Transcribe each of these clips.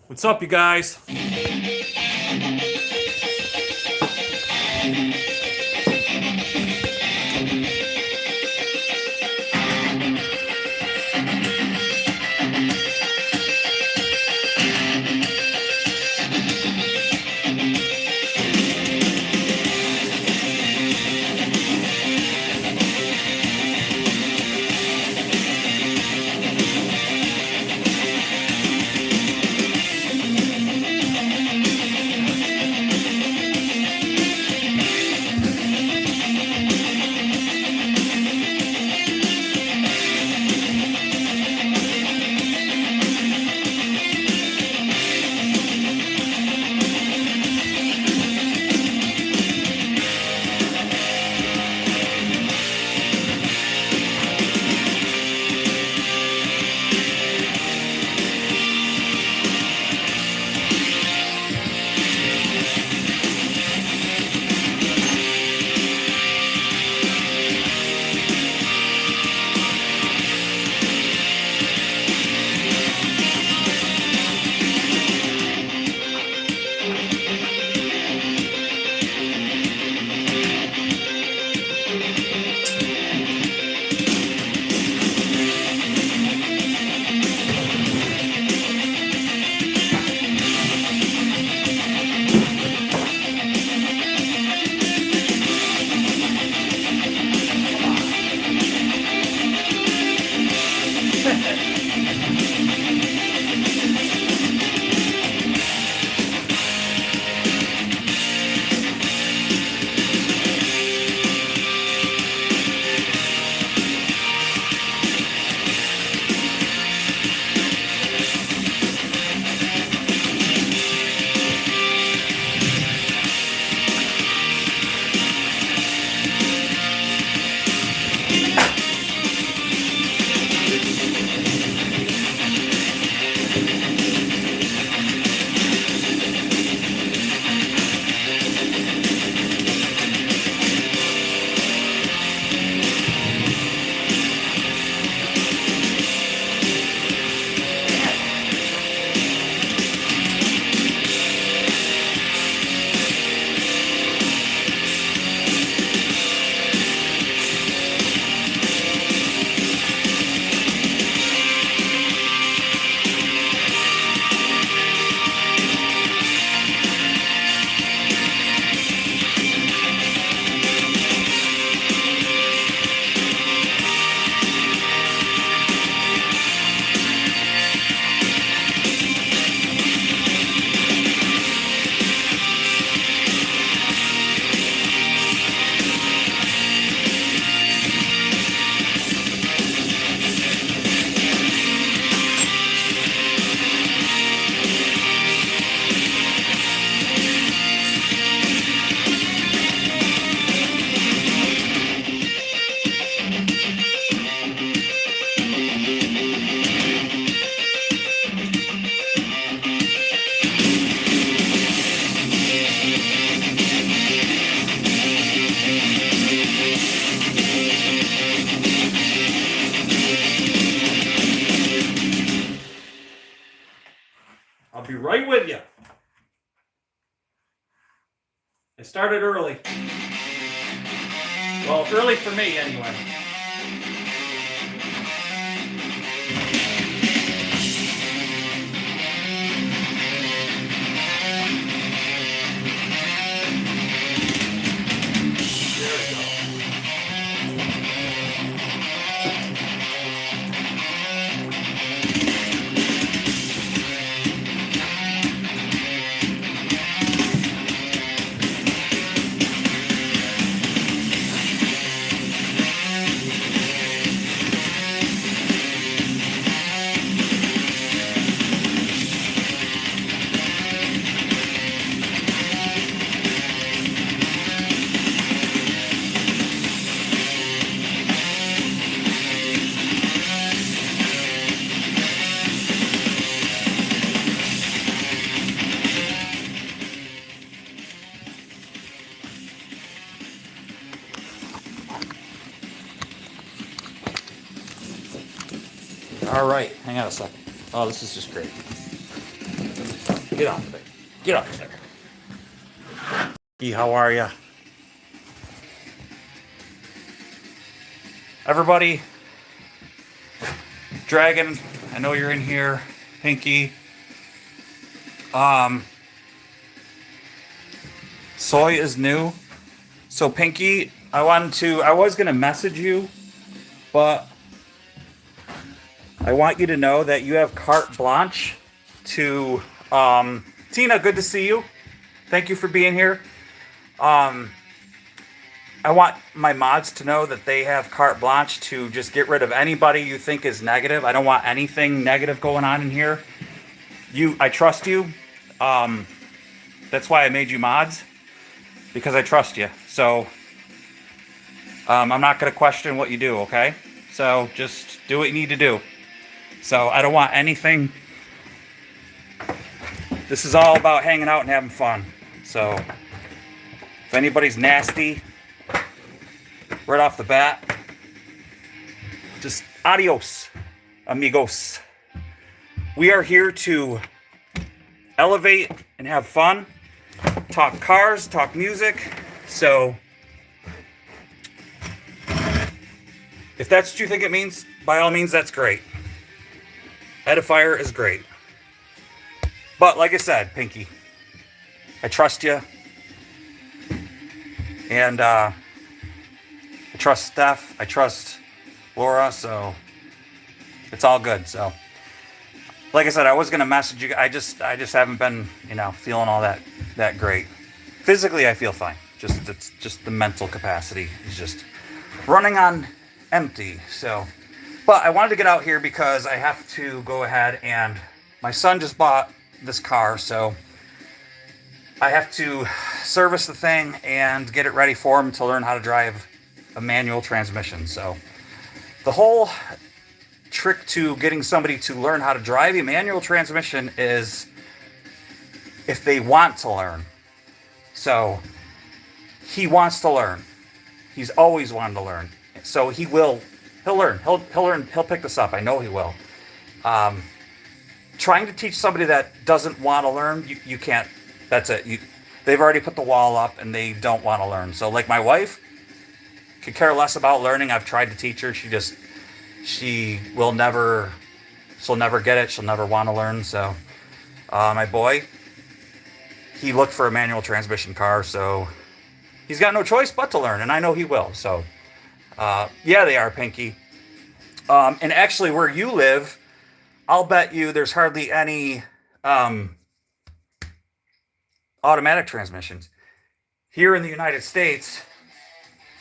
What's up, you guys? I'll be right with you. I started early. Well, early for me anyway. There we go. All right, hang on a second. Oh, this is just great. Get off there. Get off there. Hey, how are ya? Everybody, Dragon, I know you're in here. Pinky. Soy is new. So Pinky, I was gonna message you, but I want you to know that you have carte blanche to, Tina, good to see you. Thank you for being here. I want my mods to know that they have carte blanche to just get rid of anybody you think is negative. I don't want anything negative going on in here. I trust you. That's why I made you mods, because I trust you. So I'm not going to question what you do, okay? So just do what you need to do. So I don't want anything. This is all about hanging out and having fun. So if anybody's nasty right off the bat, just adios, amigos. We are here to elevate and have fun, talk cars, talk music. So if that's what you think it means, by all means, that's great. Edifier is great. But like I said, Pinky, I trust you. And I trust Steph. I trust Laura. So it's all good. So like I said, I was going to message you. I just haven't been, feeling all that great. Physically, I feel fine. It's just the mental capacity is just running on empty. So, but I wanted to get out here because I have to go ahead, and my son just bought this car, so I have to service the thing and get it ready for him to learn how to drive a manual transmission. So the whole trick to getting somebody to learn how to drive a manual transmission is if they want to learn. So he wants to learn. He's always wanted to learn. So he'll learn. He'll learn. He'll pick this up. I know he will. Trying to teach somebody that doesn't want to learn, you can't. That's it. They've already put the wall up and they don't want to learn. So like my wife could care less about learning. I've tried to teach her. She'll never get it. She'll never want to learn. So my boy, he looked for a manual transmission car, so he's got no choice but to learn, and I know he will. So yeah, they are, Pinky. And actually where you live, I'll bet you there's hardly any automatic transmissions. Here in the United States,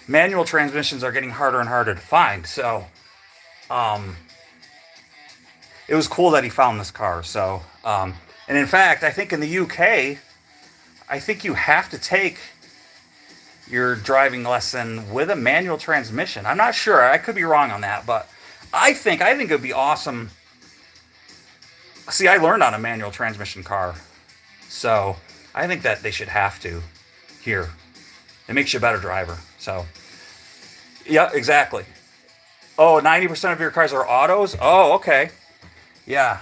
manual transmissions are getting harder and harder to find. So it was cool that he found this car. So and in fact, I think in the UK, I think you have to take your driving lesson with a manual transmission. I'm not sure. I could be wrong on that, but I think it would be awesome. See, I learned on a manual transmission car, so I think that they should have to here. It makes you a better driver. So yeah, exactly. Oh, 90% of your cars are autos? Oh, okay. Yeah.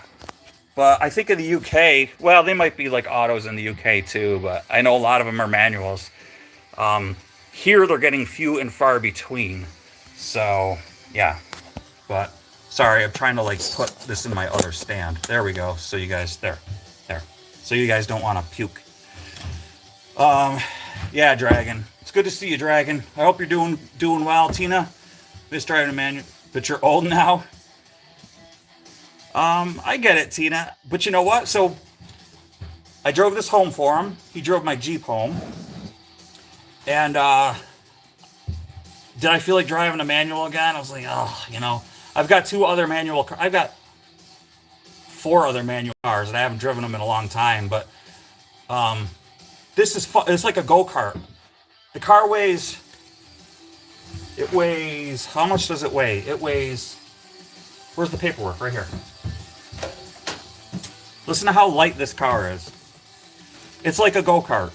But I think in the UK, well, they might be like autos in the UK too, but I know a lot of them are manuals. Here they're getting few and far between. So, yeah. But, sorry, I'm trying to like put this in my other stand. There we go. So you guys, there. So you guys don't want to puke. Yeah, Dragon. It's good to see you, Dragon. I hope you're doing well. Tina, miss driving a manual, but you're old now. I get it, Tina. But you know what? So I drove this home for him. He drove my Jeep home. And did I feel like driving a manual again? I was like, oh, I've got 2 other manual cars. I've got 4 other manual cars, and I haven't driven them in a long time. But this is fun. It's like a go-kart. The car weighs, how much does it weigh? It weighs, where's the paperwork? Right here. Listen to how light this car is. It's like a go-kart.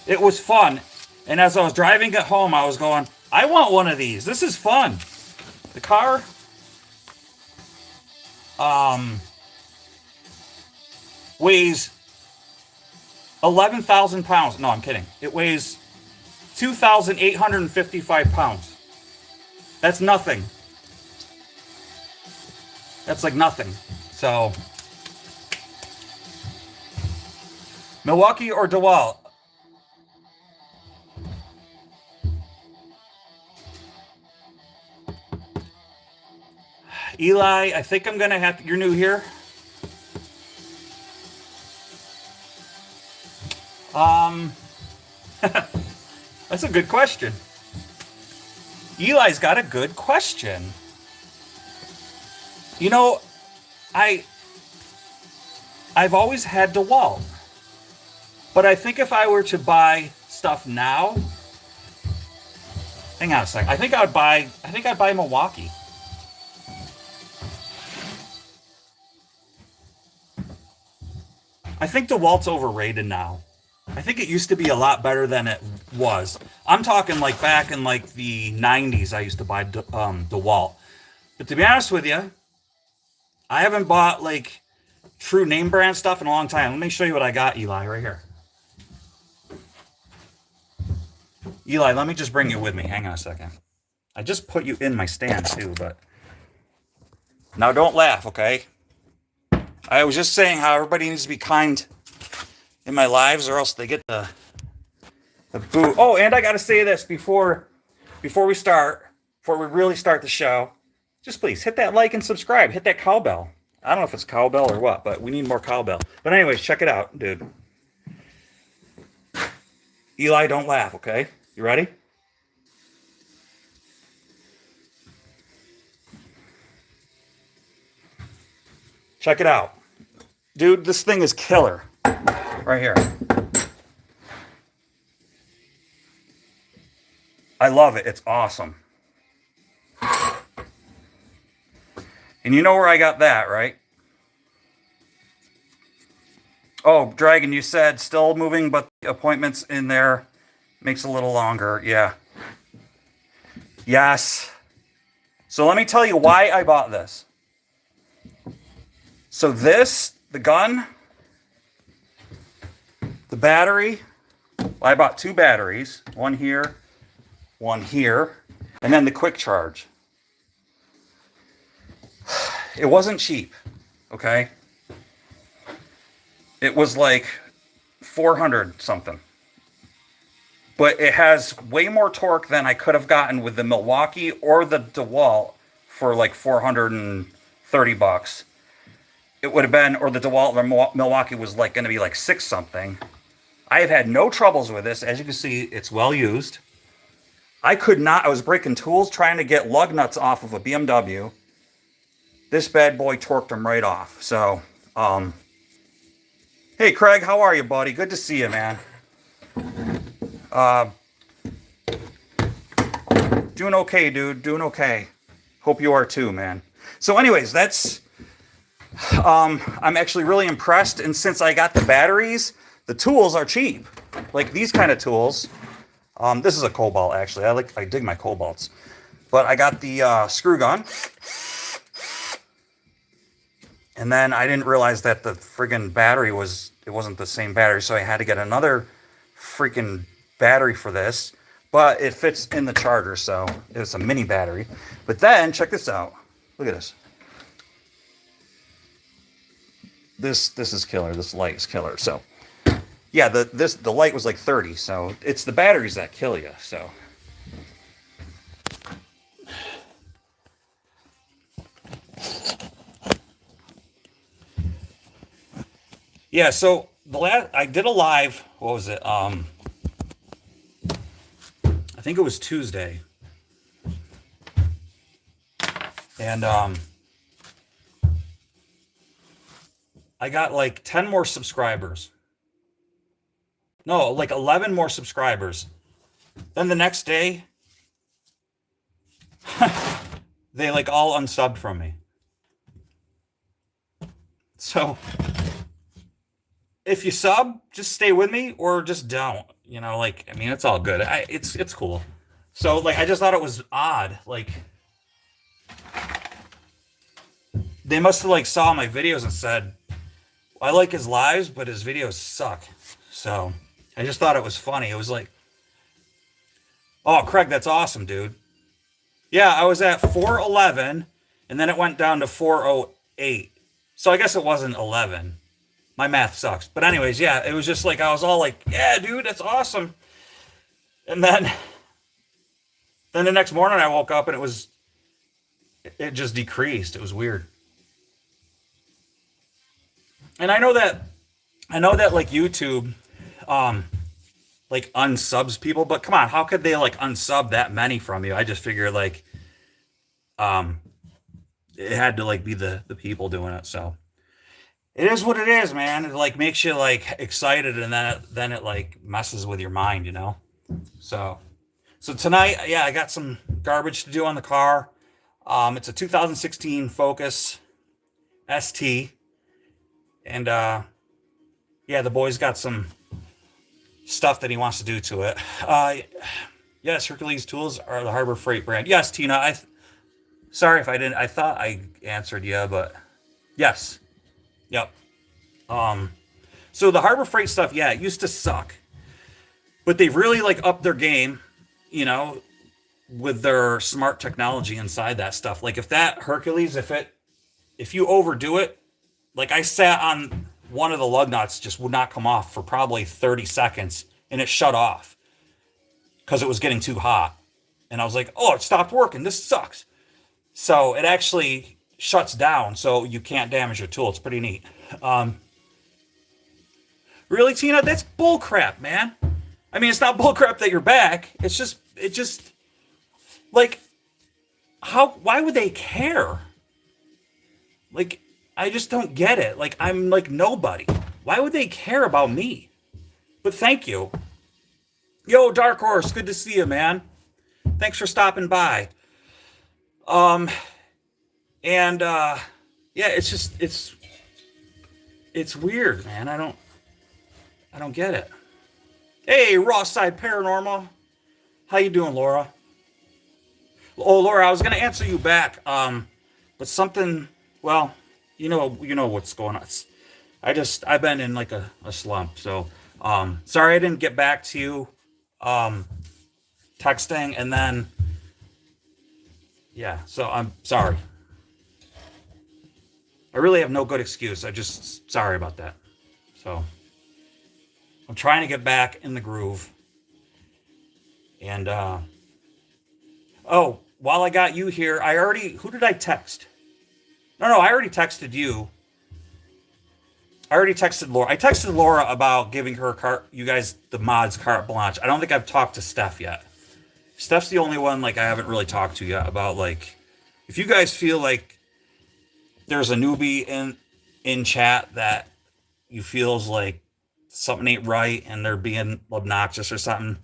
It was fun. And as I was driving it home, I was going, I want one of these. This is fun. The car, weighs 11,000 pounds. No, I'm kidding. It weighs 2,855 pounds. That's nothing. That's like nothing. So, Milwaukee or DeWalt? Eli, I think I'm going to have to... You're new here? That's a good question. Eli's got a good question. You know, I've always had DeWalt. But I think if I were to buy stuff now... Hang on a second. I think I'd buy Milwaukee. I think DeWalt's overrated now. I think it used to be a lot better than it was. I'm talking like back in like the 90s, I used to buy DeWalt. But to be honest with you, I haven't bought like true name brand stuff in a long time. Let me show you what I got, Eli, right here. Eli, let me just bring you with me. Hang on a second. I just put you in my stand too, but... Now don't laugh, okay? I was just saying how everybody needs to be kind in my lives, or else they get the boot. Oh, and I got to say this before we really start the show. Just please hit that like and subscribe. Hit that cowbell. I don't know if it's cowbell or what, but we need more cowbell. But anyways, check it out, dude. Eli, don't laugh, okay? You ready? Check it out. Dude, this thing is killer. Right here. I love it. It's awesome. And you know where I got that, right? Oh, Dragon, you said still moving, but the appointments in there makes a little longer. Yeah. Yes. So let me tell you why I bought this. So this, the gun, the battery, well, I bought two batteries, one here, and then the quick charge. It wasn't cheap, okay? It was like 400 something. But it has way more torque than I could have gotten with the Milwaukee or the DeWalt for like 430 bucks. It would have been, or the DeWalt or Milwaukee was like going to be like 6 something. I have had no troubles with this. As you can see, it's well used. I was breaking tools trying to get lug nuts off of a BMW. This bad boy torqued them right off. So, hey Craig, how are you, buddy? Good to see you, man. Doing okay, dude. Doing okay. Hope you are too, man. So anyways, that's... I'm actually really impressed, and since I got the batteries, the tools are cheap. Like these kind of tools. This is a Cobalt, actually. I dig my Cobalts. But I got the screw gun. And then I didn't realize that the friggin' battery it wasn't the same battery, so I had to get another freaking battery for this. But it fits in the charger, so it's a mini battery. But then, check this out. Look at this. This is killer. This light is killer. So, yeah, the light was like 30. So it's the batteries that kill you. So, yeah. So I did a live. What was it? I think it was Tuesday, and I got like 10 more subscribers. No, like 11 more subscribers. Then the next day, they like all unsubbed from me. So if you sub, just stay with me or just don't. You know, like, I mean, it's all good. It's cool. So like, I just thought it was odd. Like, they must have like saw my videos and said, I like his lives, but his videos suck. So I just thought it was funny. It was like, oh, Craig, that's awesome, dude. Yeah, I was at 411, and then it went down to 408. So I guess it wasn't 11. My math sucks. But anyways, yeah, it was just like I was all like, yeah, dude, that's awesome. And then the next morning I woke up and it just decreased. It was weird. And I know that like YouTube like unsubs people, but come on, how could they like unsub that many from you? I just figure like um it had to like be the people doing it. So it is what it is, man. It like makes you like excited, and then it like messes with your mind, you know. So so tonight, yeah, I got some garbage to do on the car. It's a 2016 Focus ST, and yeah, the boy's got some stuff that he wants to do to it. Yes, Hercules Tools are the Harbor Freight brand. Yes, Tina. Sorry if I didn't. I thought I answered you, but yes, yep. Um, so the Harbor Freight stuff, yeah, it used to suck, but they've really like upped their game, you know, with their smart technology inside that stuff. Like if that Hercules, if you overdo it, like I sat on one of the lug nuts, just would not come off for probably 30 seconds, and it shut off because it was getting too hot. And I was like, oh, it stopped working. This sucks. So it actually shuts down so you can't damage your tool. It's pretty neat. Really, Tina? That's bullcrap, man. I mean, it's not bullcrap that you're back. It just like, why would they care? Like, I just don't get it. Like, I'm like nobody. Why would they care about me? But thank you. Yo, Dark Horse, good to see you, man. Thanks for stopping by. Um, and yeah, it's weird, man. I don't get it. Hey, Ross Side Paranormal. How you doing, Laura? Oh, Laura, I was gonna answer you back. But something, well, you know what's going on. I've been in like a slump. So, sorry I didn't get back to you, texting, and then, yeah, so I'm sorry. I really have no good excuse. Sorry about that. So, I'm trying to get back in the groove. And, oh, while I got you here, who did I text? No, I already texted you. I already texted Laura. I texted Laura about giving her you guys, the mods, carte blanche. I don't think I've talked to Steph yet. Steph's the only one, like, I haven't really talked to yet about, like, if you guys feel like there's a newbie in chat that you feels like something ain't right and they're being obnoxious or something,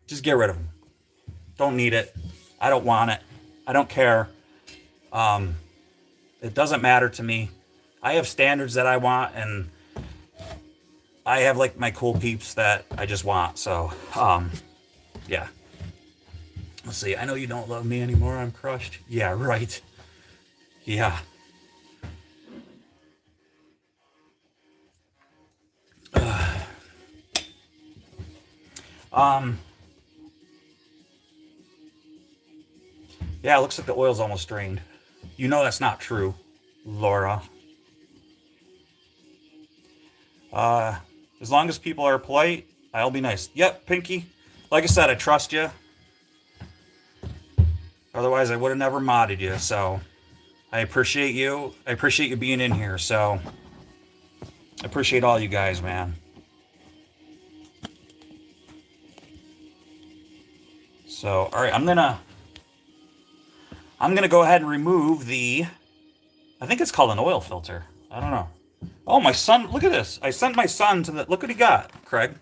just get rid of them. Don't need it. I don't want it. I don't care. It doesn't matter to me. I have standards that I want, and I have like my cool peeps that I just want. So, yeah. Let's see. I know you don't love me anymore. I'm crushed. Yeah, right. Yeah. Yeah, it looks like the oil's almost drained. You know that's not true, Laura. As long as people are polite, I'll be nice. Yep, Pinky. Like I said, I trust you. Otherwise, I would have never modded you. So, I appreciate you. I appreciate you being in here. So, I appreciate all you guys, man. So, all right, I'm gonna go ahead and remove I think it's called an oil filter. I don't know. Oh, my son, look at this. I sent my son to look what he got, Craig.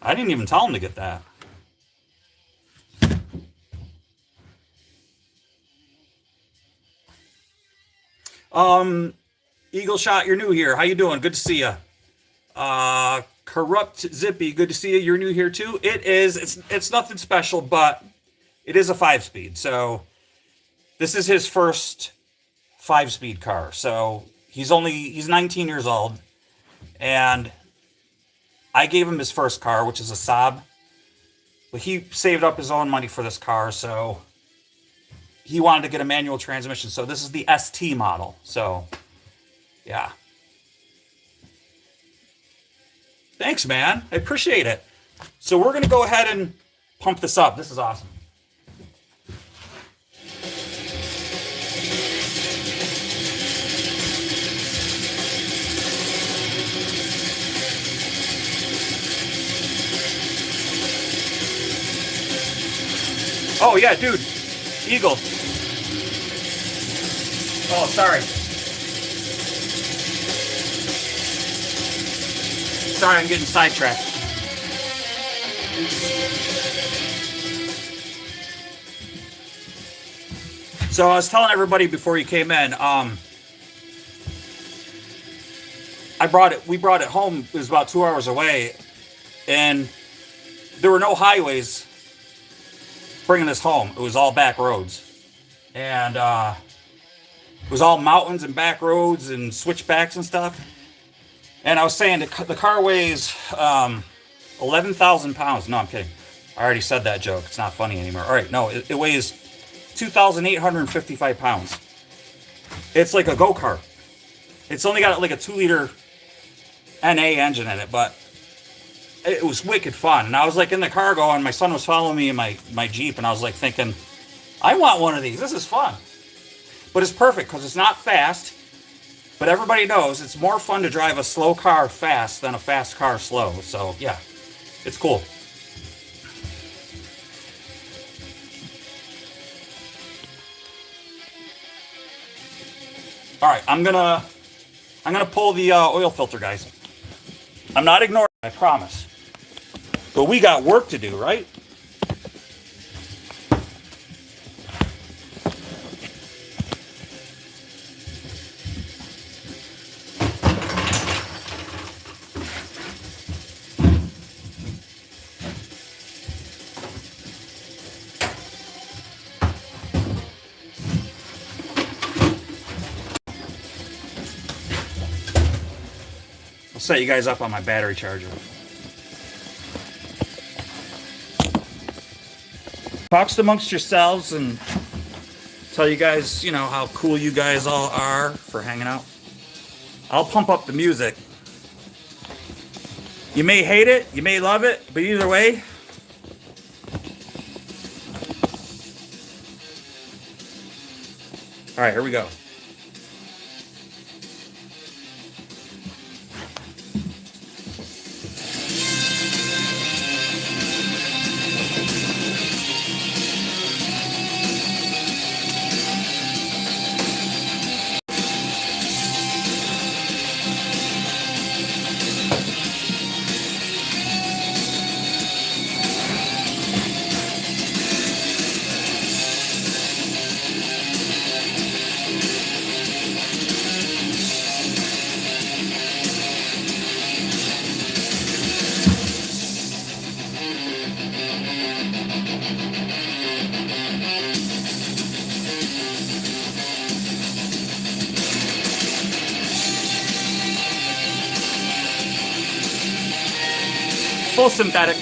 I didn't even tell him to get that. Eagle Shot, you're new here. How you doing? Good to see you. Corrupt Zippy, good to see you. You're new here too. It's nothing special, but It is a 5-speed. So this is his first 5-speed car. So he's 19 years old, and I gave him his first car, which is a Saab. But he saved up his own money for this car, so he wanted to get a manual transmission. So this is the ST model. So yeah. Thanks, man. I appreciate it. So we're going to go ahead and pump this up. This is awesome. Oh, yeah, dude. Eagle. Oh, sorry. Sorry, I'm getting sidetracked. So I was telling everybody before you came in, we brought it home. It was about 2 hours away, and there were no highways bringing this home. It was all back roads, and it was all mountains and back roads and switchbacks and stuff. And I was saying the car weighs 11,000 pounds. No, I'm kidding. I already said that joke. It's not funny anymore. All right, no, it weighs 2,855 pounds. It's like a go-kart. It's only got like a 2-liter NA engine in it, but it was wicked fun. And I was like in the car going, my son was following me in my Jeep, and I was like thinking, I want one of these. This is fun. But it's perfect because it's not fast. But everybody knows it's more fun to drive a slow car fast than a fast car slow. So yeah, it's cool. All right, I'm gonna pull the oil filter, guys. I'm not ignoring it, I promise. But we got work to do, right? I'll set you guys up on my battery charger. Talks amongst yourselves and tell you guys, how cool you guys all are for hanging out. I'll pump up the music. You may hate it, you may love it, but either way, all right, here we go. Full synthetic.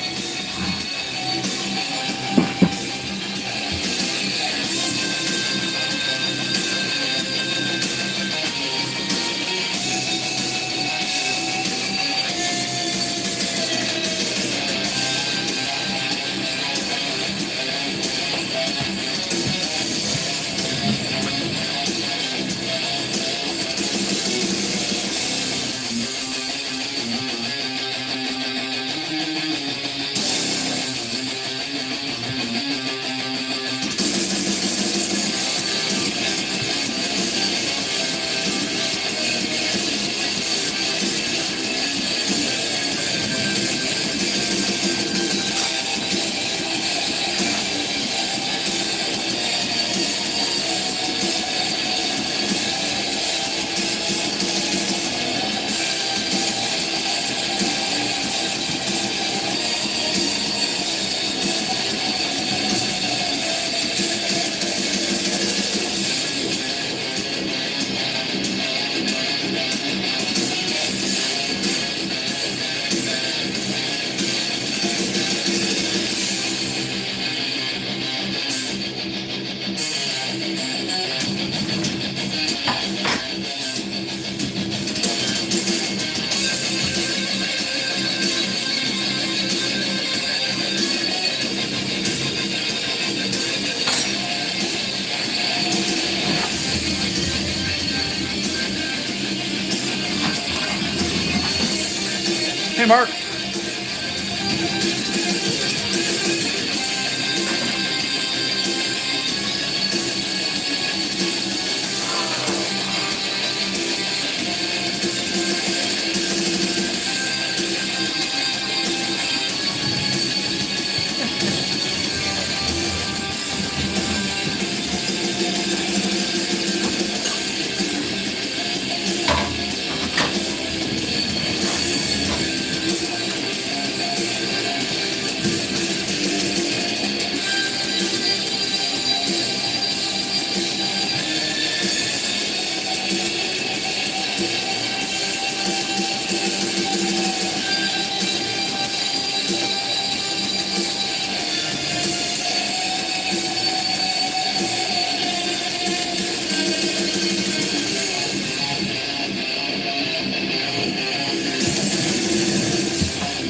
Hey, Mark.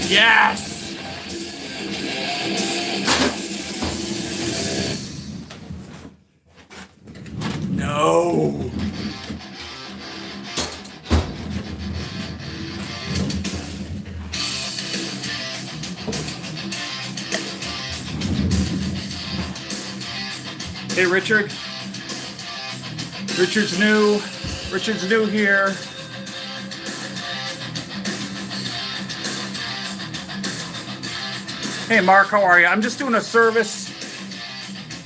Yes! No! Hey, Richard. Richard's new. Richard's new here. Hey, Mark, how are you? I'm just doing a service.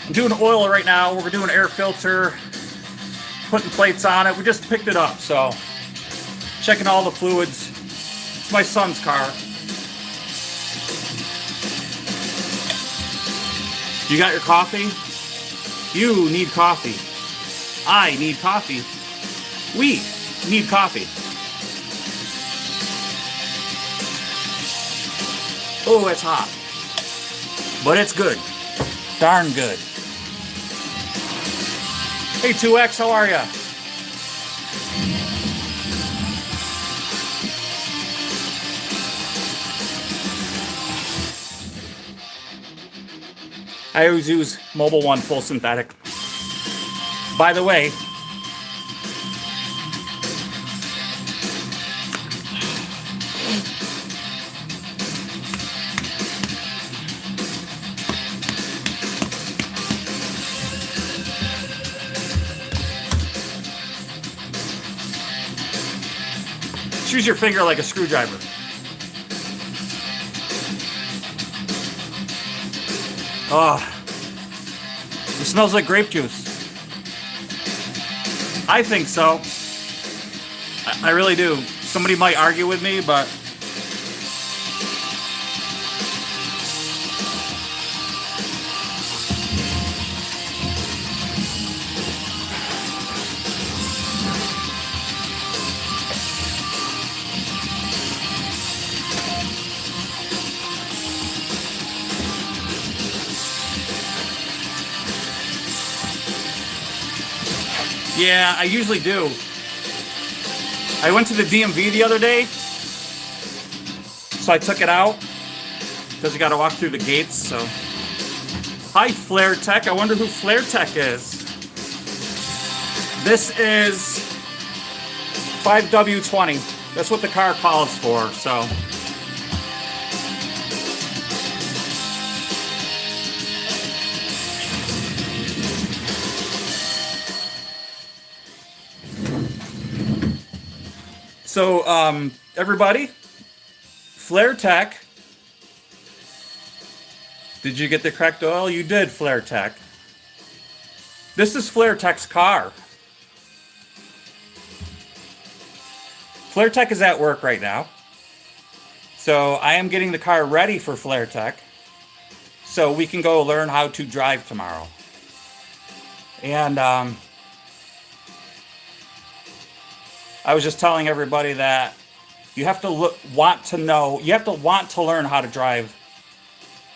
I'm doing oil right now. We're doing air filter, putting plates on it. We just picked it up, so checking all the fluids. It's my son's car. You got your coffee? You need coffee. I need coffee. We need coffee. Oh, it's hot. But it's good. Darn good. Hey, 2X, how are ya? I always use Mobil 1 full synthetic. By the way, use your finger like a screwdriver. Oh, it smells like grape juice. I think so. I really do. Somebody might argue with me, but yeah, I usually do. I went to the DMV the other day, so I took it out because you got to walk through the gates. So, hi Flare Tech. I wonder who Flare Tech is. This is 5W20. That's what the car calls for. So. So, everybody, Flare Tech. Did you get the correct oil? You did, Flare Tech. This is Flare Tech's car. Flare Tech is at work right now. So, I am getting the car ready for Flare Tech so we can go learn how to drive tomorrow. And, I was just telling everybody that you have to want to learn how to drive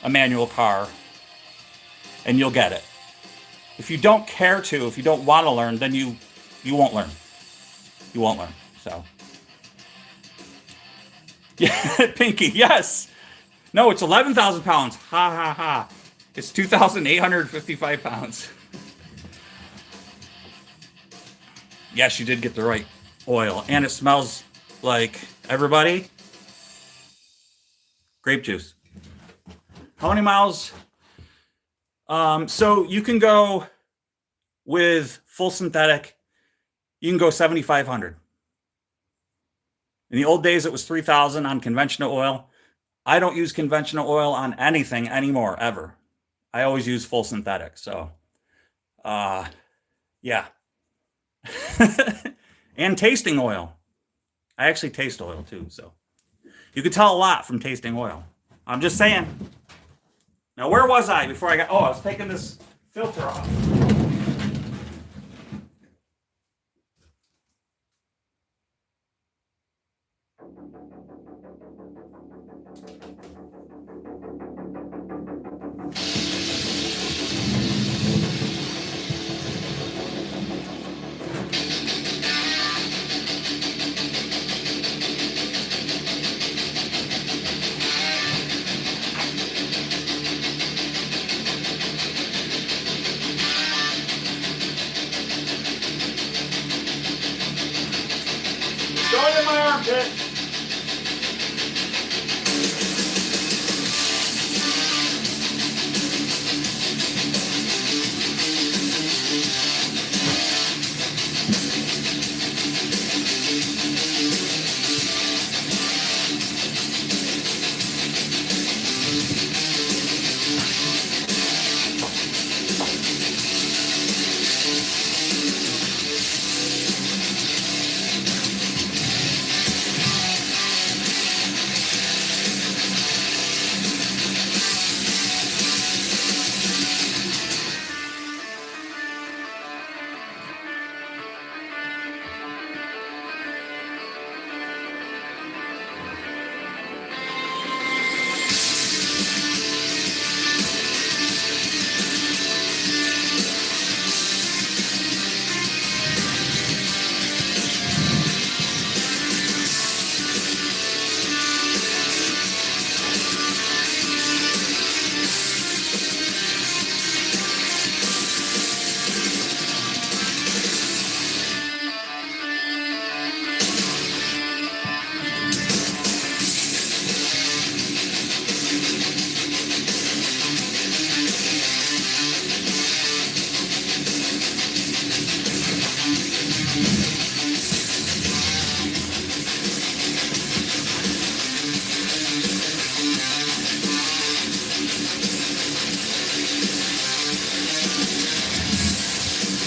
a manual car, and you'll get it. If you don't care to, if you don't want to learn, then you won't learn. You won't learn. So, yeah, Pinky, yes. No, it's 11,000 pounds. Ha ha ha. It's 2,855 pounds. Yes, you did get the right oil, and it smells like, everybody, Grape juice. How many miles? So you can go with full synthetic. You can go 7,500. In the old days, it was 3,000 on conventional oil. I don't use conventional oil on anything anymore, ever. I always use full synthetic. So, yeah. And tasting oil. I actually taste oil too. So you can tell a lot from tasting oil. I'm just saying. Now, where was I before I got... Oh, I was taking this filter off. Going in my armpit.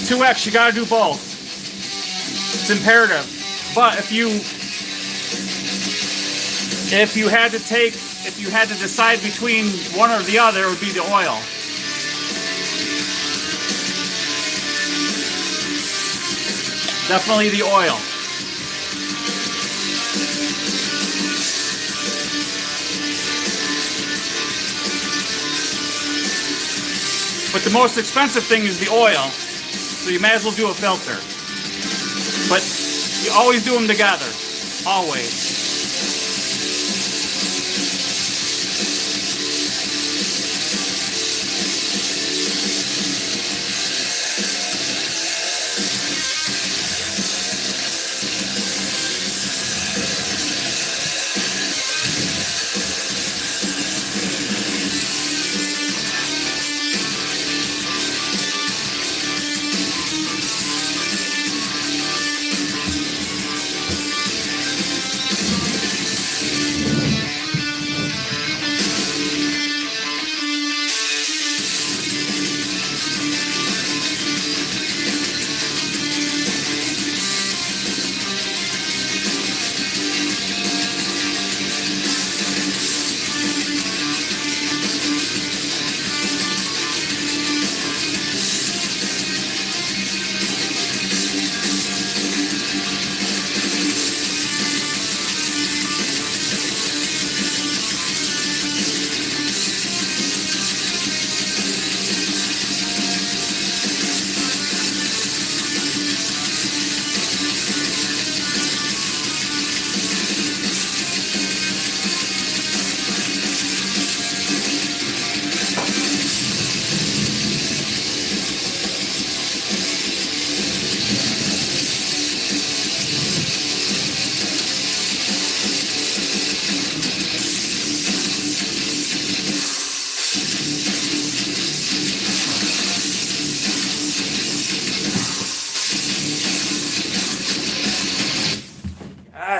Two X, you gotta do both. It's imperative. But if you had to decide between one or the other, it would be the oil. Definitely the oil. But the most expensive thing is the oil. So you may as well do a filter. But you always do them together. Always.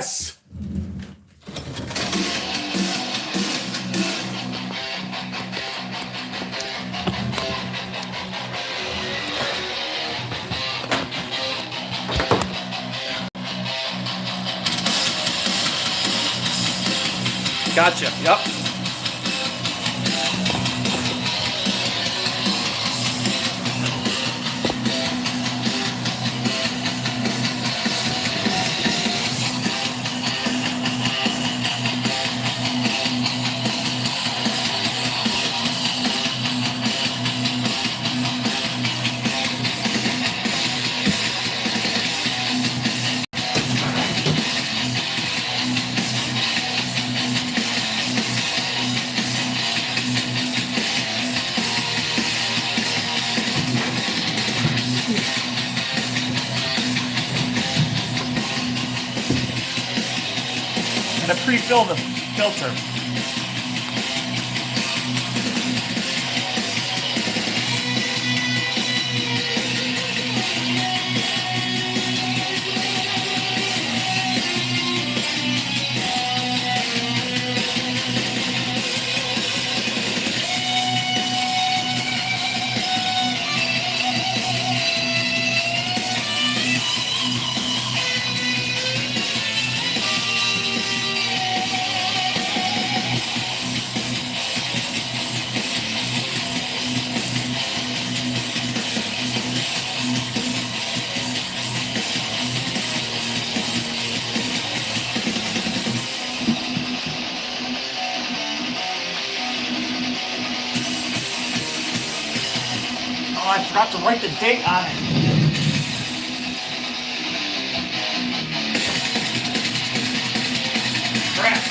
Yes. Gotcha. Yep. And to pre-fill the filter. Oh, I forgot to write the date on it. Crap.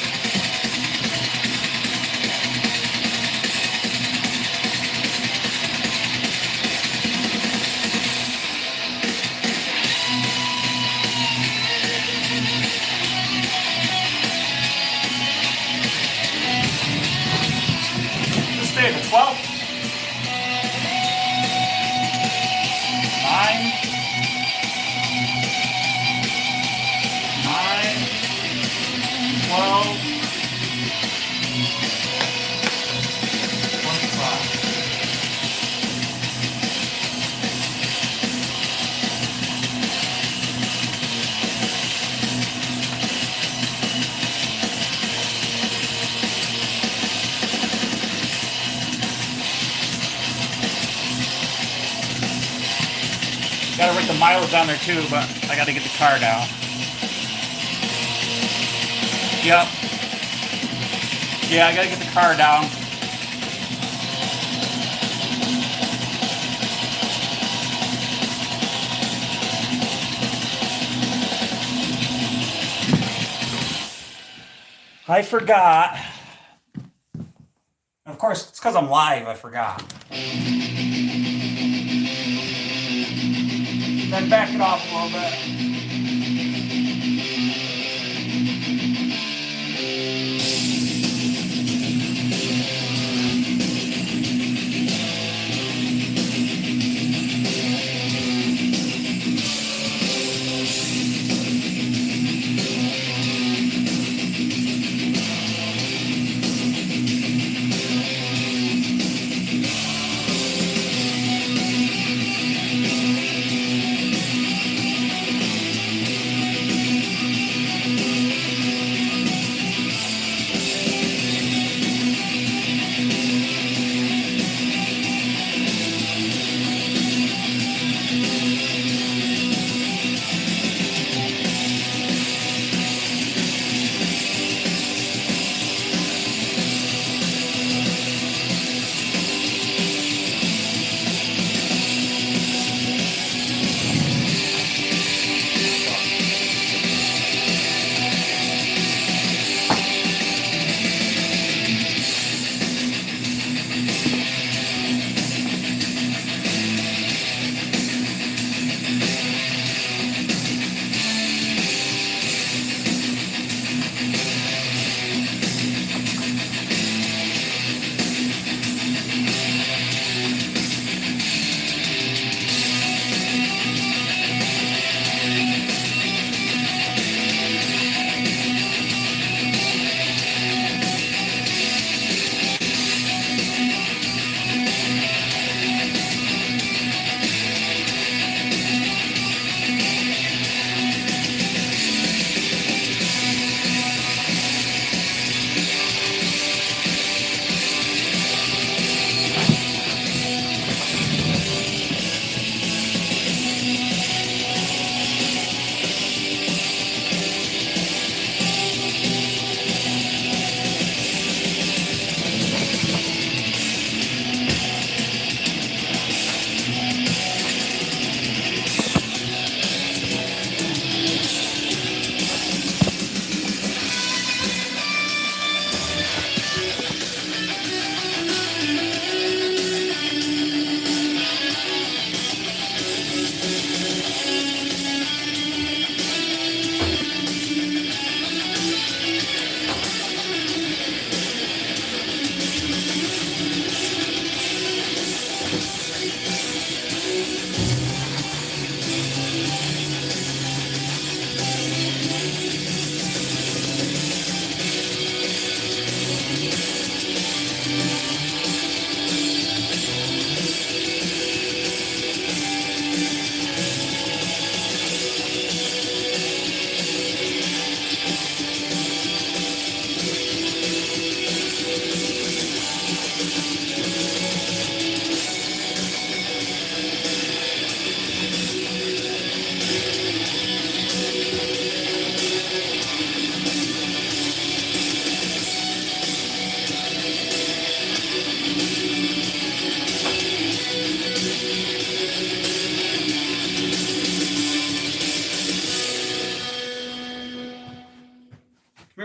This day, the 12th. 12, 25. Gotta write the mileage on there too, but I gotta get the car down. Yep. Yeah, I gotta get the car down. I forgot. Of course, it's because I'm live, I forgot. Then back it off a little bit.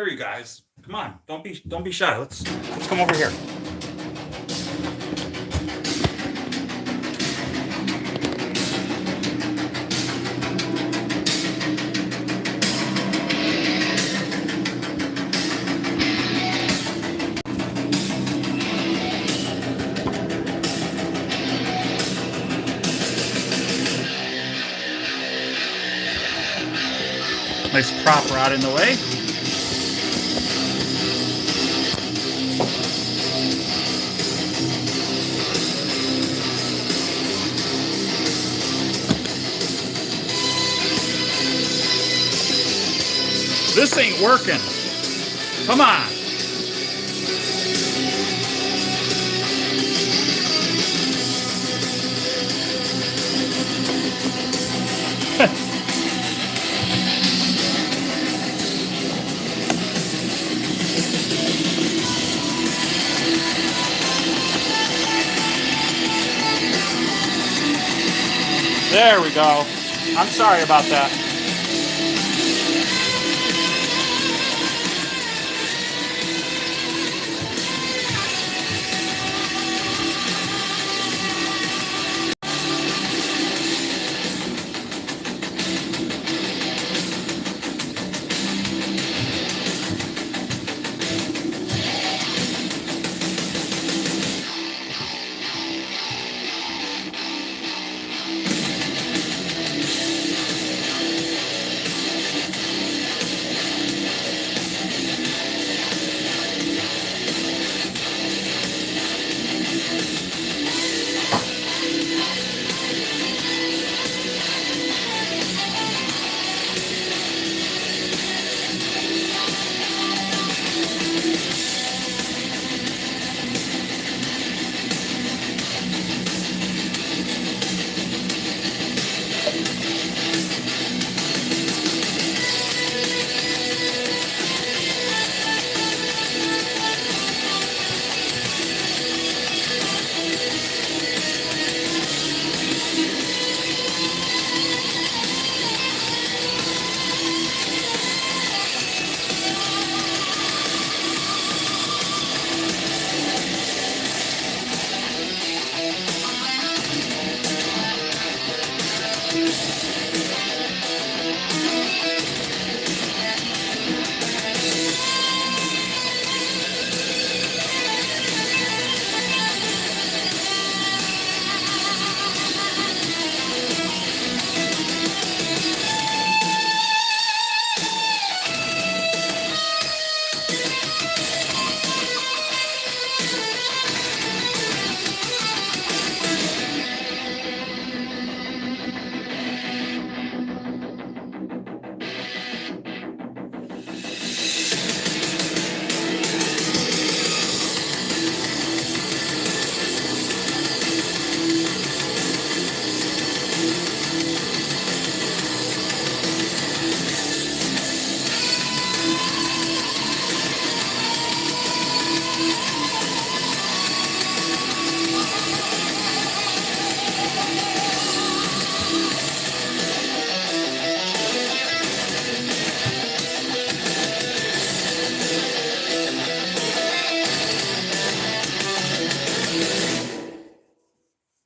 you guys. Come on, don't be shy. Let's come over here. Nice prop rod in the way. This ain't working. Come on. There we go. I'm sorry about that.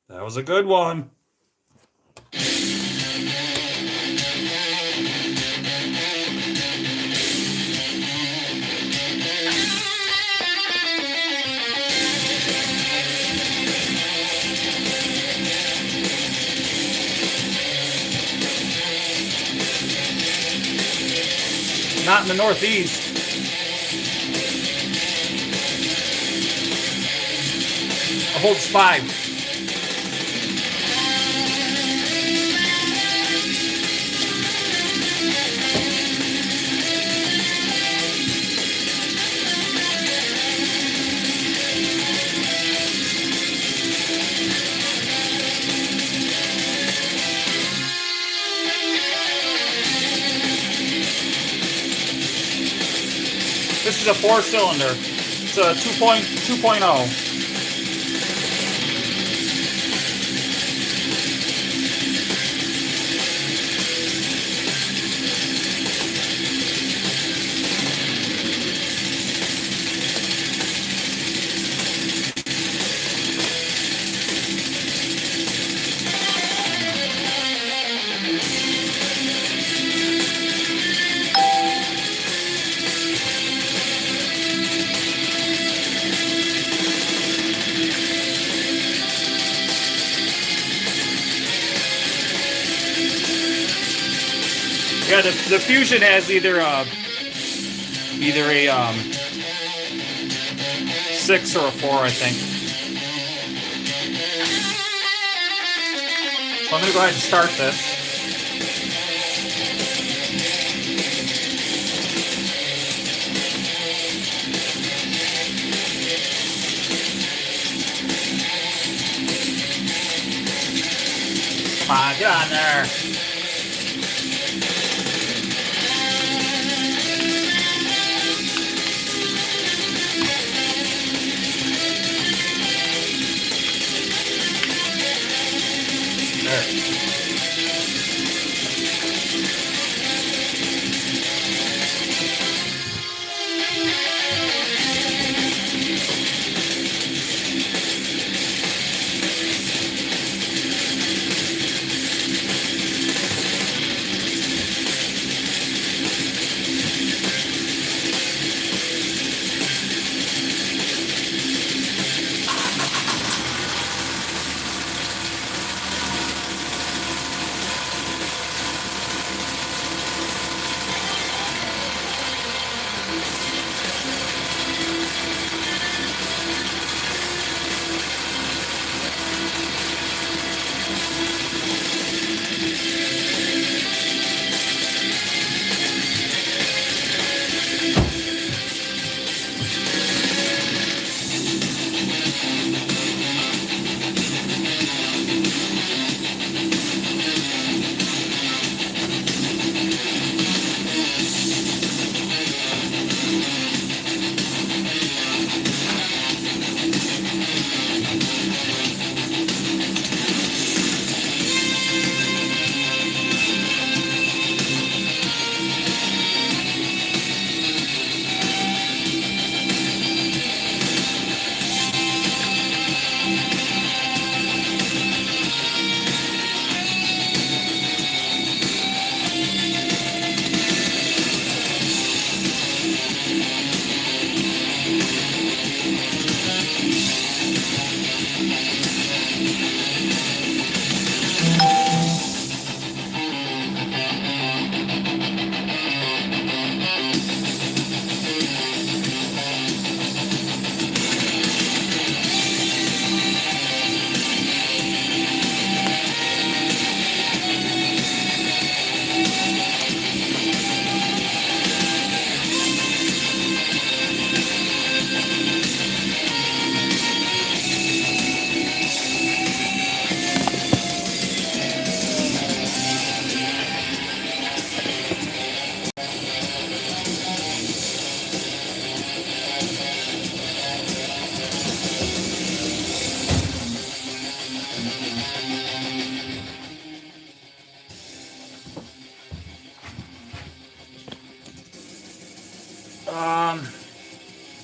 That was a good one. Not in the Northeast. It holds 5. This is a 4-cylinder. It's a 2.0. Yeah, the Fusion has either a 6 or a 4, I think. So I'm gonna go ahead and start this. Come on, get on there. There.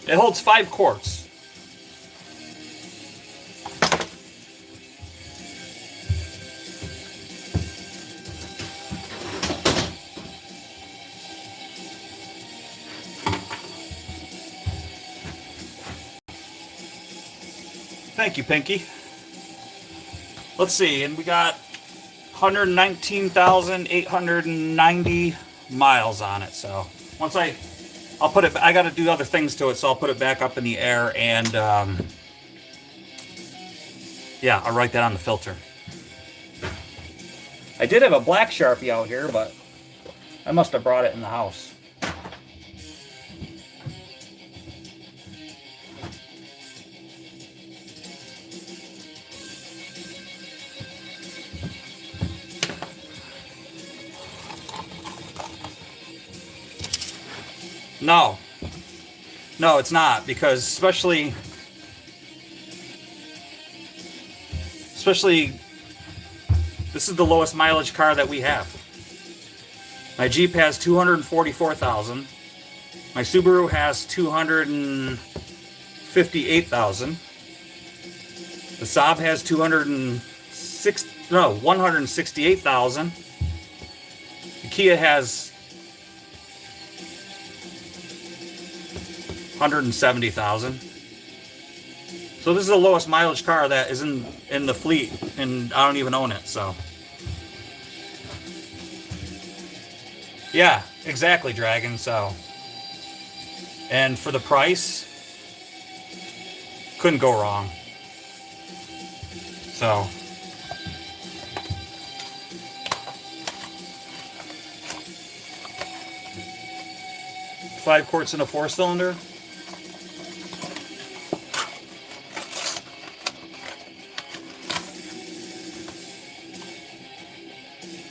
It holds 5 quarts. Thank you, Pinky. Let's see, and we got 119,890 miles on it. So once I'll put it, I got to do other things to it, so I'll put it back up in the air and yeah, I'll write that on the filter. I did have a black Sharpie out here, but I must have brought it in the house. No, it's not, because especially this is the lowest mileage car that we have. My Jeep has 244,000. My Subaru has 258,000. The Saab has 168,000. The Kia has 170,000. So this is the lowest mileage car that is in the fleet, and I don't even own it. So Yeah, exactly, Dragon. So, and for the price, couldn't go wrong. So, 5 quarts in a 4-cylinder.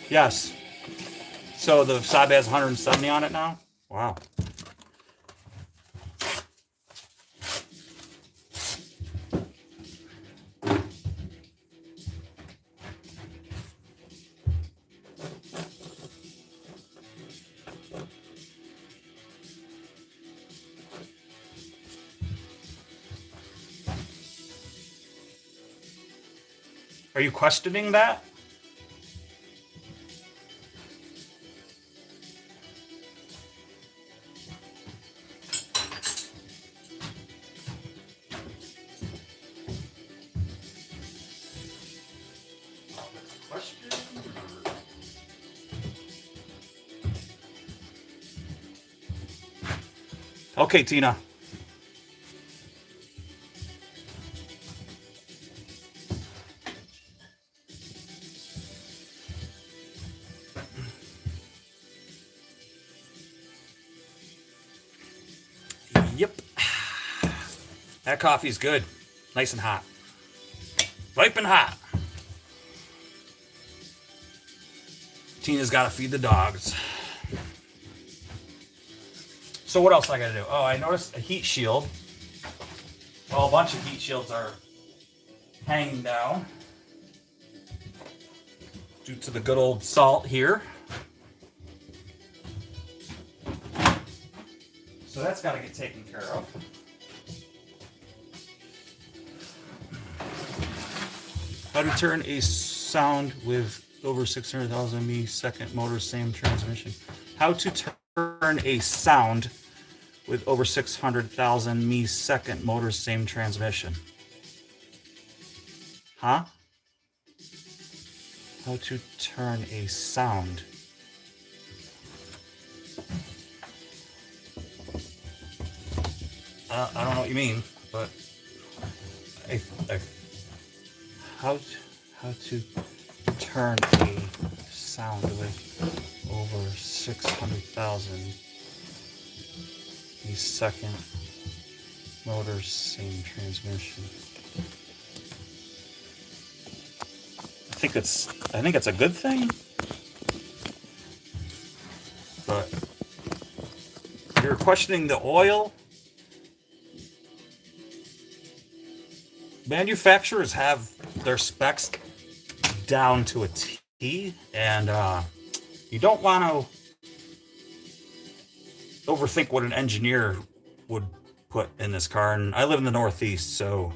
Yes. So the Saab has 170 on it now. Wow. Are you questioning that? Okay, Tina. Yep. That coffee's good. Nice and hot. Piping hot. Tina's got to feed the dogs. So what else I got to do? Oh, I noticed a heat shield. Well, a bunch of heat shields are hanging down due to the good old salt here. So that's got to get taken care of. How to turn a sound with over 600,000 ms motor, same transmission. How to turn a sound with over 600,000 ms motor, same transmission. Huh? How to turn a sound. I don't know what you mean, but how to turn a sound with over 600,000 second motor, same transmission. I think it's a good thing, but you're questioning the oil. Manufacturers have their specs down to a T, and you don't want to overthink what an engineer would put in this car. And I live in the Northeast, so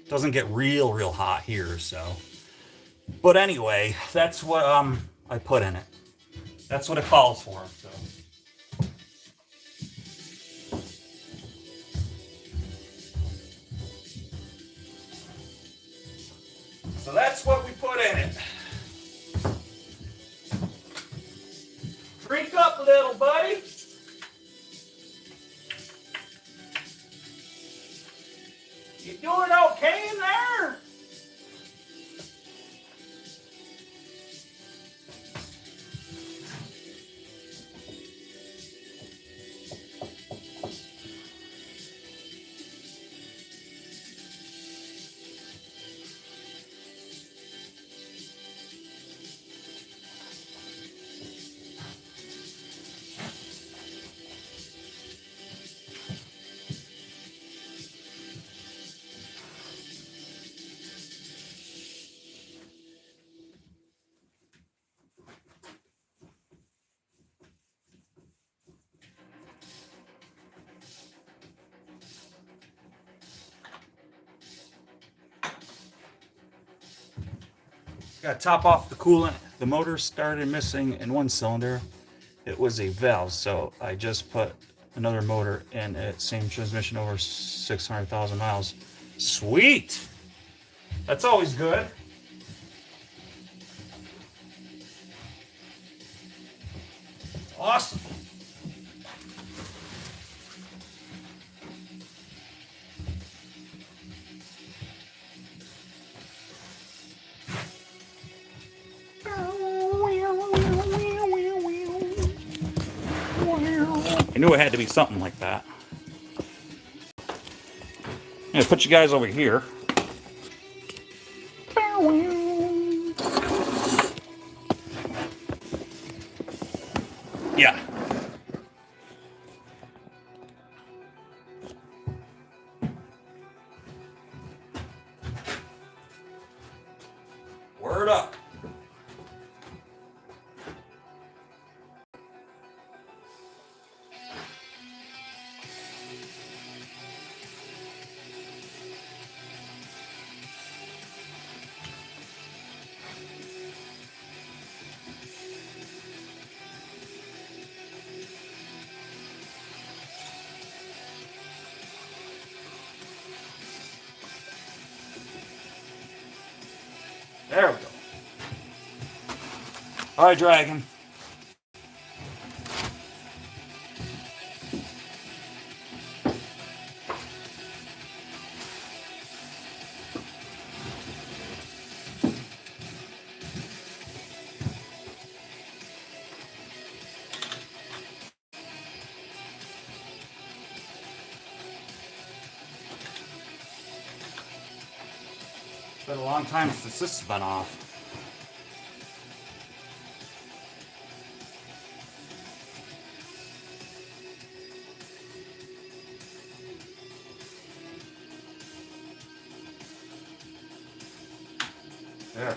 doesn't get real hot here. So, but anyway, that's what I put in it. That's what it calls for. So that's what we put in it. Drink up, little buddy. You doing okay in there? Got to top off the coolant. The motor started missing in one cylinder. It was a valve, so I just put another motor in it. Same transmission, over 600,000 miles. Sweet! That's always good. Awesome. I knew it had to be something like that. I'm gonna put you guys over here. Yeah. Word up. There we go. All right, Dragon. It's been a long time since this has been off. There.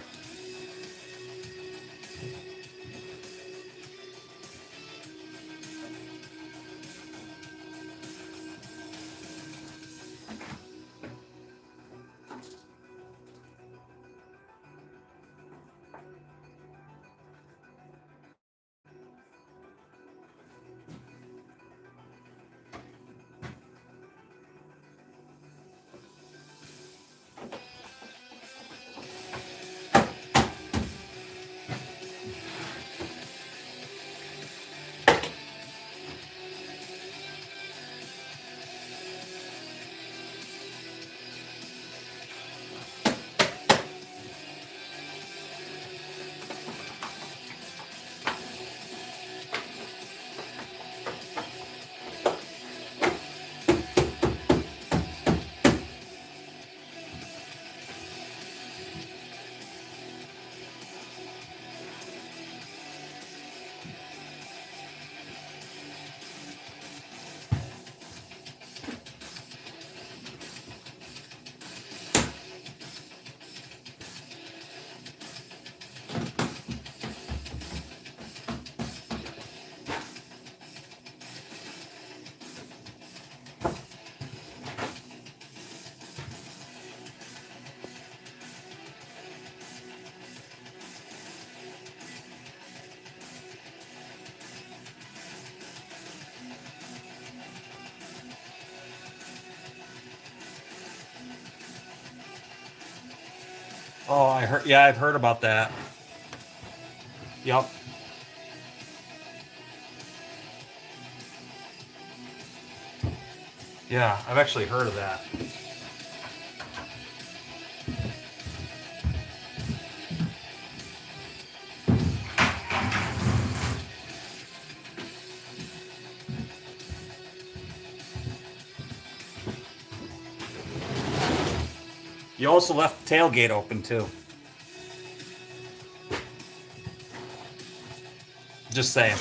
Oh, I heard. Yeah, I've heard about that. Yep. Yeah, I've actually heard of that. You also left the tailgate open too. Just saying.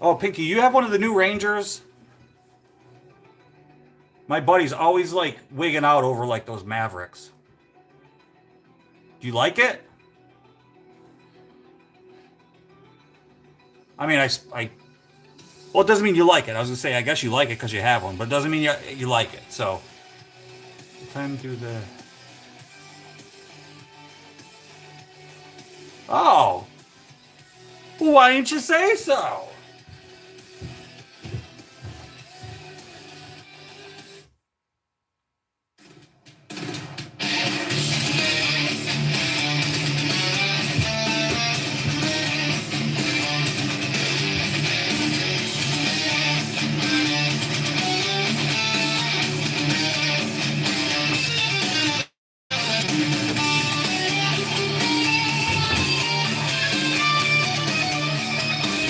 Oh, Pinky, you have one of the new Rangers? My buddy's always like wigging out over like those Mavericks. Do you like it? I mean, well, it doesn't mean you like it. I was gonna say, I guess you like it because you have one, but it doesn't mean you like it. So, time to do the. Oh, why didn't you say so?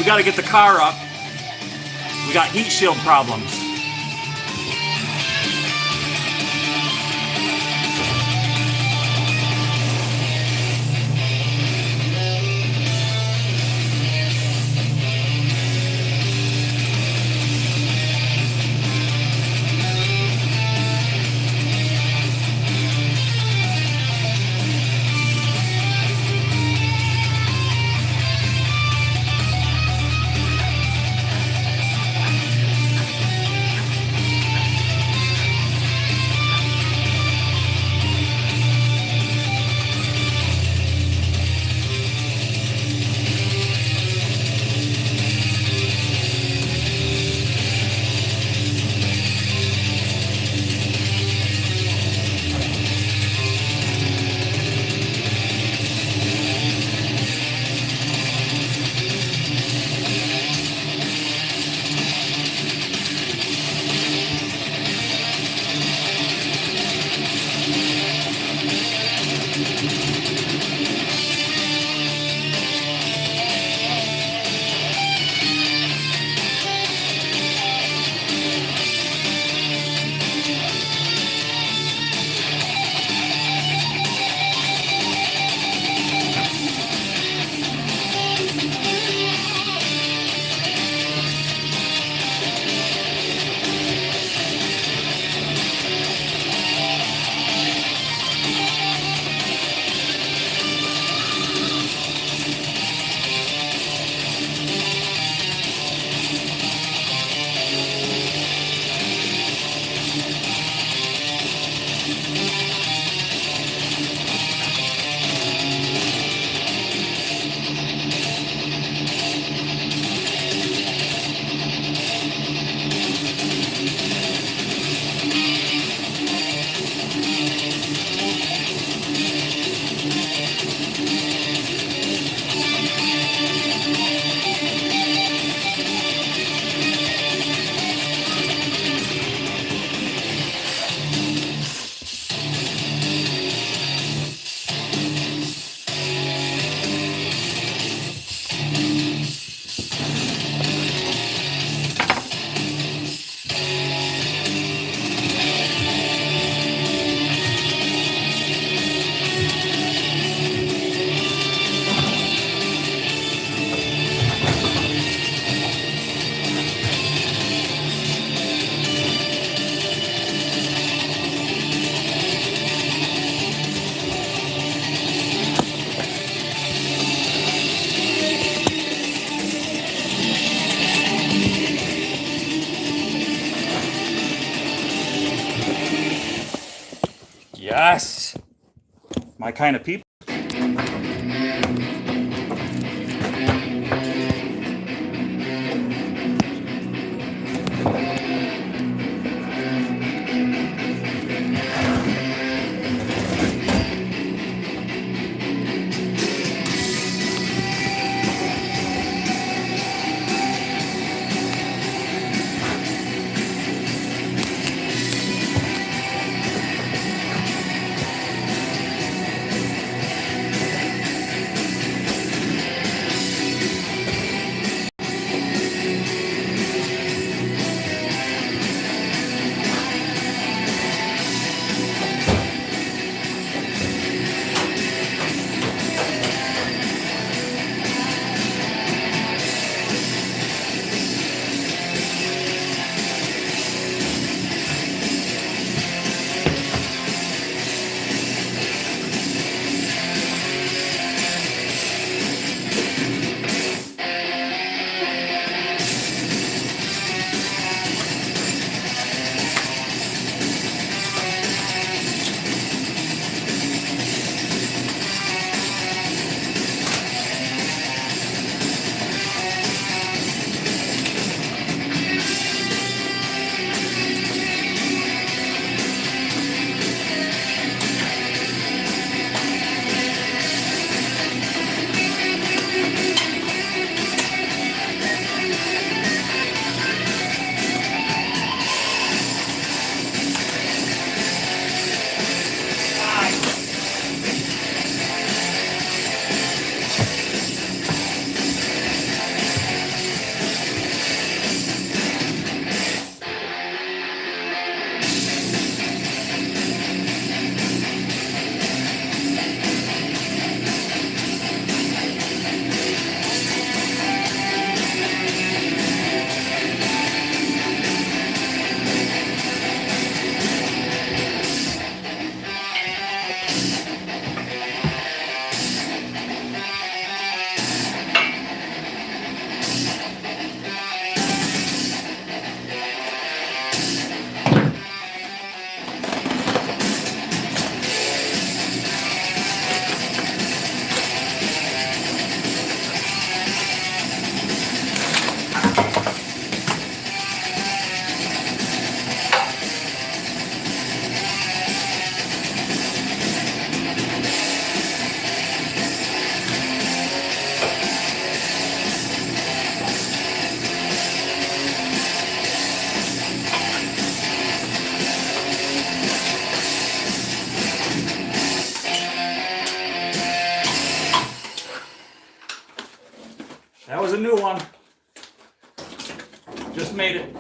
We got to get the car up. We got heat shield problems. Yes! My kind of people. There's a new one. Just made it.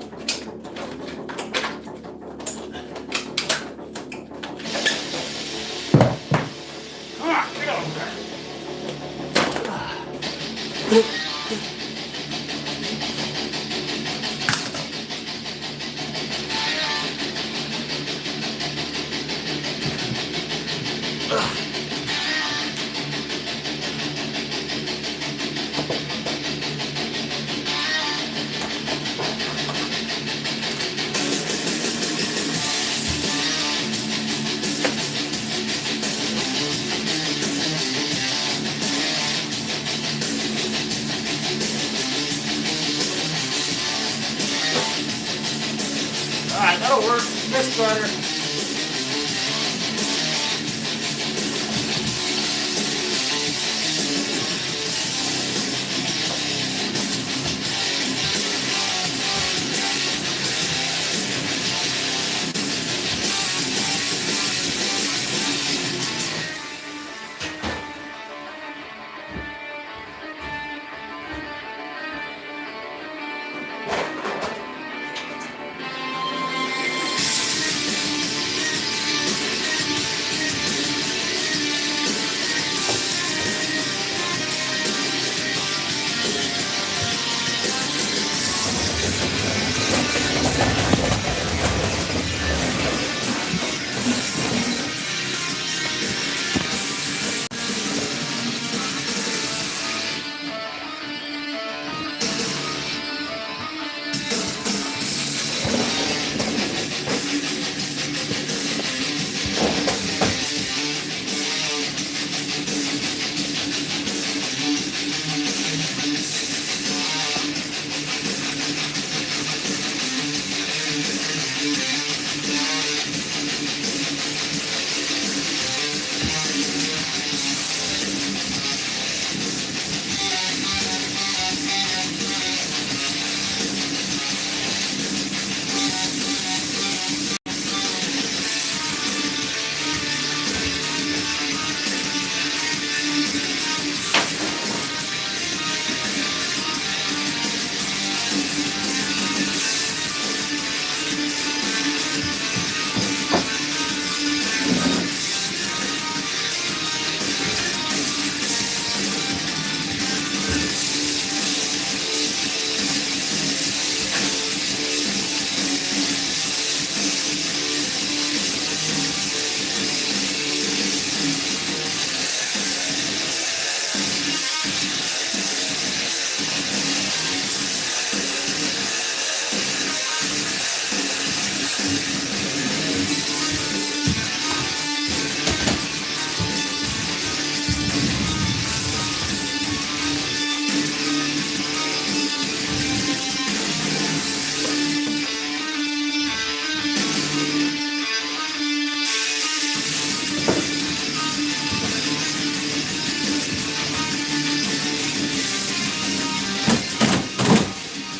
Ah, get over there. Alright, that'll work. That's better.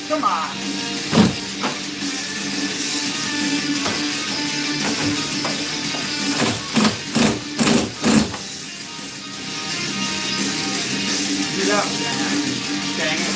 Come on. Do that. Dang it.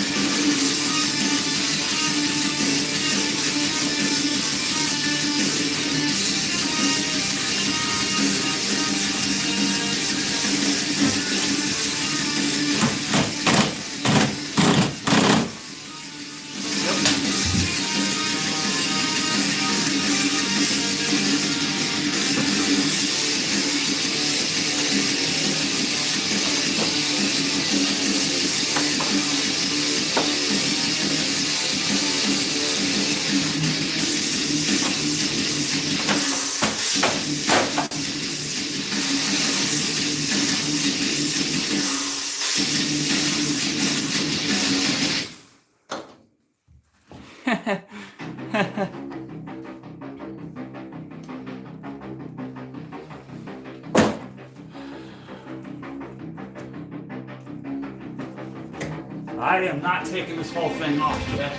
I am not taking this whole thing off yet.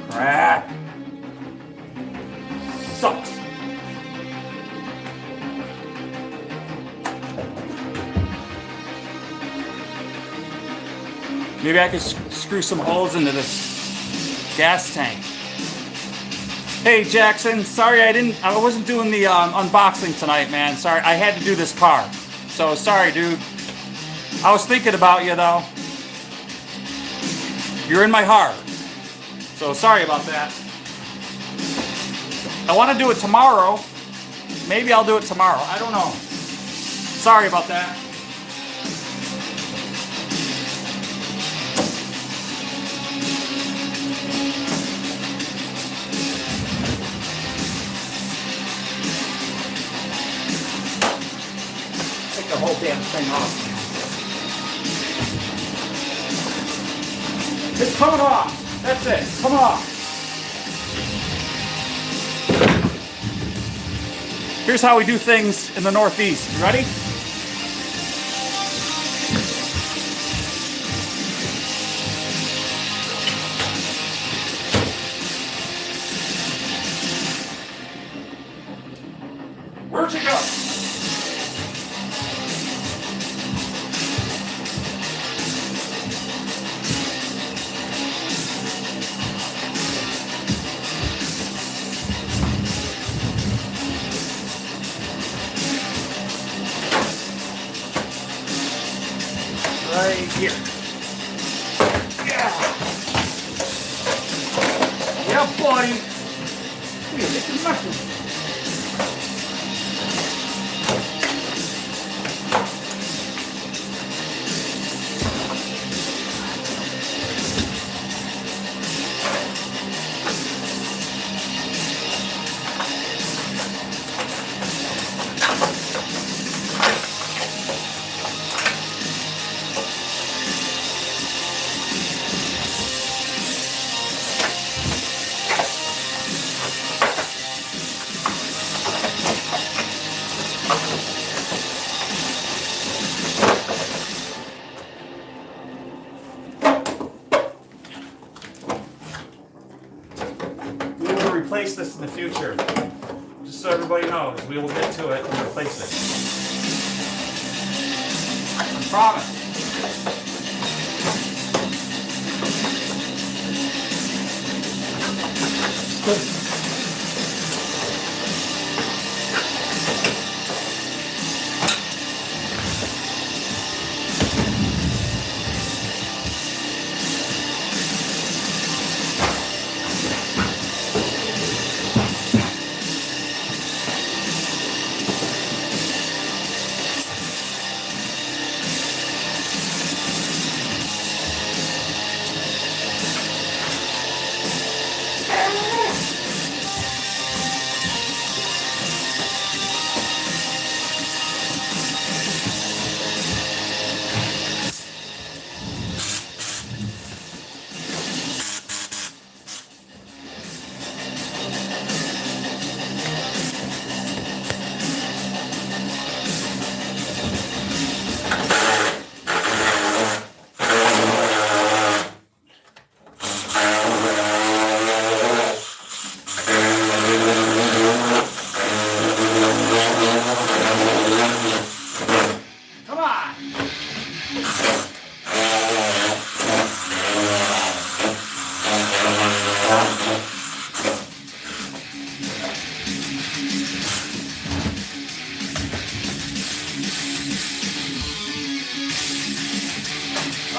Crap. Sucks. Maybe I could screw some holes into this gas tank. Hey Jackson, sorry I wasn't doing the unboxing tonight, man. Sorry, I had to do this car. So sorry, dude. I was thinking about you though. You're in my heart. So sorry about that. I want to do it tomorrow. Maybe I'll do it tomorrow. I don't know. Sorry about that. Take the whole damn thing off. It's coming off. That's it. Come off. Here's how we do things in the Northeast. You ready? Where'd you go? Right here. Yeah. Yeah, buddy. Here, get some mushrooms. Replace this in the future. Just so everybody knows, we will get to it and replace it. I promise.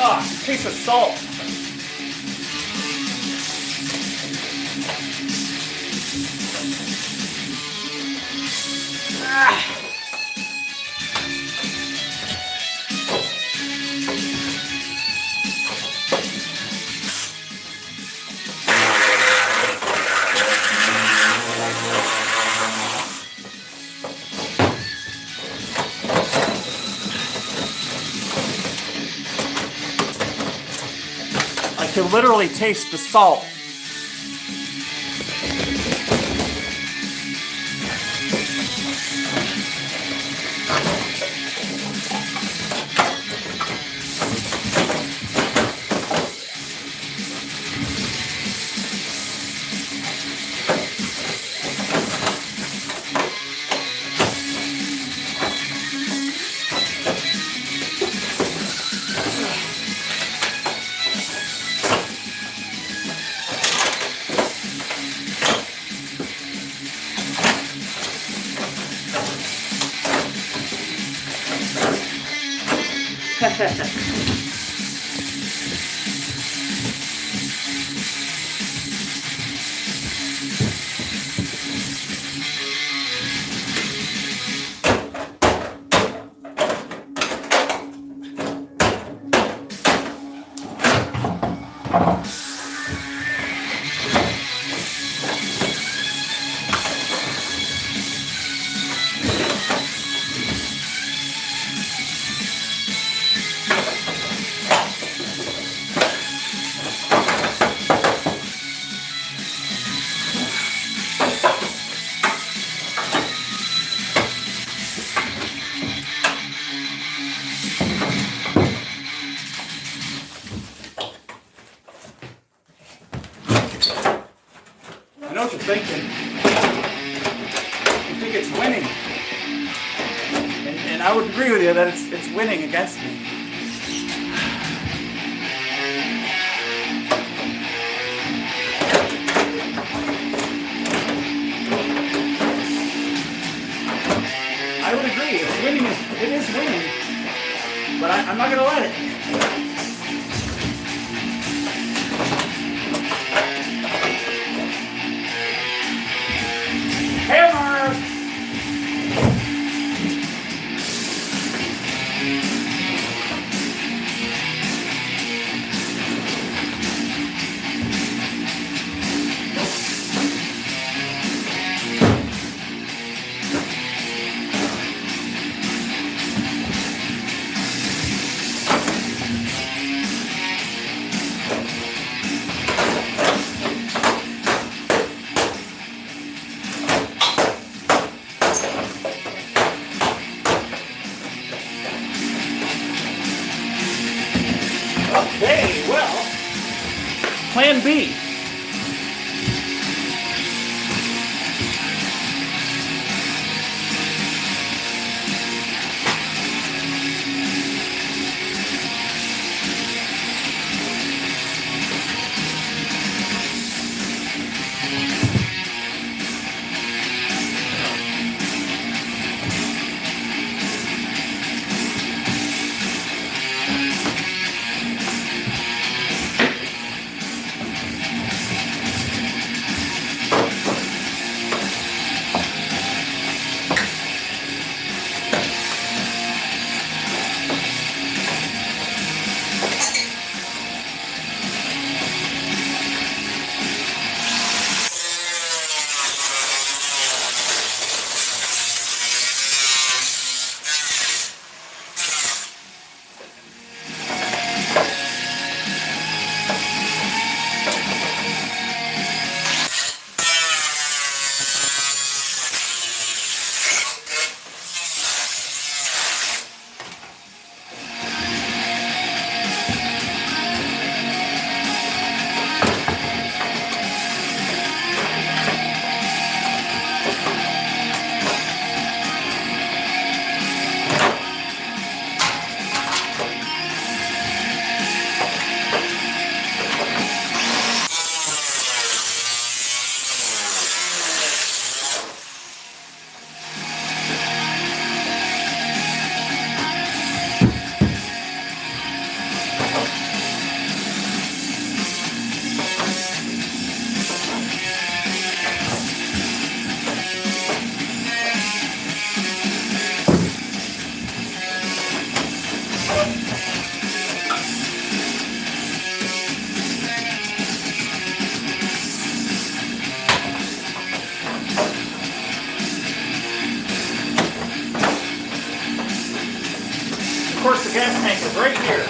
Ah, taste of salt. Ah. I can literally taste the salt. I know what you're thinking. You think it's winning. And I would agree with you that it's winning against me. I would agree. It's winning. It is winning. But I'm not going to let it. Hammer! Okay, well, plan B. Of course, the gas tank is right here.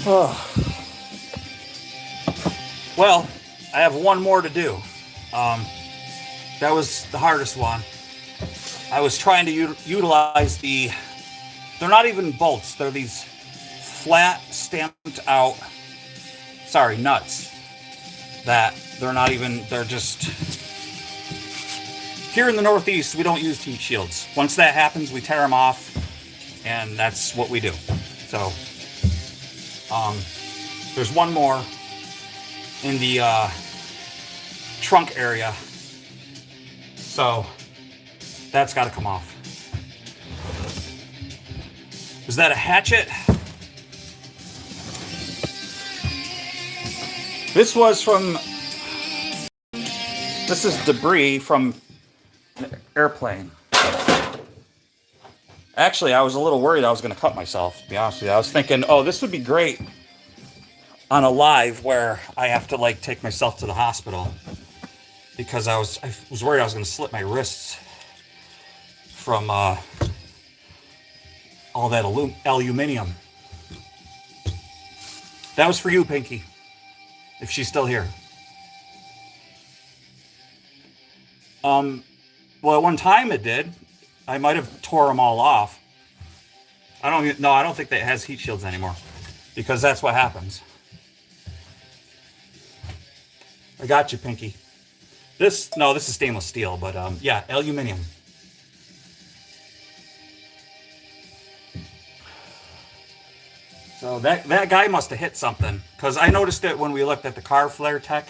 Well, I have one more to do. That was the hardest one. I was trying to utilize the. They're not even bolts. They're these flat, stamped out. Sorry, nuts. That they're not even. They're just. Here in the Northeast, we don't use heat shields. Once that happens, we tear them off, and that's what we do. So, there's one more in the trunk area. So that's got to come off. Is that a hatchet? This is debris from an airplane. Actually, I was a little worried I was going to cut myself, to be honest with you. I was thinking, oh, this would be great on a live where I have to like take myself to the hospital, because I was worried I was going to slip my wrists from all that aluminum. That was for you, Pinky, if she's still here. Well, at one time it did. I might have tore them all off. I don't think that it has heat shields anymore, because that's what happens. I got you, Pinky. This is stainless steel, but yeah, aluminum. So that guy must have hit something, because I noticed it when we looked at the car flare tech.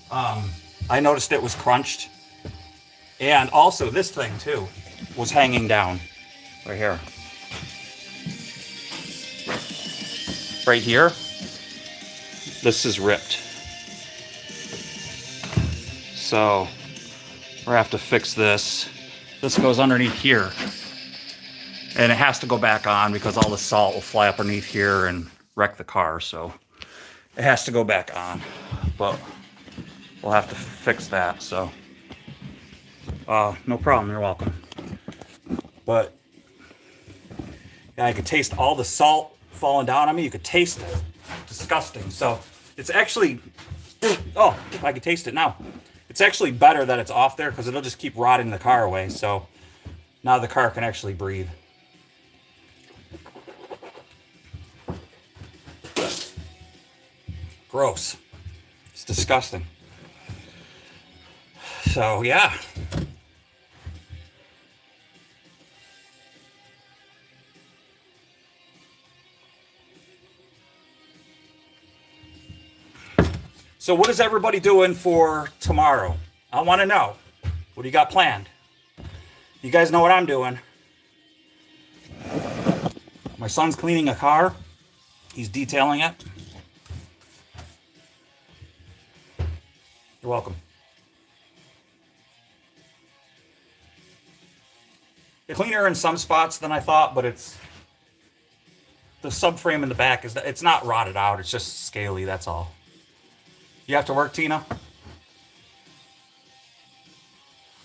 I noticed it was crunched, and also this thing too was hanging down right here. Right here, this is ripped. So we're gonna have to fix this. This goes underneath here, and it has to go back on because all the salt will fly up underneath here and wreck the car. So it has to go back on, but we'll have to fix that. So no problem, you're welcome. But yeah, I could taste all the salt falling down on me. You could taste it. Disgusting. So it's actually, oh, I can taste it now. It's actually better that it's off there, because it'll just keep rotting the car away. So now the car can actually breathe. Gross. It's disgusting. So yeah. So what is everybody doing for tomorrow? I want to know. What do you got planned? You guys know what I'm doing. My son's cleaning a car. He's detailing it. You're welcome. It's cleaner in some spots than I thought, but it's the subframe in the back it's not rotted out. It's just scaly, that's all. You have to work, Tina?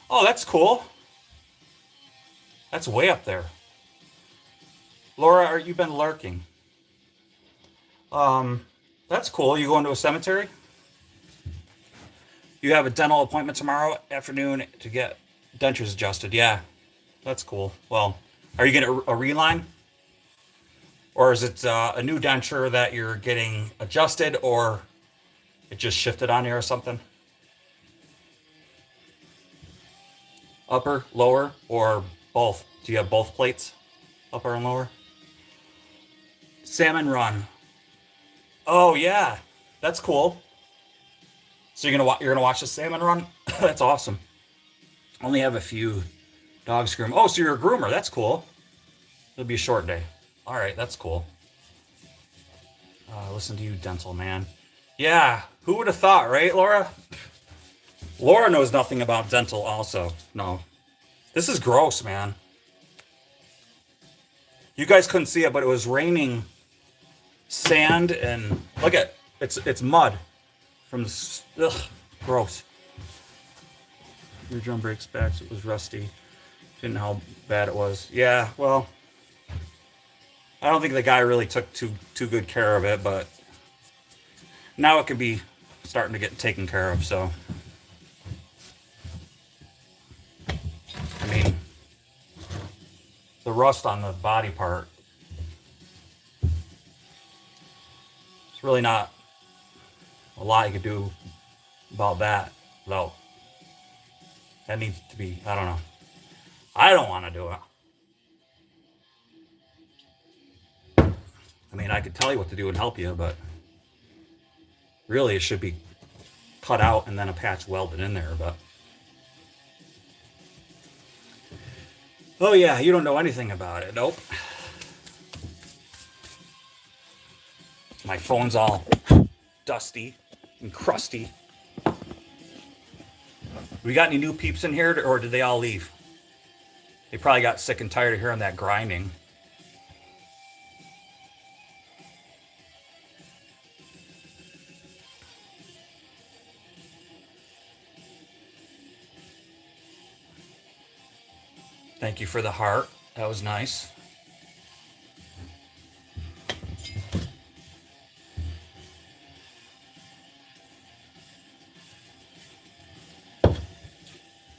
Oh, that's cool. That's way up there. Laura, you've been lurking. That's cool. You going to a cemetery? You have a dental appointment tomorrow afternoon to get dentures adjusted. Yeah, that's cool. Well, are you getting a reline? Or is it a new denture that you're getting adjusted, or it just shifted on you or something? Upper, lower, or both? Do you have both plates? Upper and lower? Salmon Run. Oh yeah, that's cool. So you're gonna watch the Salmon Run? That's awesome. Only have a few dogs groom. Oh, so you're a groomer. That's cool. It'll be a short day. All right, that's cool. Listen to you, dental man. Yeah, who would have thought, right, Laura? Laura knows nothing about dental also. No. This is gross, man. You guys couldn't see it, but it was raining sand and look at it's mud from the gross. Your drum brakes back, so it was rusty. Didn't know how bad it was. Yeah, well, I don't think the guy really took too good care of it, but now it could be starting to get taken care of. So, I mean, the rust on the body part, it's really not a lot you could do about that, though. That needs to be, I don't know. I don't want to do it. I mean, I could tell you what to do and help you, but really it should be cut out and then a patch welded in there, but oh yeah, you don't know anything about it. Nope. My phone's all dusty and crusty. We got any new peeps in here, or did they all leave? They probably got sick and tired of hearing that grinding. Thank you for the heart. That was nice.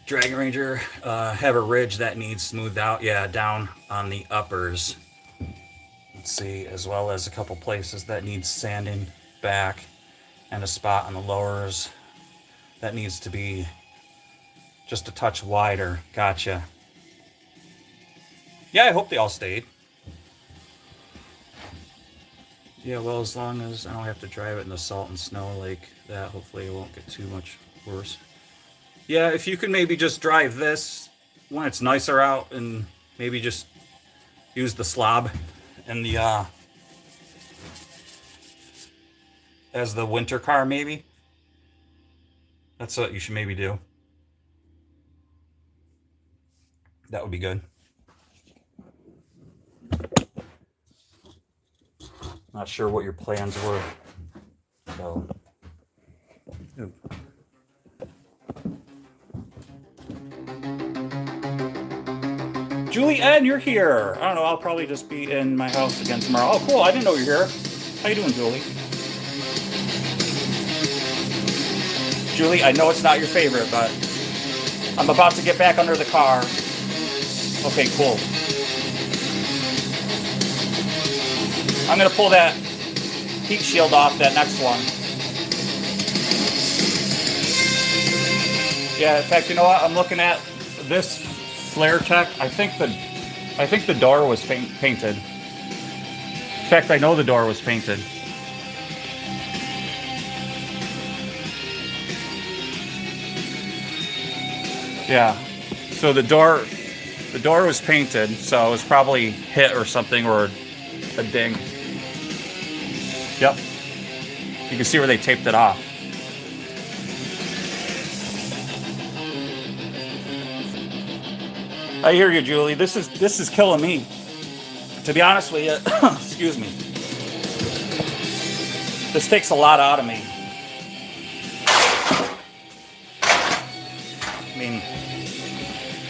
Dragon Ranger, have a ridge that needs smoothed out. Yeah, down on the uppers. Let's see, as well as a couple places that needs sanding back, and a spot on the lowers that needs to be just a touch wider. Gotcha. Yeah, I hope they all stayed. Yeah, well, as long as I don't have to drive it in the salt and snow like that, hopefully it won't get too much worse. Yeah, if you could maybe just drive this when it's nicer out, and maybe just use the slob and the as the winter car, maybe. That's what you should maybe do. That would be good. Not sure what your plans were. So. Ooh. Julie Ann, you're here. I don't know, I'll probably just be in my house again tomorrow. Oh, cool, I didn't know you're here. How you doing, Julie? Julie, I know it's not your favorite, but I'm about to get back under the car. Okay, cool. I'm gonna pull that heat shield off that next one. Yeah, in fact, you know what? I'm looking at this flare tech. I think the door was painted. In fact, I know the door was painted. Yeah. So the door was painted, so it was probably hit or something, or a ding. Yep. You can see where they taped it off. I hear you, Julie. This is killing me. To be honest with you, excuse me. This takes a lot out of me. I mean,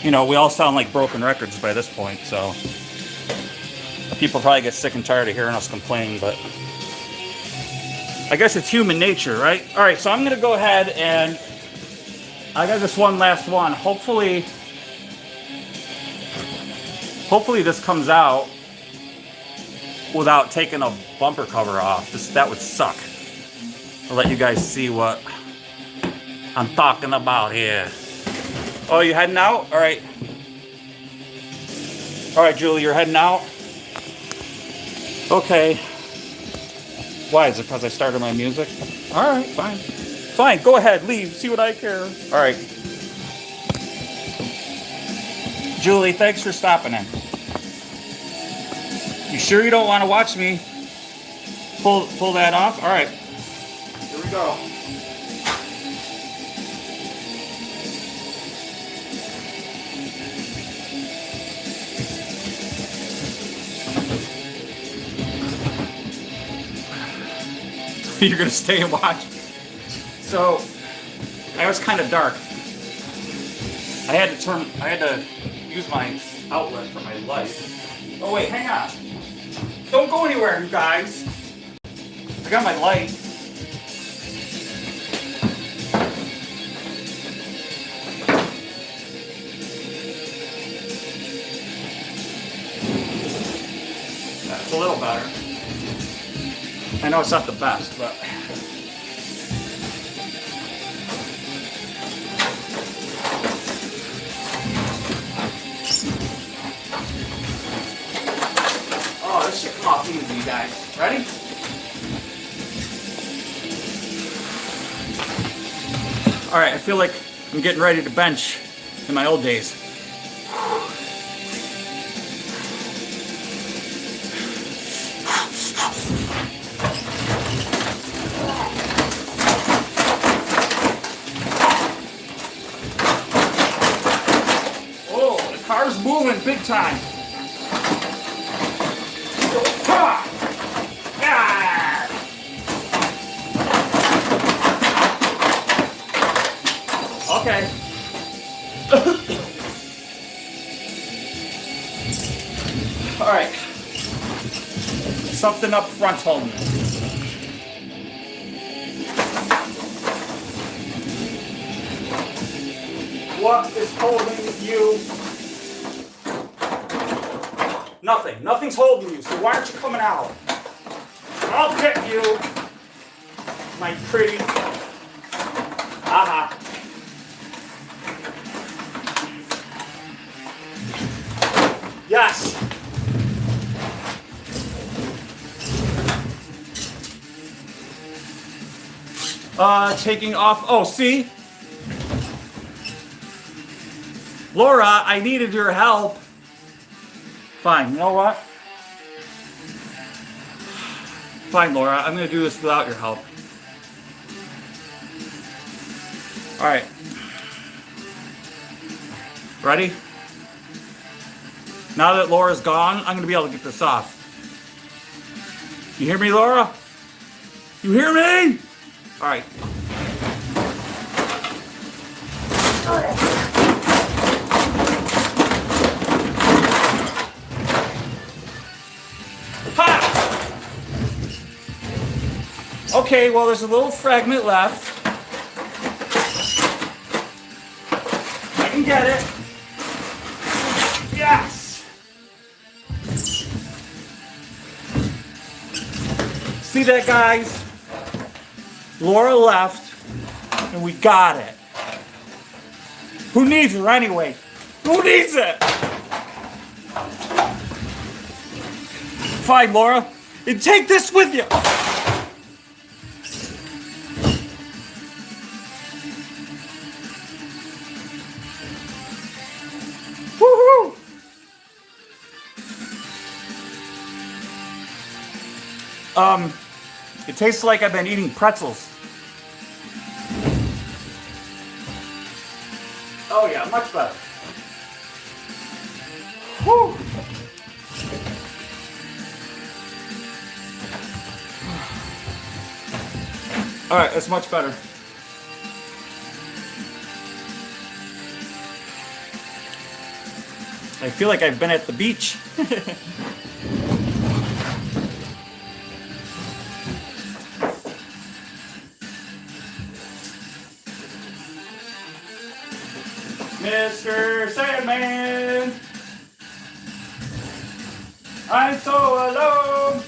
you know, we all sound like broken records by this point, so people probably get sick and tired of hearing us complain, but I guess it's human nature, right? All right, so I'm going to go ahead and I got this one last one. Hopefully this comes out without taking a bumper cover off. That would suck. I'll let you guys see what I'm talking about here. Oh, you heading out? All right. All right, Julie, you're heading out? Okay. Why? Is it because I started my music? All right, fine. Fine, go ahead, leave, see what I care. All right. Julie, thanks for stopping in. You sure you don't want to watch me pull that off? All right. Here we go. You're gonna stay and watch. So, I was kind of dark. I had to use my outlet for my light. Oh wait, hang on. Don't go anywhere, you guys. I got my light. That's a little better. I know it's not the best, but... Oh, this should come off easy, you guys. Ready? All right, I feel like I'm getting ready to bench in my old days. Oh, the car's moving big time. Ha! Ah! Okay. All right. Something up front's holding it. What is holding you? Nothing. Nothing's holding you, so why aren't you coming out? I'll get you, my pretty. Aha. Yes. Taking off. Oh, see? Laura, I needed your help. Fine, you know what? Fine, Laura, I'm gonna do this without your help. Alright. Ready? Now that Laura's gone, I'm gonna be able to get this off. You hear me, Laura? You hear me? Alright. Ha! Okay, well, there's a little fragment left. I can get it. Yes! See that, guys? Laura left, and we got it. Who needs her anyway? Who needs it? Fine, Laura. And take this with you. Woohoo! It tastes like I've been eating pretzels. Oh yeah, much better. Whew. All right, that's much better. I feel like I've been at the beach. Mr. Sandman, I'm so alone.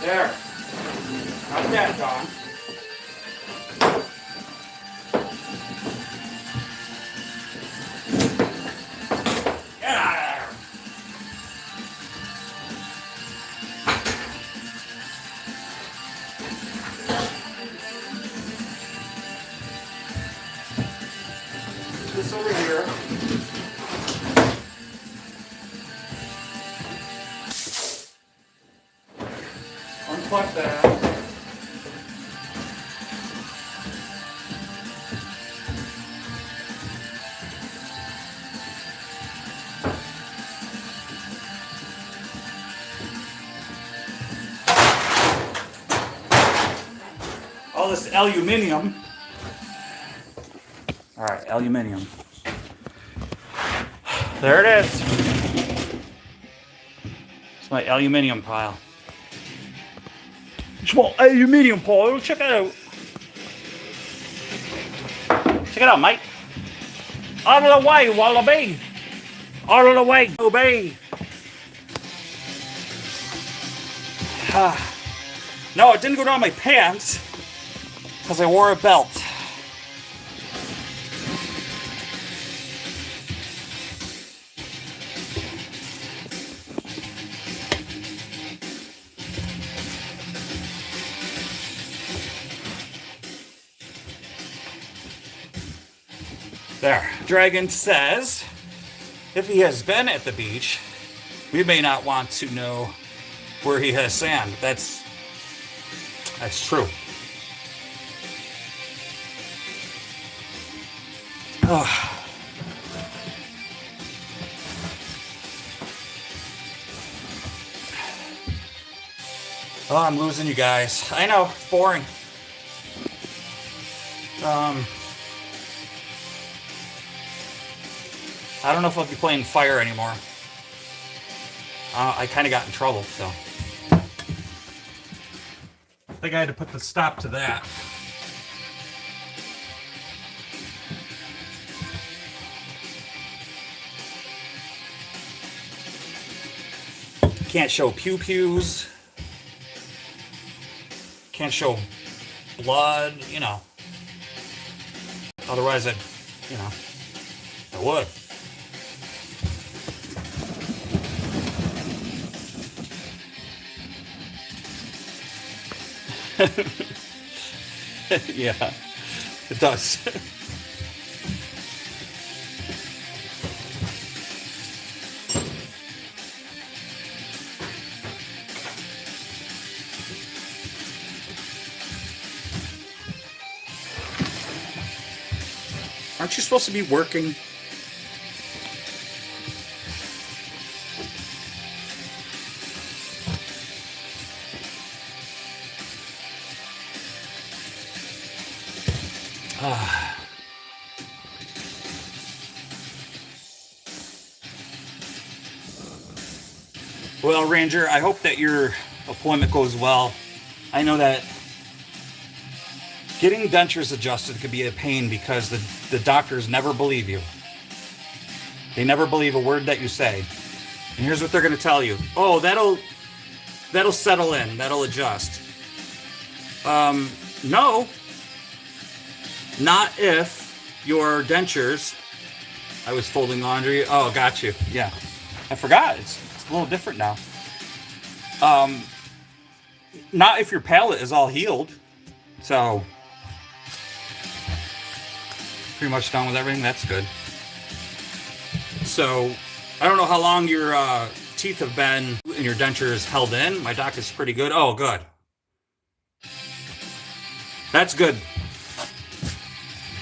There. How's that, Don? Get out of there. over here. Unplug that. All this aluminum. All right, aluminum. There it is. It's my aluminum pile. Small aluminum pile. Check it out. Check it out, mate. Out of the way, wallaby. Out of the way, obey. No, it didn't go down my pants because I wore a belt. There. Dragon says, if he has been at the beach, we may not want to know where he has sand. That's true. Oh. Oh, I'm losing you guys. I know, boring. I don't know if I'll be playing Fire anymore. I kind of got in trouble, so. I think I had to put the stop to that. Can't show pew-pews. Can't show blood, you know. Otherwise, I would. Yeah, it does. Aren't you supposed to be working? Well, Ranger, I hope that your appointment goes well. I know that getting dentures adjusted could be a pain because the doctors never believe you. They never believe a word that you say. And here's what they're going to tell you. Oh, that'll settle in. That'll adjust. No. Not if your dentures... I was folding laundry. Oh, got you. Yeah. I forgot. It's a little different now. Not if your palate is all healed. So, pretty much done with everything. That's good. So, I don't know how long your teeth have been and your dentures held in. My doc is pretty good. Oh, good. That's good.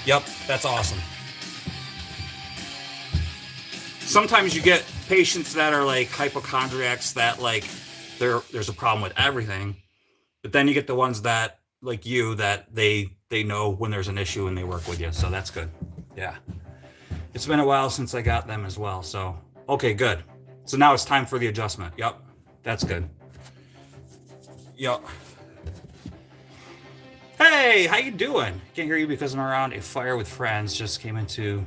Yep, that's awesome. Sometimes you get patients that are like hypochondriacs that like there's a problem with everything, but then you get the ones that like you that they know when there's an issue and they work with you. So that's good. Yeah, it's been a while since I got them as well. So okay, good. So now it's time for the adjustment. Yep, that's good. Yep. Hey, how you doing? Can't hear you because I'm around a fire with friends. Just came into.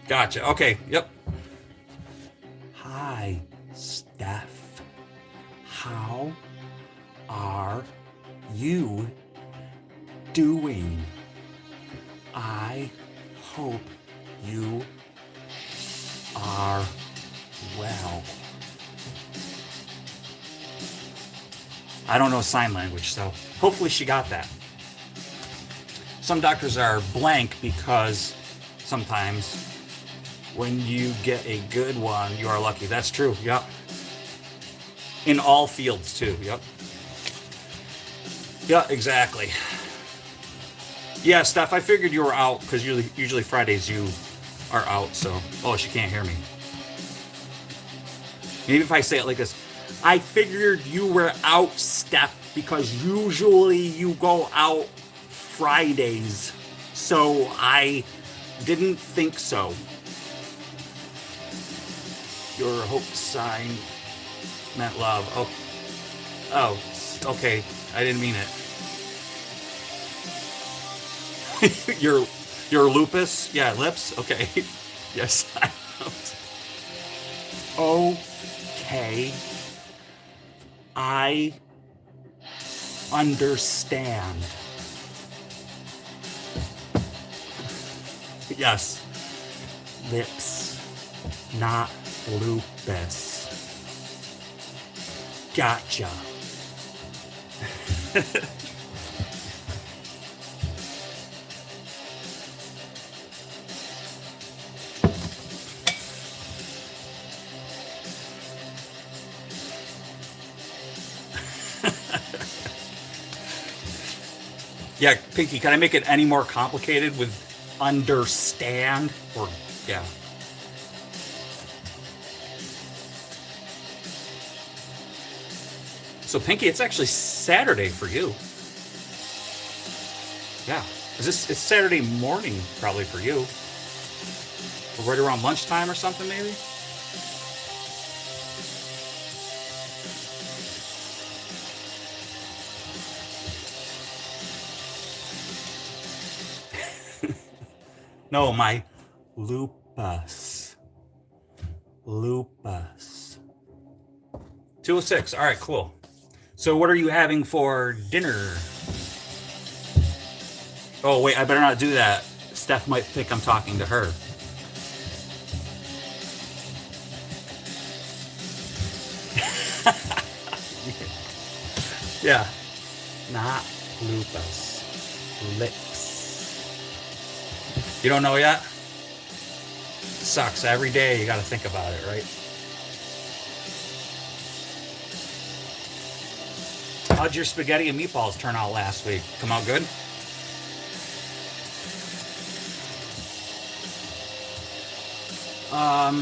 Gotcha. Okay. Yep. Hi, Steph. How are you doing? I hope you are well. I don't know sign language, so hopefully she got that. Some doctors are blank because sometimes. When you get a good one, you are lucky. That's true. Yep. In all fields too. Yep. Yeah, exactly. Yeah, Steph, I figured you were out because usually Fridays you are out. So, oh, she can't hear me. Maybe if I say it like this, I figured you were out, Steph, because usually you go out Fridays. So I didn't think so. Your hope sign meant love. Oh, okay. I didn't mean it. your lupus? Yeah, lips? Okay. Yes, I don't. Okay. I understand. Yes. Lips, not lupus. Gotcha. Yeah, Pinky, can I make it any more complicated with understand? Or, yeah. So, Pinky, it's actually Saturday for you. Yeah. It's Saturday morning probably for you. Or right around lunchtime or something, maybe? No, my lupus. Lupus. 206. All right, cool. So what are you having for dinner? Oh, wait, I better not do that. Steph might think I'm talking to her. Yeah. Not lupus. Lips. You don't know yet? Sucks. Every day you got to think about it, right? How'd your spaghetti and meatballs turn out last week? Come out good?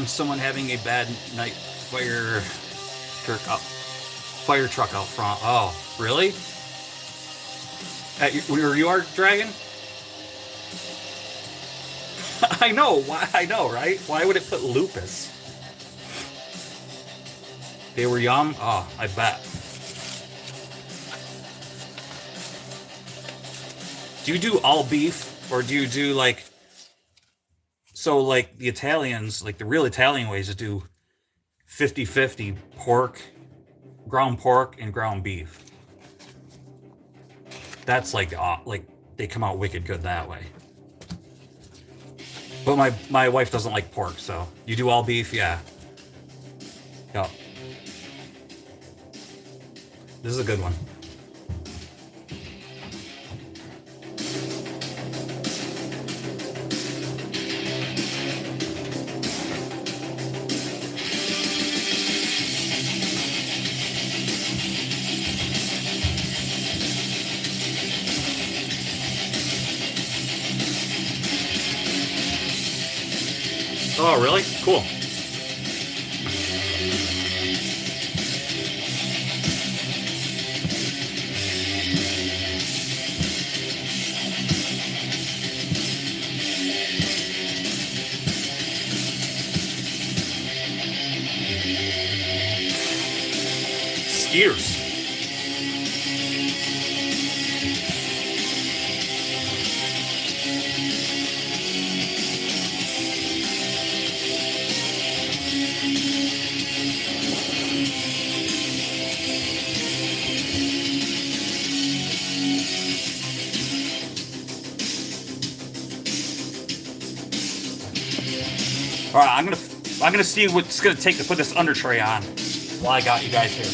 Someone having a bad night fire truck out front. Oh, really? Where you are, Dragon? I know. Why? I know, right? Why would it put lupus? They were yum. Oh, I bet. Do you do all beef, or do you do like? So like the Italians, like the real Italian ways is do 50-50 pork, ground pork, and ground beef. That's like they come out wicked good that way. But my wife doesn't like pork, so you do all beef, yeah. Yep. This is a good one. Oh, really? Cool. Skiers. All right, I'm gonna see what it's gonna take to put this under tray on while I got you guys here.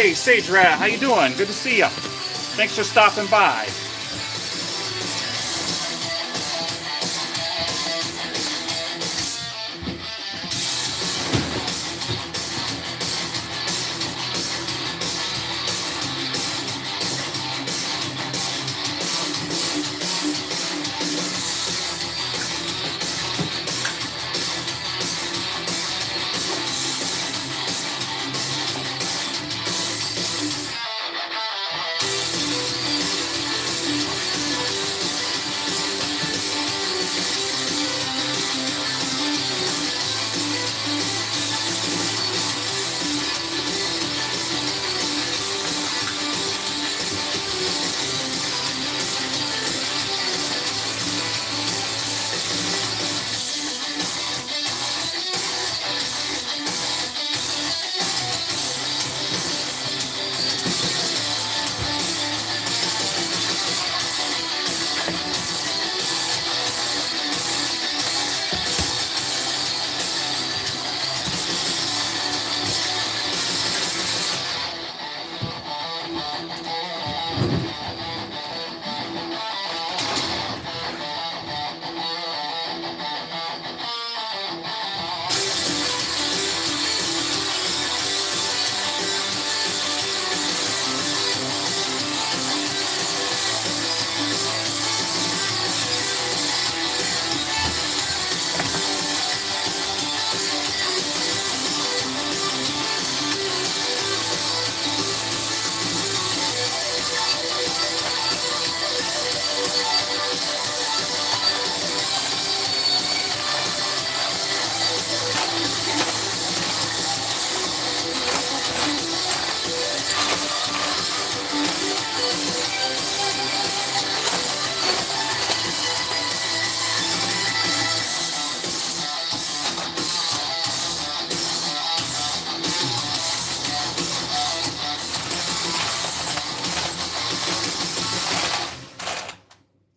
Hey, Sage Rat, how you doing? Good to see you. Thanks for stopping by.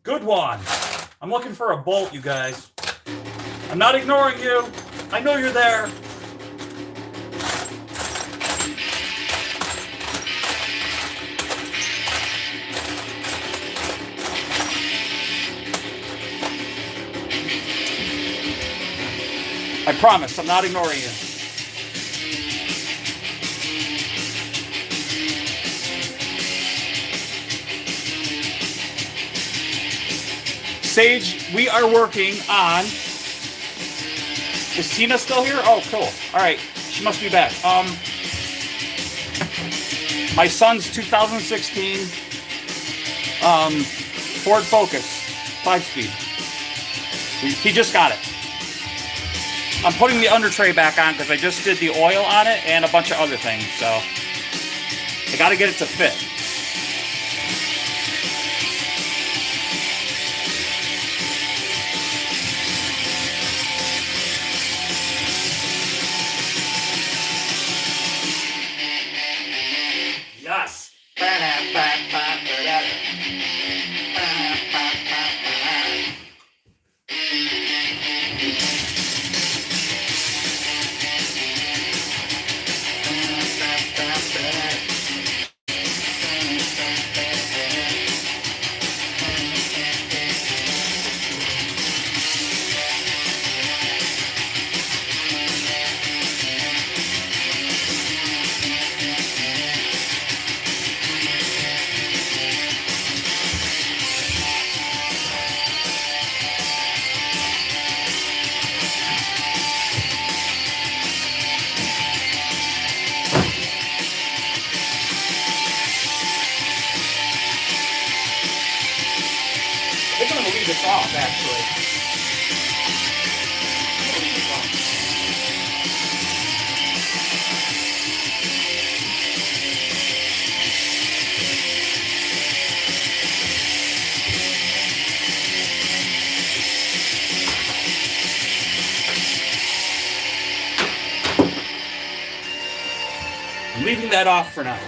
Good one. I'm looking for a bolt, you guys. I'm not ignoring you. I know you're there. I promise, I'm not ignoring you. Sage, we are working on... Is Tina still here? Oh, cool. All right, she must be back. My son's 2016 Ford Focus 5-speed. He just got it. I'm putting the under tray back on because I just did the oil on it and a bunch of other things, so I got to get it to fit. Yes. They're going to leave this off, actually. I'm leaving that off for now.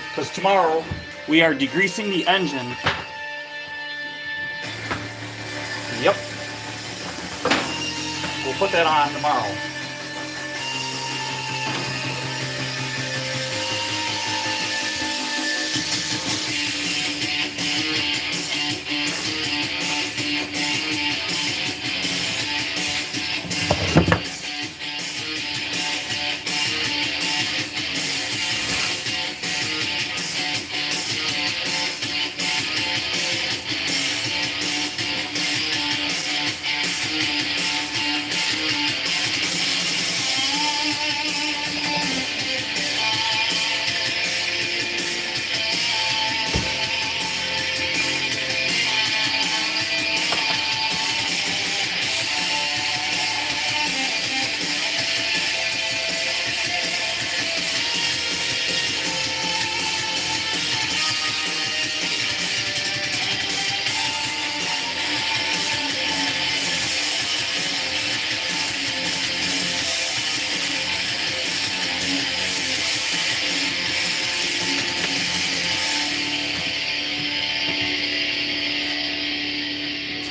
Because tomorrow we are degreasing the engine. Yep. We'll put that on tomorrow.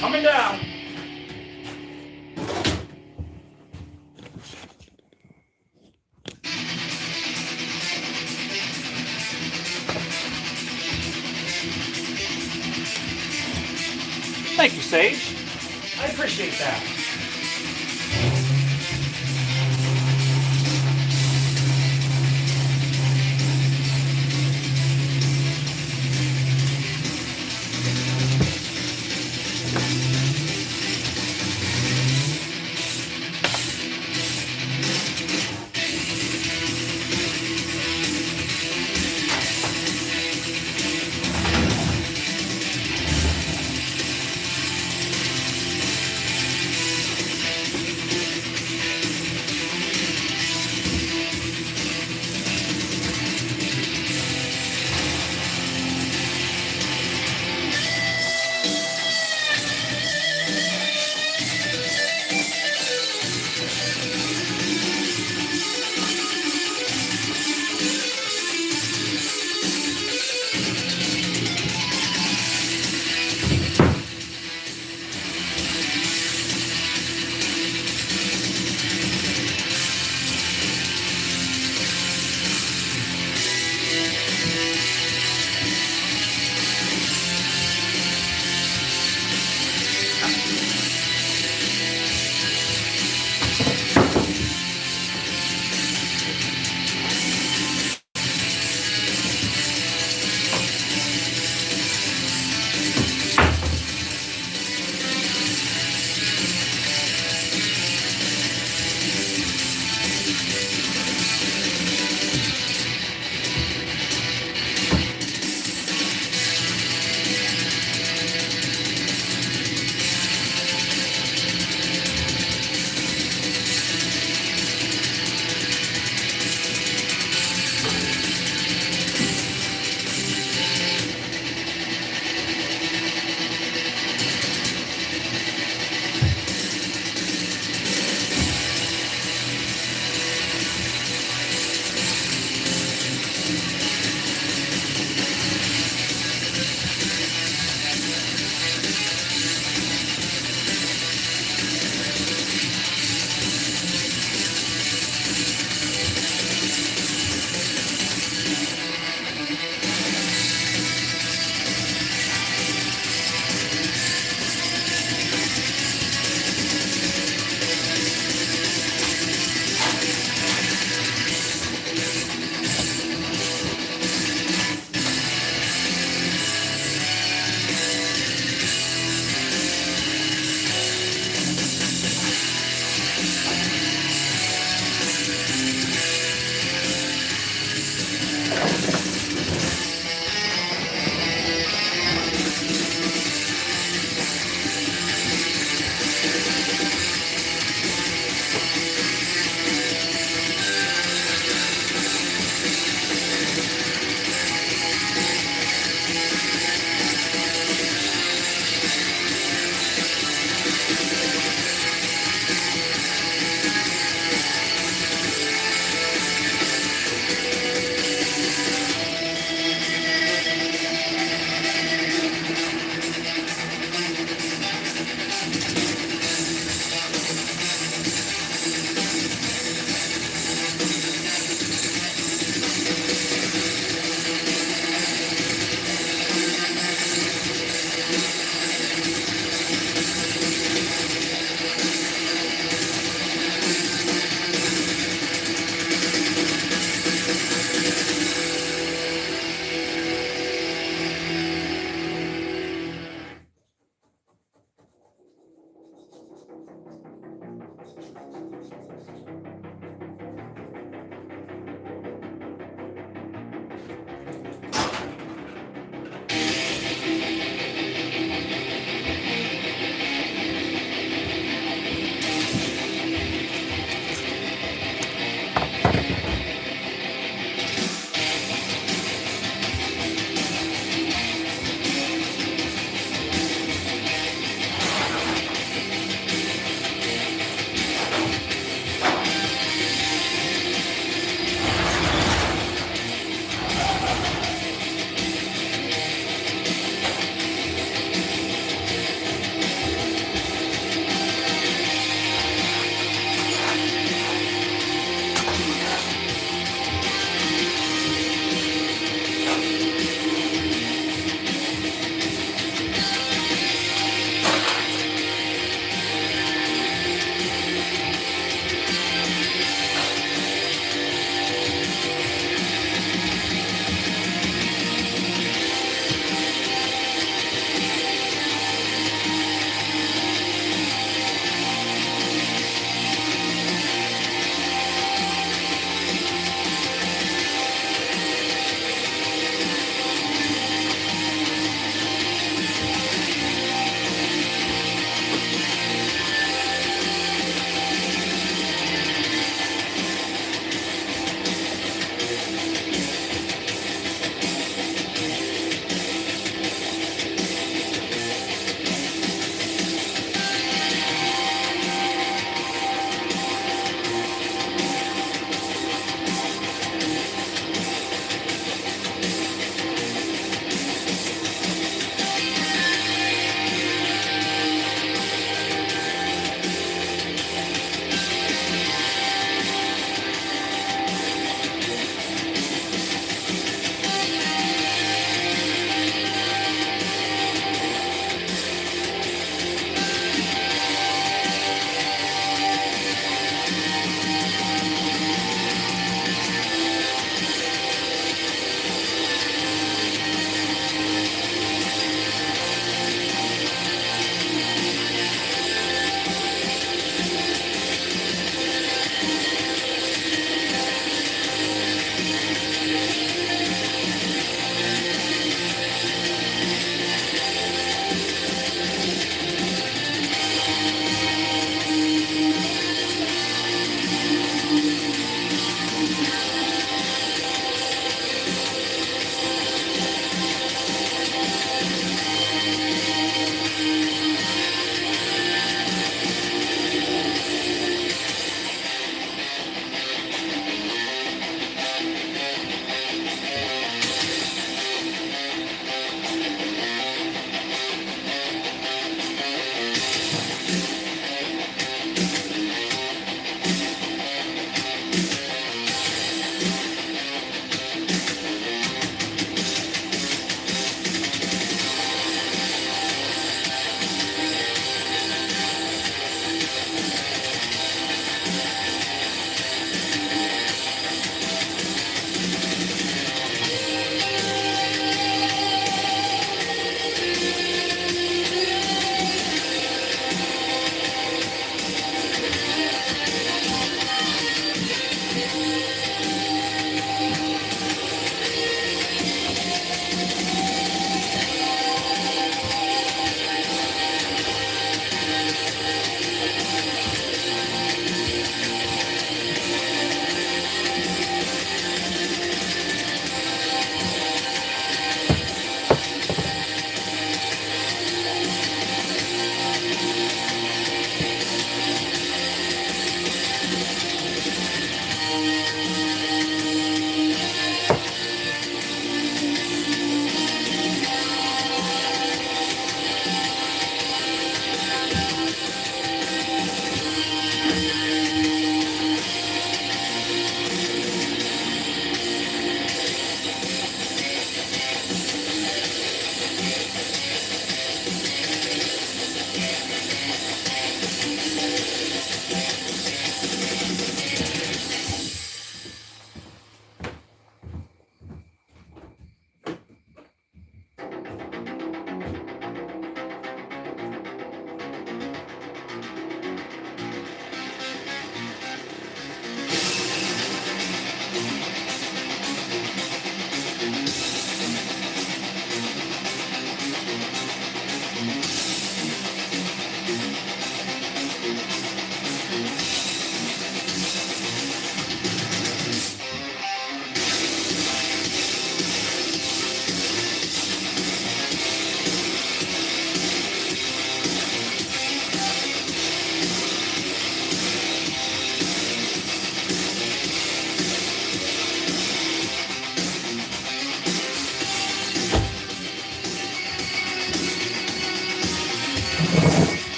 Coming down. Thank you, Sage. I appreciate that.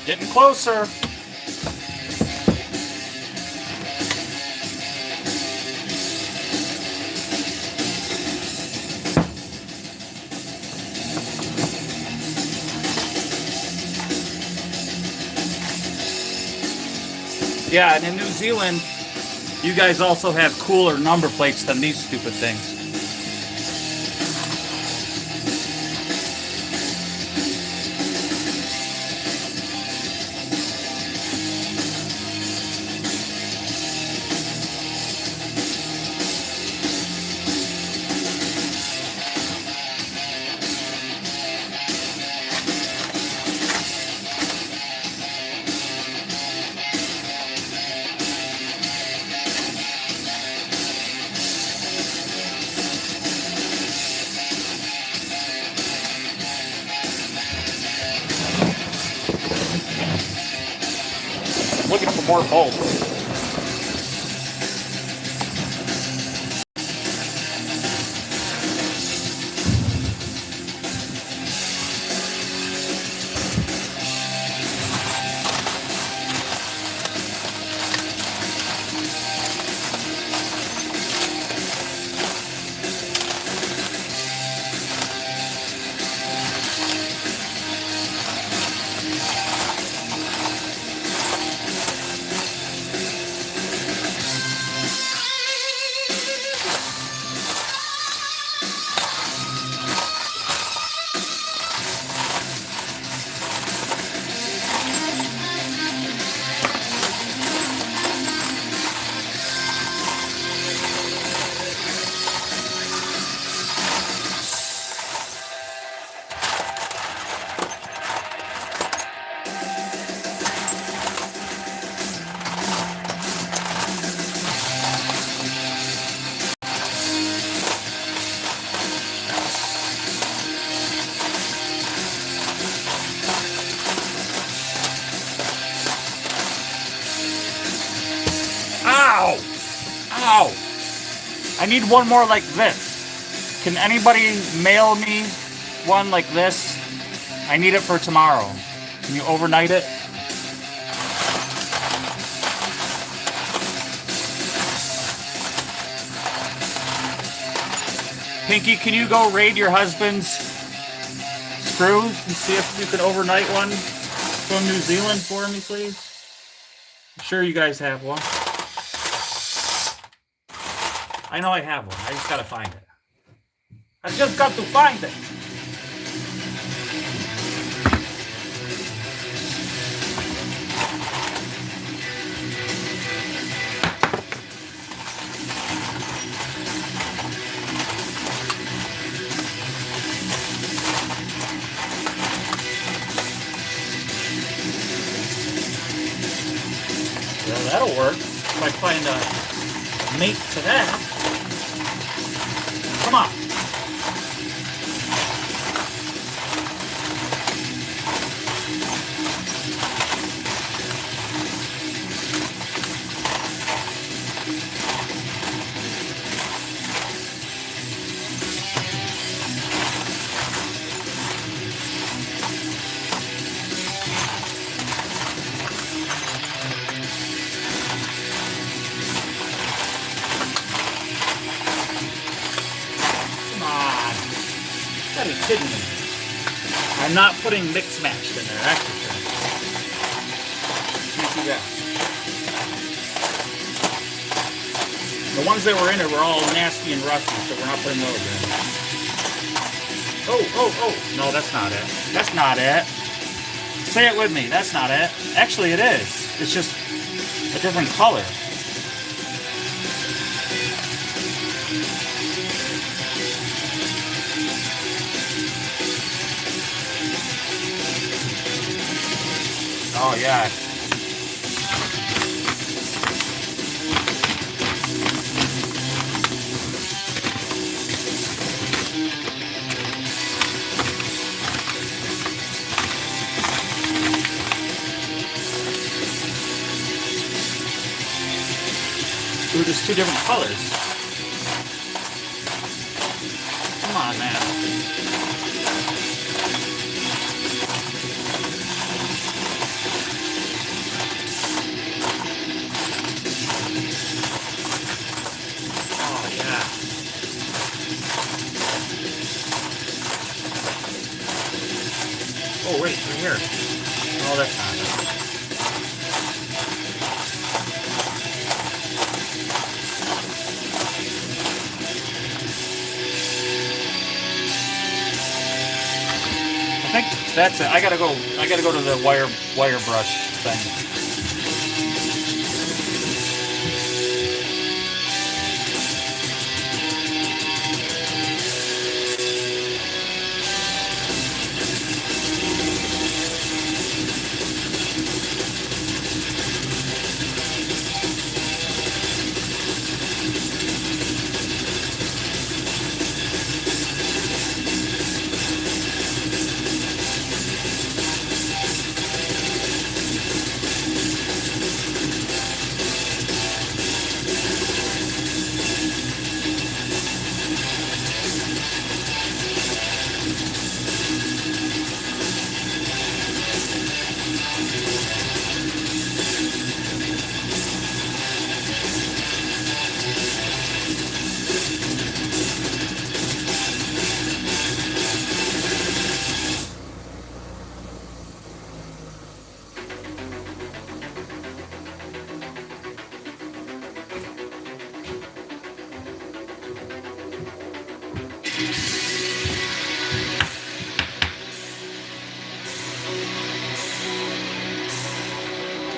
Getting closer. Yeah, and in New Zealand, you guys also have cooler number plates than these stupid things. Looking for more bolts. Ow! Ow! I need one more like this. Can anybody mail me one like this? I need it for tomorrow. Can you overnight it? Pinky, can you go raid your husband's screws and see if you can overnight one from New Zealand for me, please? I'm sure you guys have one. I know I have one. I just gotta find it. I just got to find it. Well, that'll work if I find a mate to that. Come on. You gotta be kidding me. I'm not putting mix matched in there, that's for sure. Can't do that. The ones that were in it were all nasty and rusty, so we're not putting those in. Oh. No, that's not it. That's not it. Say it with me. That's not it. Actually, it is. It's just a different color. Oh, yeah. Ooh, there's two different colors. Come on, man. Oh, wait, right here. Oh, that's not it. I think that's it. I gotta go to the wire brush thing.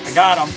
I got him.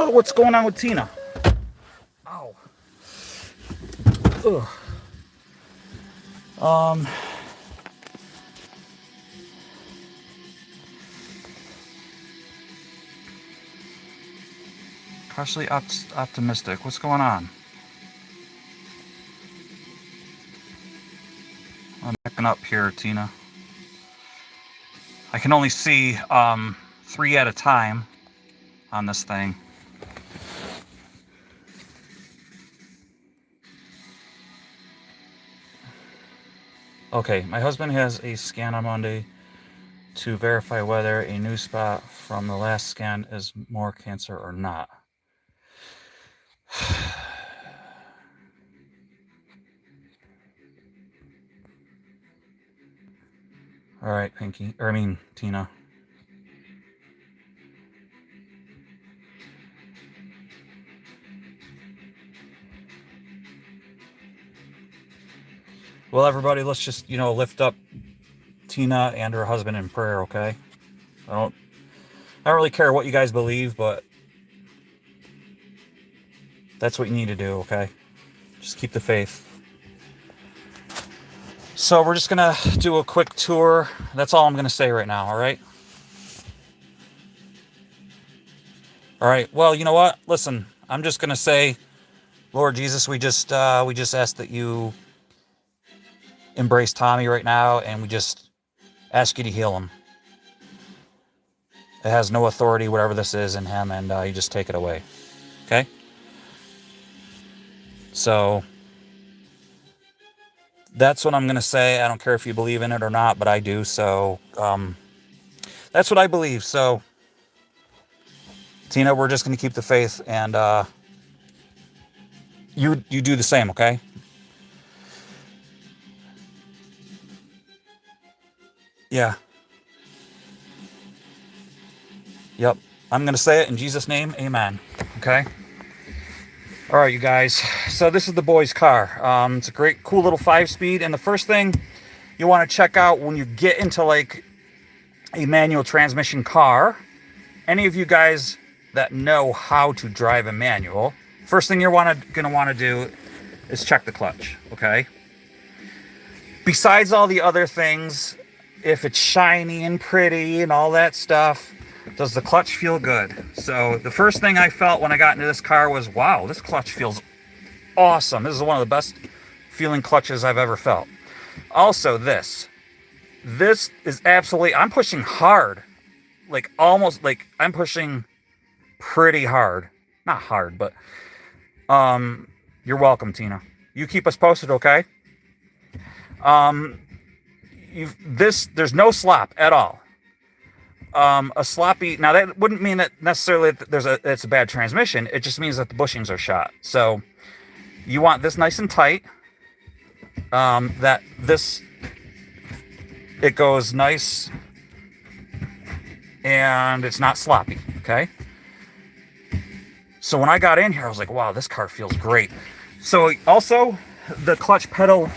Oh, what's going on with Tina? Ow. Ugh. Cautiously optimistic. What's going on? I'm backing up here, Tina. I can only see 3 at a time on this thing. Okay, my husband has a scan on Monday to verify whether a new spot from the last scan is more cancer or not. All right, Pinky. Or I mean, Tina. Well, everybody, let's just, lift up Tina and her husband in prayer, okay? I don't really care what you guys believe, but that's what you need to do, okay? Just keep the faith. So we're just gonna do a quick tour. That's all I'm gonna say right now, all right? All right, well, you know what? Listen, I'm just gonna say, Lord Jesus, we just ask that you embrace Tommy right now, and we just ask you to heal him. It has no authority, whatever this is in him, and you just take it away. Okay? So that's what I'm going to say. I don't care if you believe in it or not, but I do. So that's what I believe. So, Tina, we're just going to keep the faith, and you do the same, okay? Yeah. Yep. I'm going to say it in Jesus' name. Amen. Okay? All right, you guys. So this is the boys' car. It's a great, cool little 5-speed. And the first thing you want to check out when you get into like a manual transmission car, any of you guys that know how to drive a manual, first thing you're gonna want to do is check the clutch. Okay. Besides all the other things, if it's shiny and pretty and all that stuff, does the clutch feel good? So the first thing I felt when I got into this car was, wow, this clutch feels awesome. This is one of the best feeling clutches I've ever felt. Also, this is absolutely, I'm pushing hard. Like almost like I'm pushing pretty hard. Not hard, but you're welcome, Tina. You keep us posted, okay? There's no slop at all. A sloppy, now that wouldn't mean that necessarily it's a bad transmission. It just means that the bushings are shot. So you want this nice and tight. It goes nice and it's not sloppy. Okay. So when I got in here, I was like, wow, this car feels great. So also the clutch pedal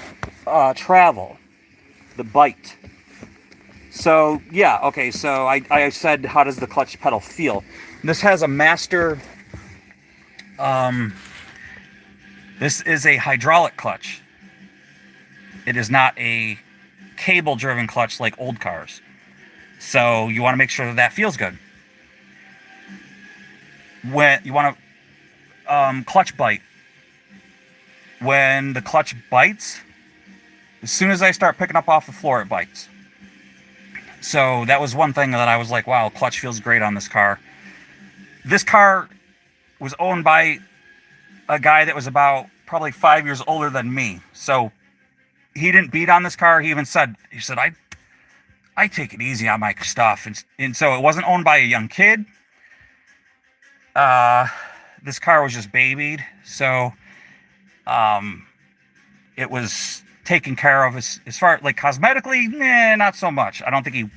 travel, the bite. So yeah, okay, so I said, how does the clutch pedal feel? This has a master, this is a hydraulic clutch. It is not a cable-driven clutch like old cars. So you want to make sure that feels good. When you want to clutch bite. When the clutch bites, as soon as I start picking up off the floor, it bites. So that was one thing that I was like, wow, clutch feels great on this car. This car was owned by a guy that was about probably 5 years older than me. So he didn't beat on this car. He even said, I take it easy on my stuff. And so it wasn't owned by a young kid. This car was just babied. So it was taken care of as far like cosmetically, not so much. I don't think he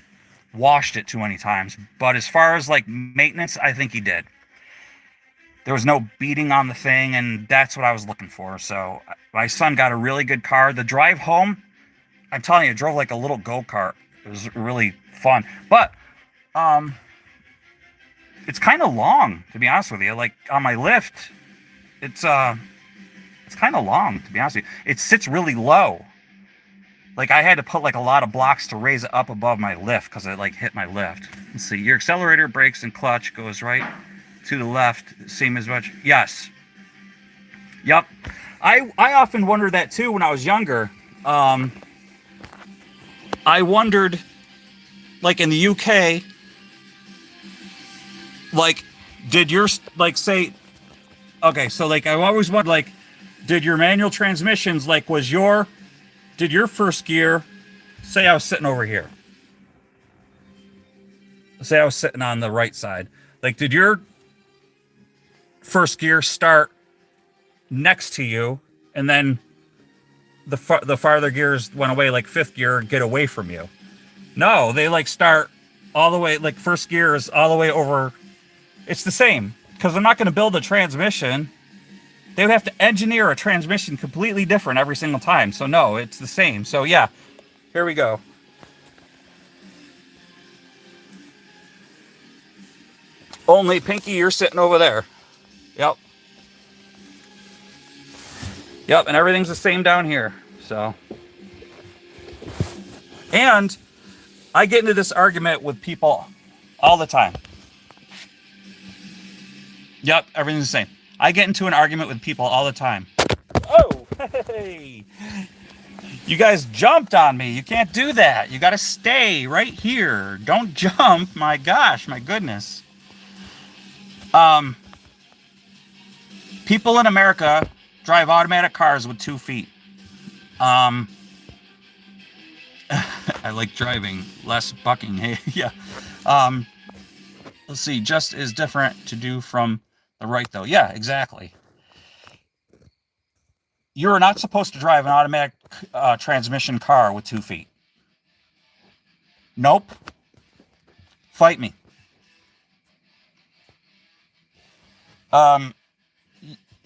washed it too many times, but as far as like maintenance, I think he did. There was no beating on the thing, and that's what I was looking for. So my son got a really good car. The drive home, I'm telling you, it drove like a little go-kart. It was really fun, but kind of long, to be honest with you. Like on my lift, it's kind of long, to be honest with you. It sits really low. Like I had to put like a lot of blocks to raise it up above my lift because it like hit my lift. Let's see. Your accelerator, brakes, and clutch goes right to the left, same as much. Yes. Yep. I often wondered that too when I was younger. I wondered, like in the UK, like did your like say, okay, so like I always wondered like, did your manual transmissions like did your first gear, say I was sitting over here. Say I was sitting on the right side. Like, did your first gear start next to you, and then the farther gears went away, like fifth gear, get away from you? No, they like start all the way, like first gear is all the way over. It's the same, because they're not going to build a transmission. They would have to engineer a transmission completely different every single time. So no, it's the same. So yeah, here we go. Only Pinky, you're sitting over there. Yep. Yep, and everything's the same down here. So. And I get into this argument with people all the time. Yep, everything's the same. I get into an argument with people all the time. Oh, hey. You guys jumped on me. You can't do that. You got to stay right here. Don't jump. My gosh, my goodness. People in America drive automatic cars with 2 feet. I like driving, less bucking. Hey, yeah. Let's see. Just is different to do from the right, though. Yeah, exactly. You're not supposed to drive an automatic transmission car with 2 feet. Nope. Fight me.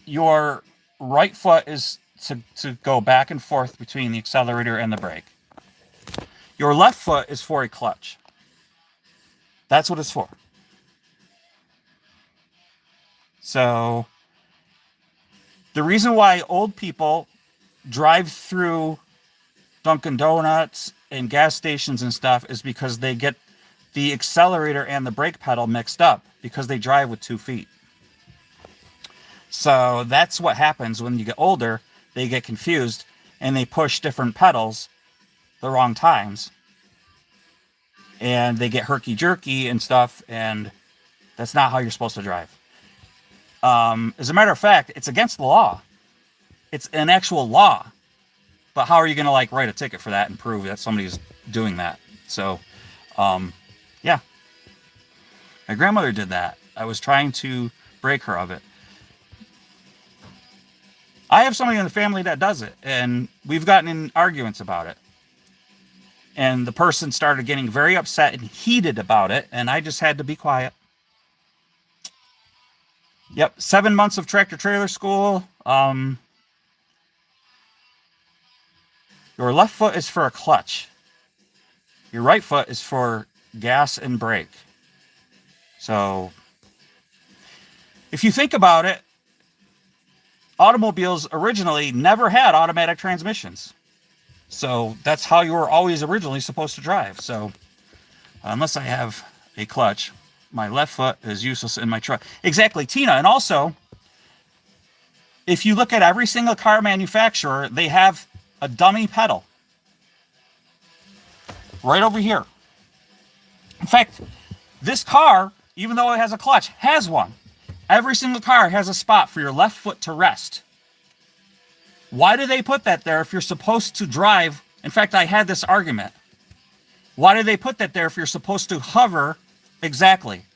Your right foot is to go back and forth between the accelerator and the brake. Your left foot is for a clutch. That's what it's for. So the reason why old people drive through Dunkin' Donuts and gas stations and stuff is because they get the accelerator and the brake pedal mixed up because they drive with 2 feet. So that's what happens when you get older. They get confused and they push different pedals the wrong times. And they get herky-jerky and stuff, and that's not how you're supposed to drive. As a matter of fact, it's against the law. It's an actual law. But how are you going to like write a ticket for that and prove that somebody's doing that? So, yeah. My grandmother did that. I was trying to break her of it. I have somebody in the family that does it, and we've gotten in arguments about it. And the person started getting very upset and heated about it, and I just had to be quiet. Yep, 7 months of tractor trailer school. Your left foot is for a clutch. Your right foot is for gas and brake. So, if you think about it, automobiles originally never had automatic transmissions. So that's how you were always originally supposed to drive. So unless I have a clutch, my left foot is useless in my truck. Exactly, Tina. And also, if you look at every single car manufacturer, they have a dummy pedal right over here. In fact, this car, even though it has a clutch, has one. Every single car has a spot for your left foot to rest. Why do they put that there if you're supposed to drive? In fact, I had this argument. Why do they put that there if you're supposed to hover? Exactly,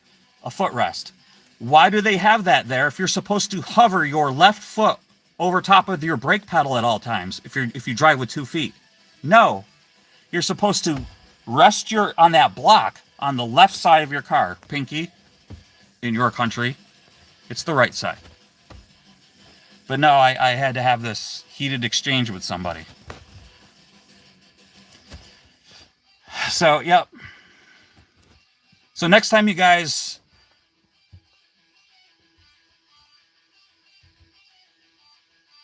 a footrest. Why do they have that there if you're supposed to hover your left foot over top of your brake pedal at all times if you drive with 2 feet? No, you're supposed to rest on that block on the left side of your car. Pinky, in your country, it's the right side. But no, I had to have this heated exchange with somebody. So, yep. So next time you guys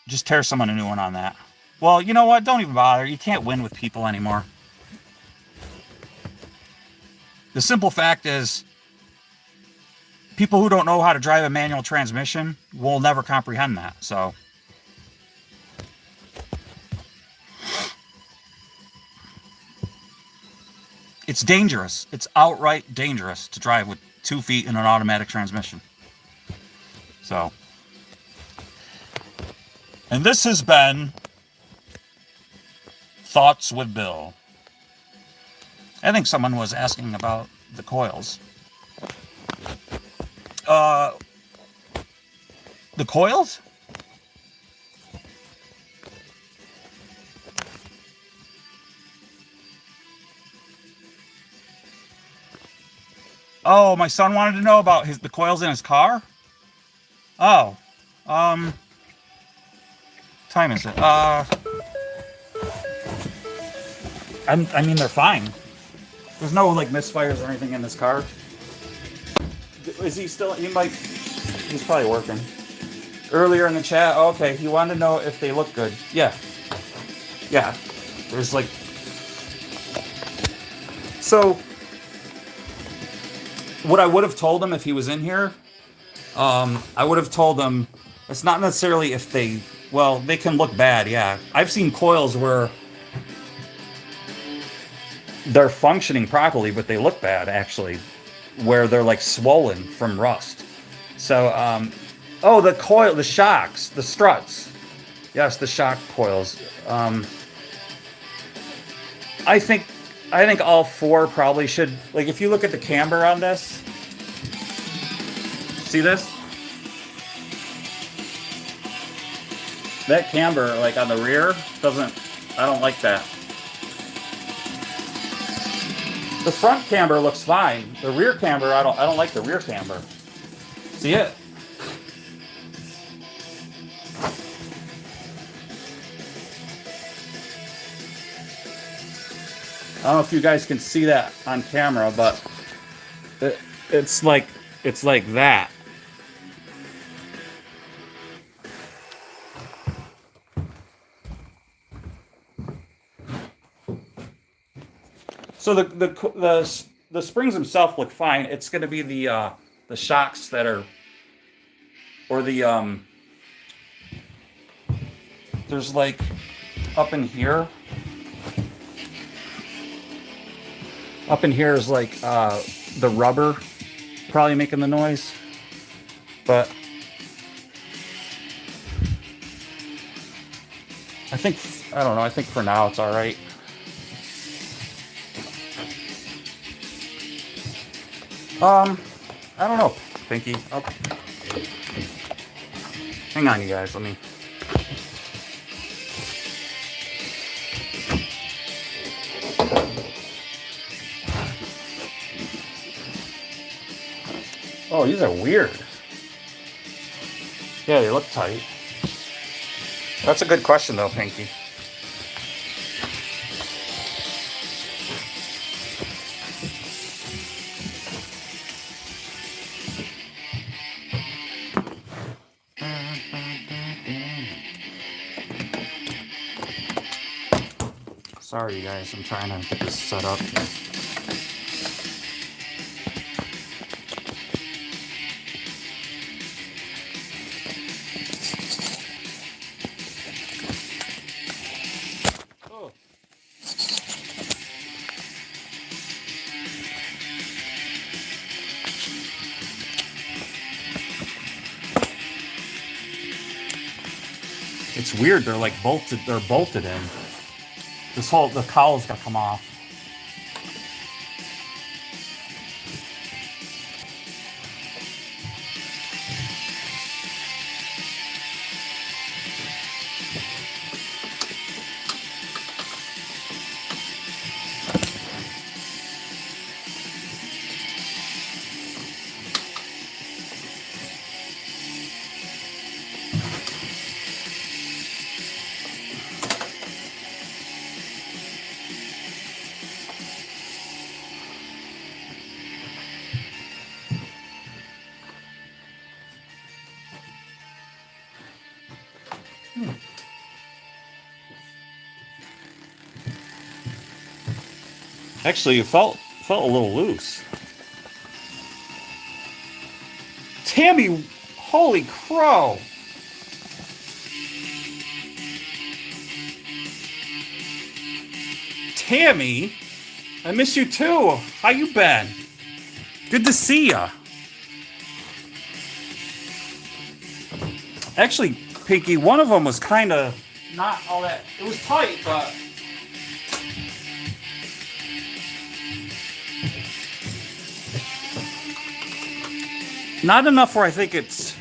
Just tear someone a new one on that. Well, you know what? Don't even bother. You can't win with people anymore. The simple fact is, people who don't know how to drive a manual transmission will never comprehend that. So, it's dangerous. It's outright dangerous to drive with 2 feet in an automatic transmission. So, and this has been Thoughts with Bill. I think someone was asking about the coils. The coils? Oh, my son wanted to know about the coils in his car? Oh. Time is it? I mean, they're fine. There's no, like, misfires or anything in this car. Is he still, he's probably working. Earlier in the chat, okay, he wanted to know if they look good. Yeah. Yeah. There's, like... So, what I would have told him if he was in here, I would have told him, it's not necessarily if they... Well, they can look bad, yeah. I've seen coils where they're functioning properly, but they look bad, actually. Where they're, like, swollen from rust. So, oh, the coil, the shocks, the struts. Yes, the shock coils. I think all 4 probably should... Like, if you look at the camber on this... See this? That camber, like, on the rear, doesn't... I don't like that. The front camber looks fine. The rear camber, I don't like the rear camber. See it? I don't know if you guys can see that on camera, but it's like that. So the springs themselves look fine. It's going to be the shocks that are, or the there's like up in here. Up in here is like the rubber probably making the noise, but I don't know. I think for now it's all right. I don't know, Pinky. Hang on, you guys. Let me. Oh, these are weird. Yeah, they look tight. That's a good question, though, Pinky. Sorry, you guys. I'm trying to get this set up. Oh. It's weird. They're like bolted. They're bolted in. The cowl's got to come off. Actually, it felt a little loose. Tammy, holy crow! Tammy, I miss you too. How you been? Good to see ya. Actually, Pinky, one of them was kind of not all that. It was tight, but not enough where I think it's.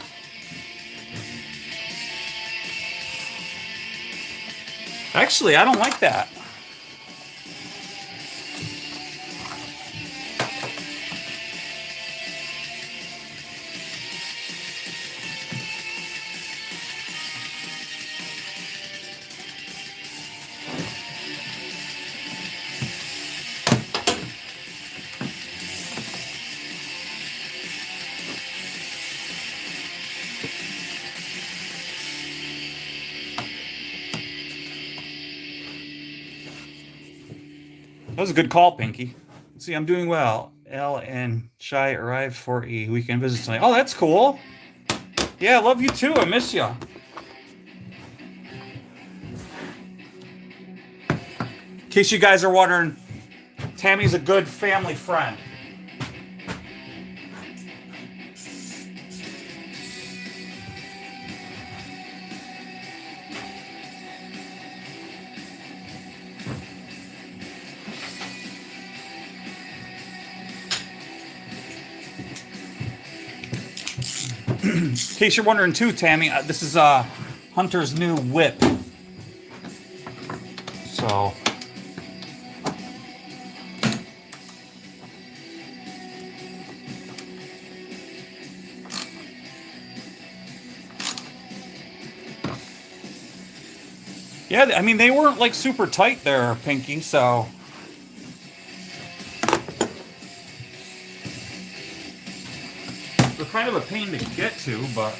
Actually, I don't like that. That was a good call, Pinky. Let's see, I'm doing well. Elle and Shai arrived for a weekend visit tonight. Oh, that's cool. Yeah, I love you too. I miss you. In case you guys are wondering, Tammy's a good family friend. In case you're wondering too, Tammy, this is Hunter's new whip. So yeah, I mean they weren't like super tight there, Pinky, so they're kind of a pain to get to, but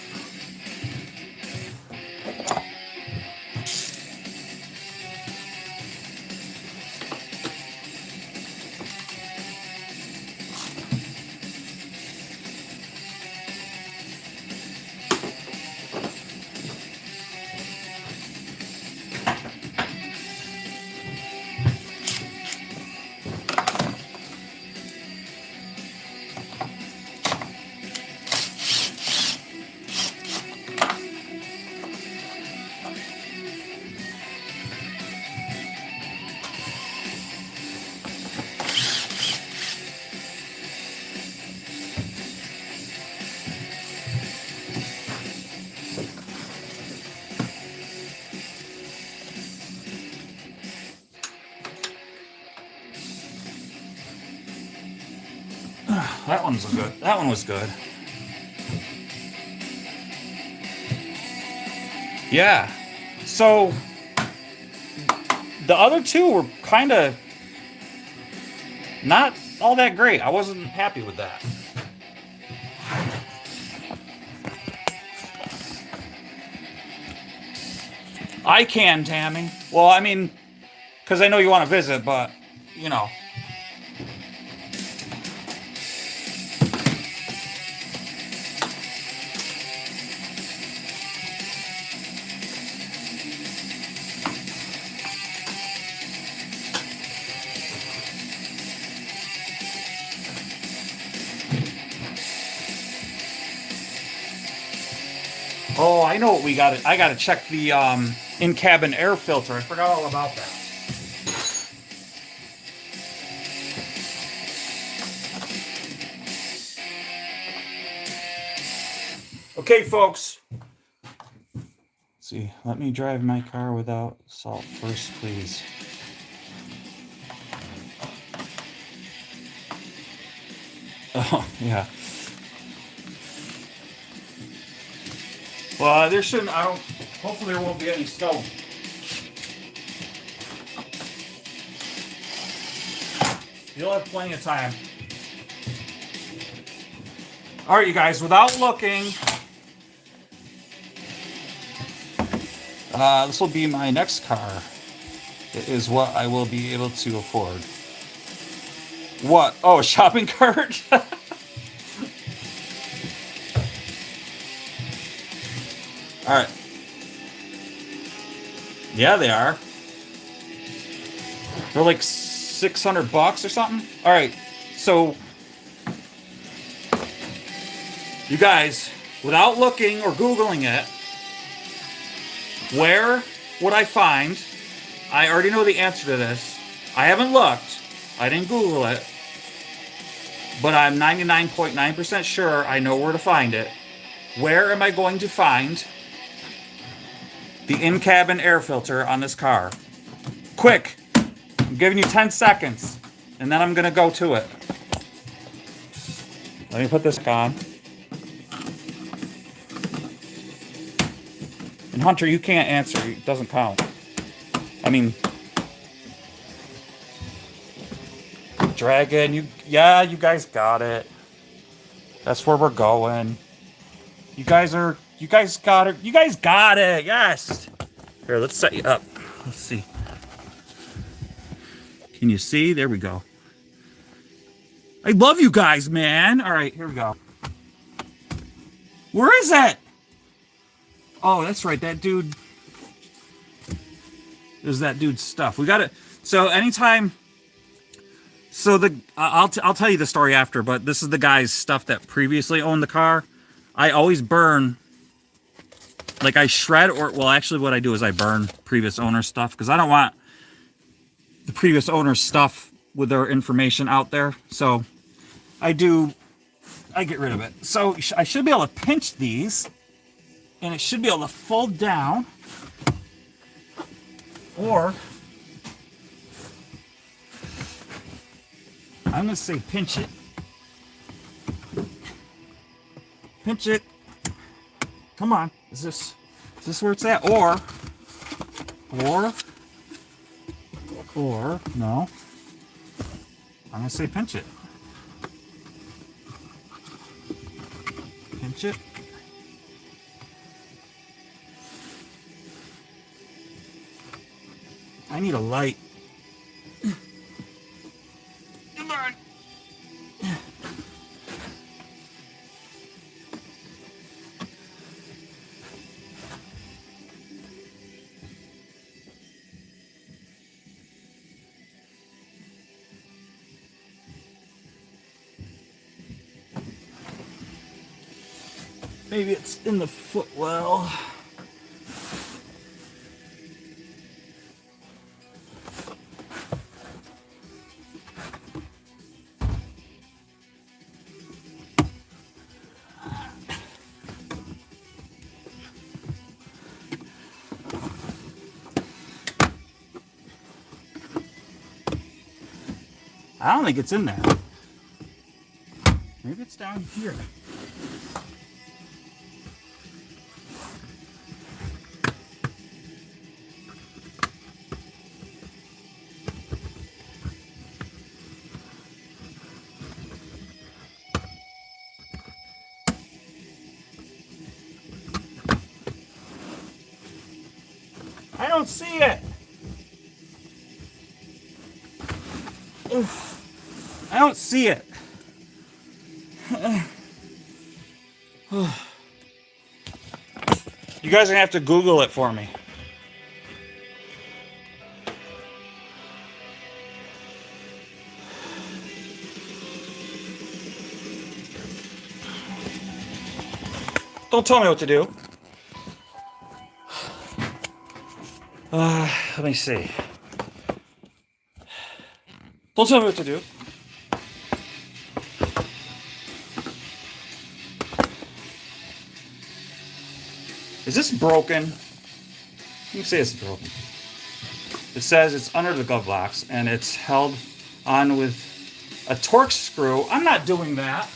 that one's good. That one was good. Yeah. So the other two were kind of not all that great. I wasn't happy with that. I can, Tammy. Well, I mean, because I know you want to visit, but, you know. Oh, I know what we got. I got to check the in-cabin air filter. I forgot all about that. Okay, folks. Let's see, let me drive my car without salt first, please. Oh, yeah. Well, there shouldn't, hopefully there won't be any snow. You'll have plenty of time. All right, you guys, without looking, this will be my next car. It is what I will be able to afford. What? Oh, a shopping cart? Alright. Yeah, they are. They're like $600 or something. Alright, so you guys, without looking or Googling it, where would I find? I already know the answer to this. I haven't looked. I didn't Google it. But I'm 99.9% sure I know where to find it. Where am I going to find the in-cabin air filter on this car? Quick! I'm giving you 10 seconds. And then I'm going to go to it. Let me put this on. And Hunter, you can't answer. It doesn't count. I mean... Dragon, you guys got it. That's where we're going. You guys got it. You guys got it. Yes. Here, let's set you up. Let's see. Can you see? There we go. I love you guys, man. All right, here we go. Where is it? Oh, that's right. That dude. There's that dude's stuff. We got it. So anytime. So I'll tell you the story after, but this is the guy's stuff that previously owned the car. I always burn, like I shred, or well, actually what I do is I burn previous owner's stuff because I don't want the previous owner's stuff with their information out there. So I get rid of it. So I should be able to pinch these, and it should be able to fold down, or I'm going to say pinch it. Pinch it. Come on. Is this where it's at? Or, no. I'm going to say pinch it. Pinch it. I need a light. Come on. Maybe it's in the footwell. I don't think it's in there. Maybe it's down here. I don't see it. I don't see it. You guys are gonna have to Google it for me. Don't tell me what to do. Let me see. Don't tell me what to do. Is this broken? Let me say it's broken. It says it's under the glove box and it's held on with a Torx screw. I'm not doing that.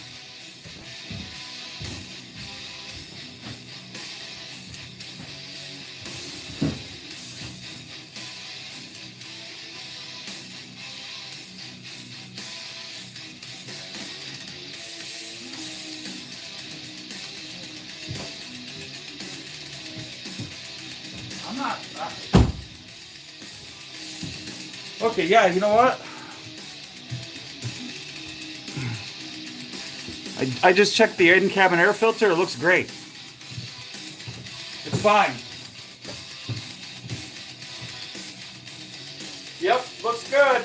Okay, yeah, you know what? I just checked the in-cabin air filter. It looks great. It's fine. Yep, looks good.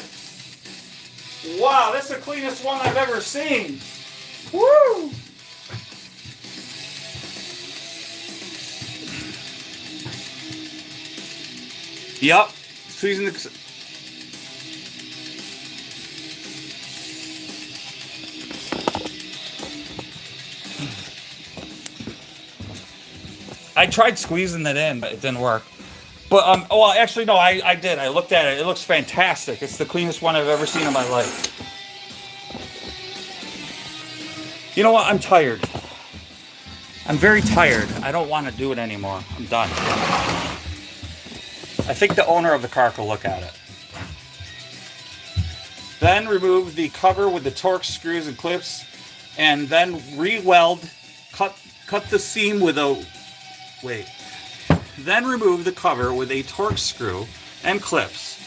Wow, that's the cleanest one I've ever seen. Woo! Yep, squeezing the... I tried squeezing it in, but it didn't work. But, well, actually, no, I did. I looked at it. It looks fantastic. It's the cleanest one I've ever seen in my life. You know what? I'm tired. I'm very tired. I don't want to do it anymore. I'm done. I think the owner of the car could look at it. Then remove the cover with the Torx screws and clips, and then re-weld, cut the seam with a... Wait. Then remove the cover with a Torx screw and clips.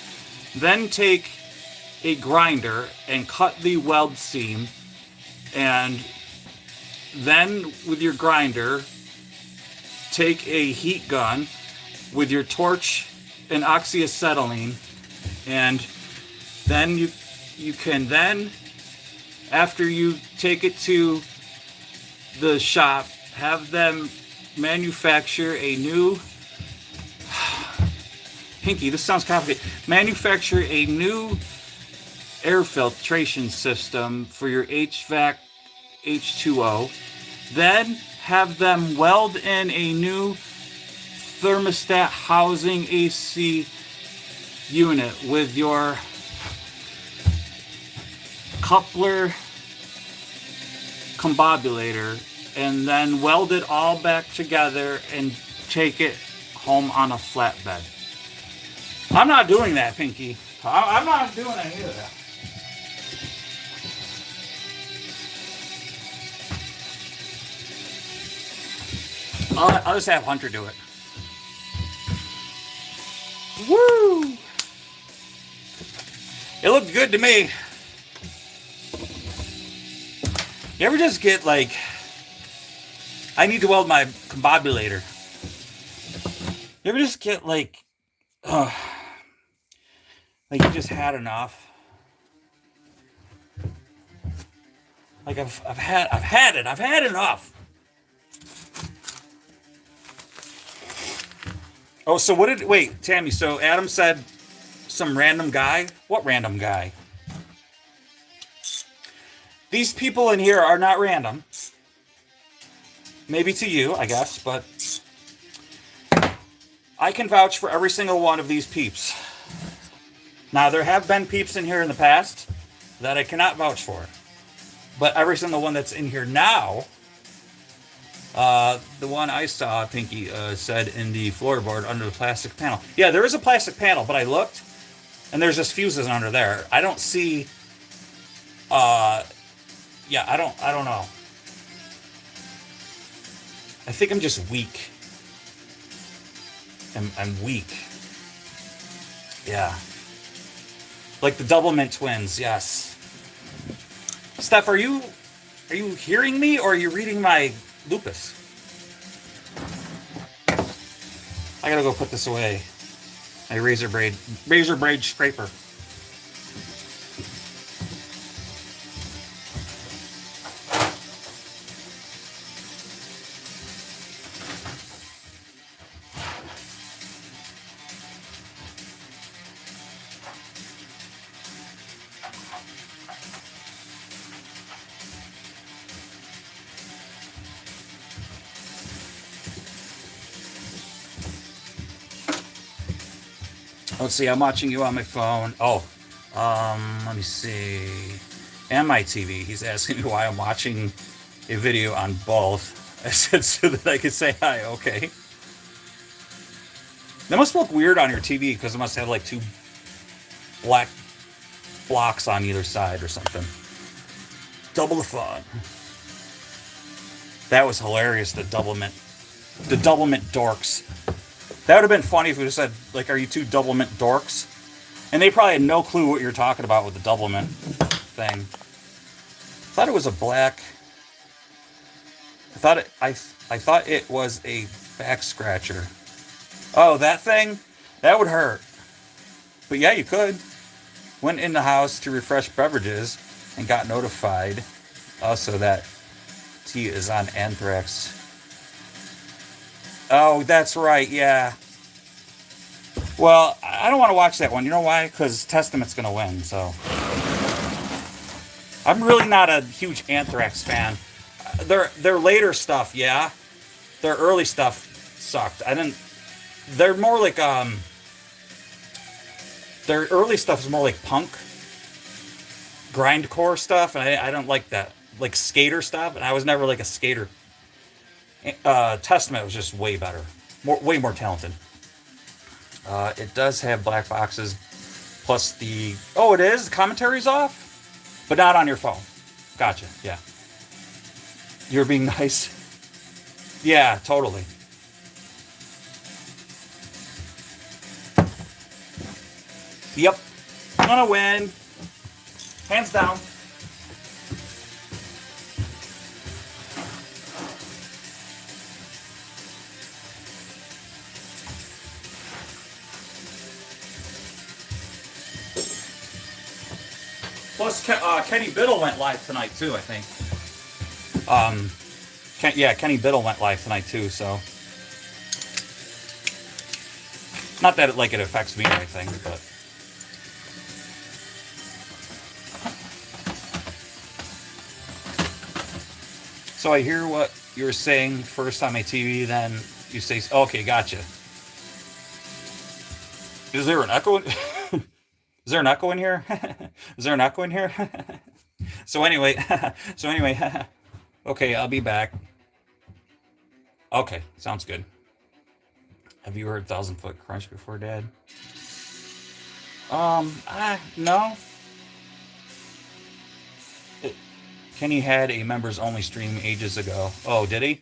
Then take a grinder and cut the weld seam, and then with your grinder, take a heat gun with your torch and oxyacetylene, and then you can then, after you take it to the shop, have them manufacture a new... Pinky, this sounds complicated. Manufacture a new air filtration system for your HVAC H2O. Then have them weld in a new thermostat housing AC unit with your coupler combobulator, and then weld it all back together and take it home on a flatbed. I'm not doing that, Pinky. I'm not doing any of that. I'll just have Hunter do it. Woo! It looked good to me. You ever just get like, I need to weld my combobulator. You ever just get like you just had enough? Like I've had enough. Oh, so wait, Tammy, so Adam said some random guy? What random guy? These people in here are not random. Maybe to you, I guess, but I can vouch for every single one of these peeps. Now, there have been peeps in here in the past that I cannot vouch for. But every single one that's in here now, the one I saw, Pinky, said in the floorboard under the plastic panel. Yeah, there is a plastic panel, but I looked, and there's just fuses under there. I don't see, yeah, I don't know. I think I'm just weak. I'm weak. Yeah. Like the Doublemint twins, yes. Steph, are you hearing me, or are you reading my lupus? I gotta go put this away. My razor blade scraper. Let's see, I'm watching you on my phone. Oh, let me see. And my TV. He's asking me why I'm watching a video on both. I said so that I could say hi, okay. That must look weird on your TV because it must have like two black blocks on either side or something. Double the fun. That was hilarious, the Doublemint dorks. That would have been funny if we just said, like, are you two Doublemint dorks? And they probably had no clue what you're talking about with the Doublemint thing. Thought it was a black I thought it was a back scratcher. Oh, that thing? That would hurt. But yeah, you could. Went in the house to refresh beverages and got notified also that tea is on anthrax. Oh, that's right, yeah. Well, I don't want to watch that one. You know why? Because Testament's going to win, so. I'm really not a huge Anthrax fan. Their later stuff, yeah. Their early stuff sucked. I didn't. They're more like Their early stuff is more like punk, grindcore stuff, and I don't like that. Like skater stuff, and I was never like a skater. Testament was just way better, way more talented. It does have black boxes, plus the it is the commentary's off, but not on your phone. Gotcha. Yeah, you're being nice. Yeah, totally. Yep, I'm gonna win, hands down. Plus, Kenny Biddle went live tonight too. I think. Kenny Biddle went live tonight too. So, not that it affects me or anything, but. So I hear what you're saying first on my TV, then you say, okay, gotcha. Is there an echo? Is there an echo in here? Is there an echo in here? so anyway, okay, I'll be back. Okay, sounds good. Have you heard 1,000 Foot Crunch before, Dad? No. Kenny had a members only stream ages ago. Oh, did he?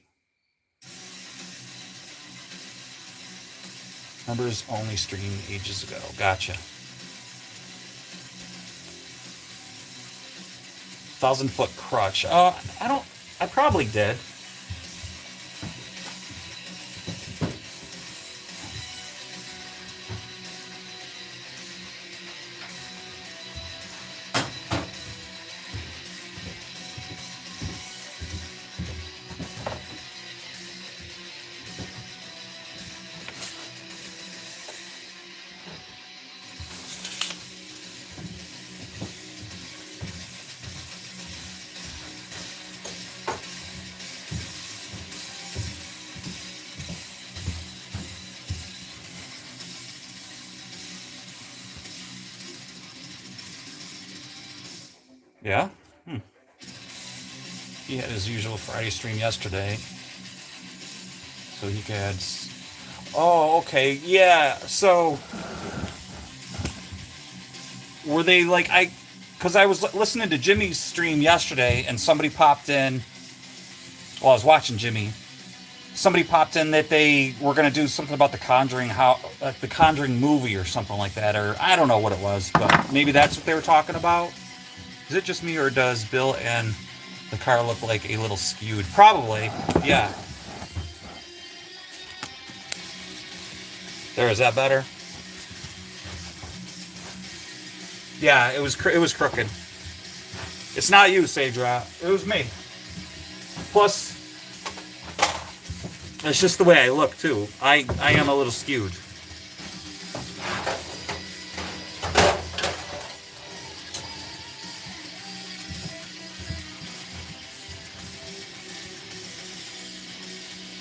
Members only stream ages ago. Gotcha. 1,000 Foot Crutch. I probably did. Yeah? He had his usual Friday stream yesterday. So he had... Oh, okay. Yeah, so... Were they because I was listening to Jimmy's stream yesterday, and somebody popped in... Well, I was watching Jimmy. Somebody popped in that they were going to do something about the Conjuring, the Conjuring movie or something like that, or I don't know what it was, but maybe that's what they were talking about. Is it just me, or does Bill and the car look like a little skewed? Probably, yeah. There, is that better? Yeah, it was crooked. It's not you, Sadra. It was me. Plus, it's just the way I look too. I am a little skewed.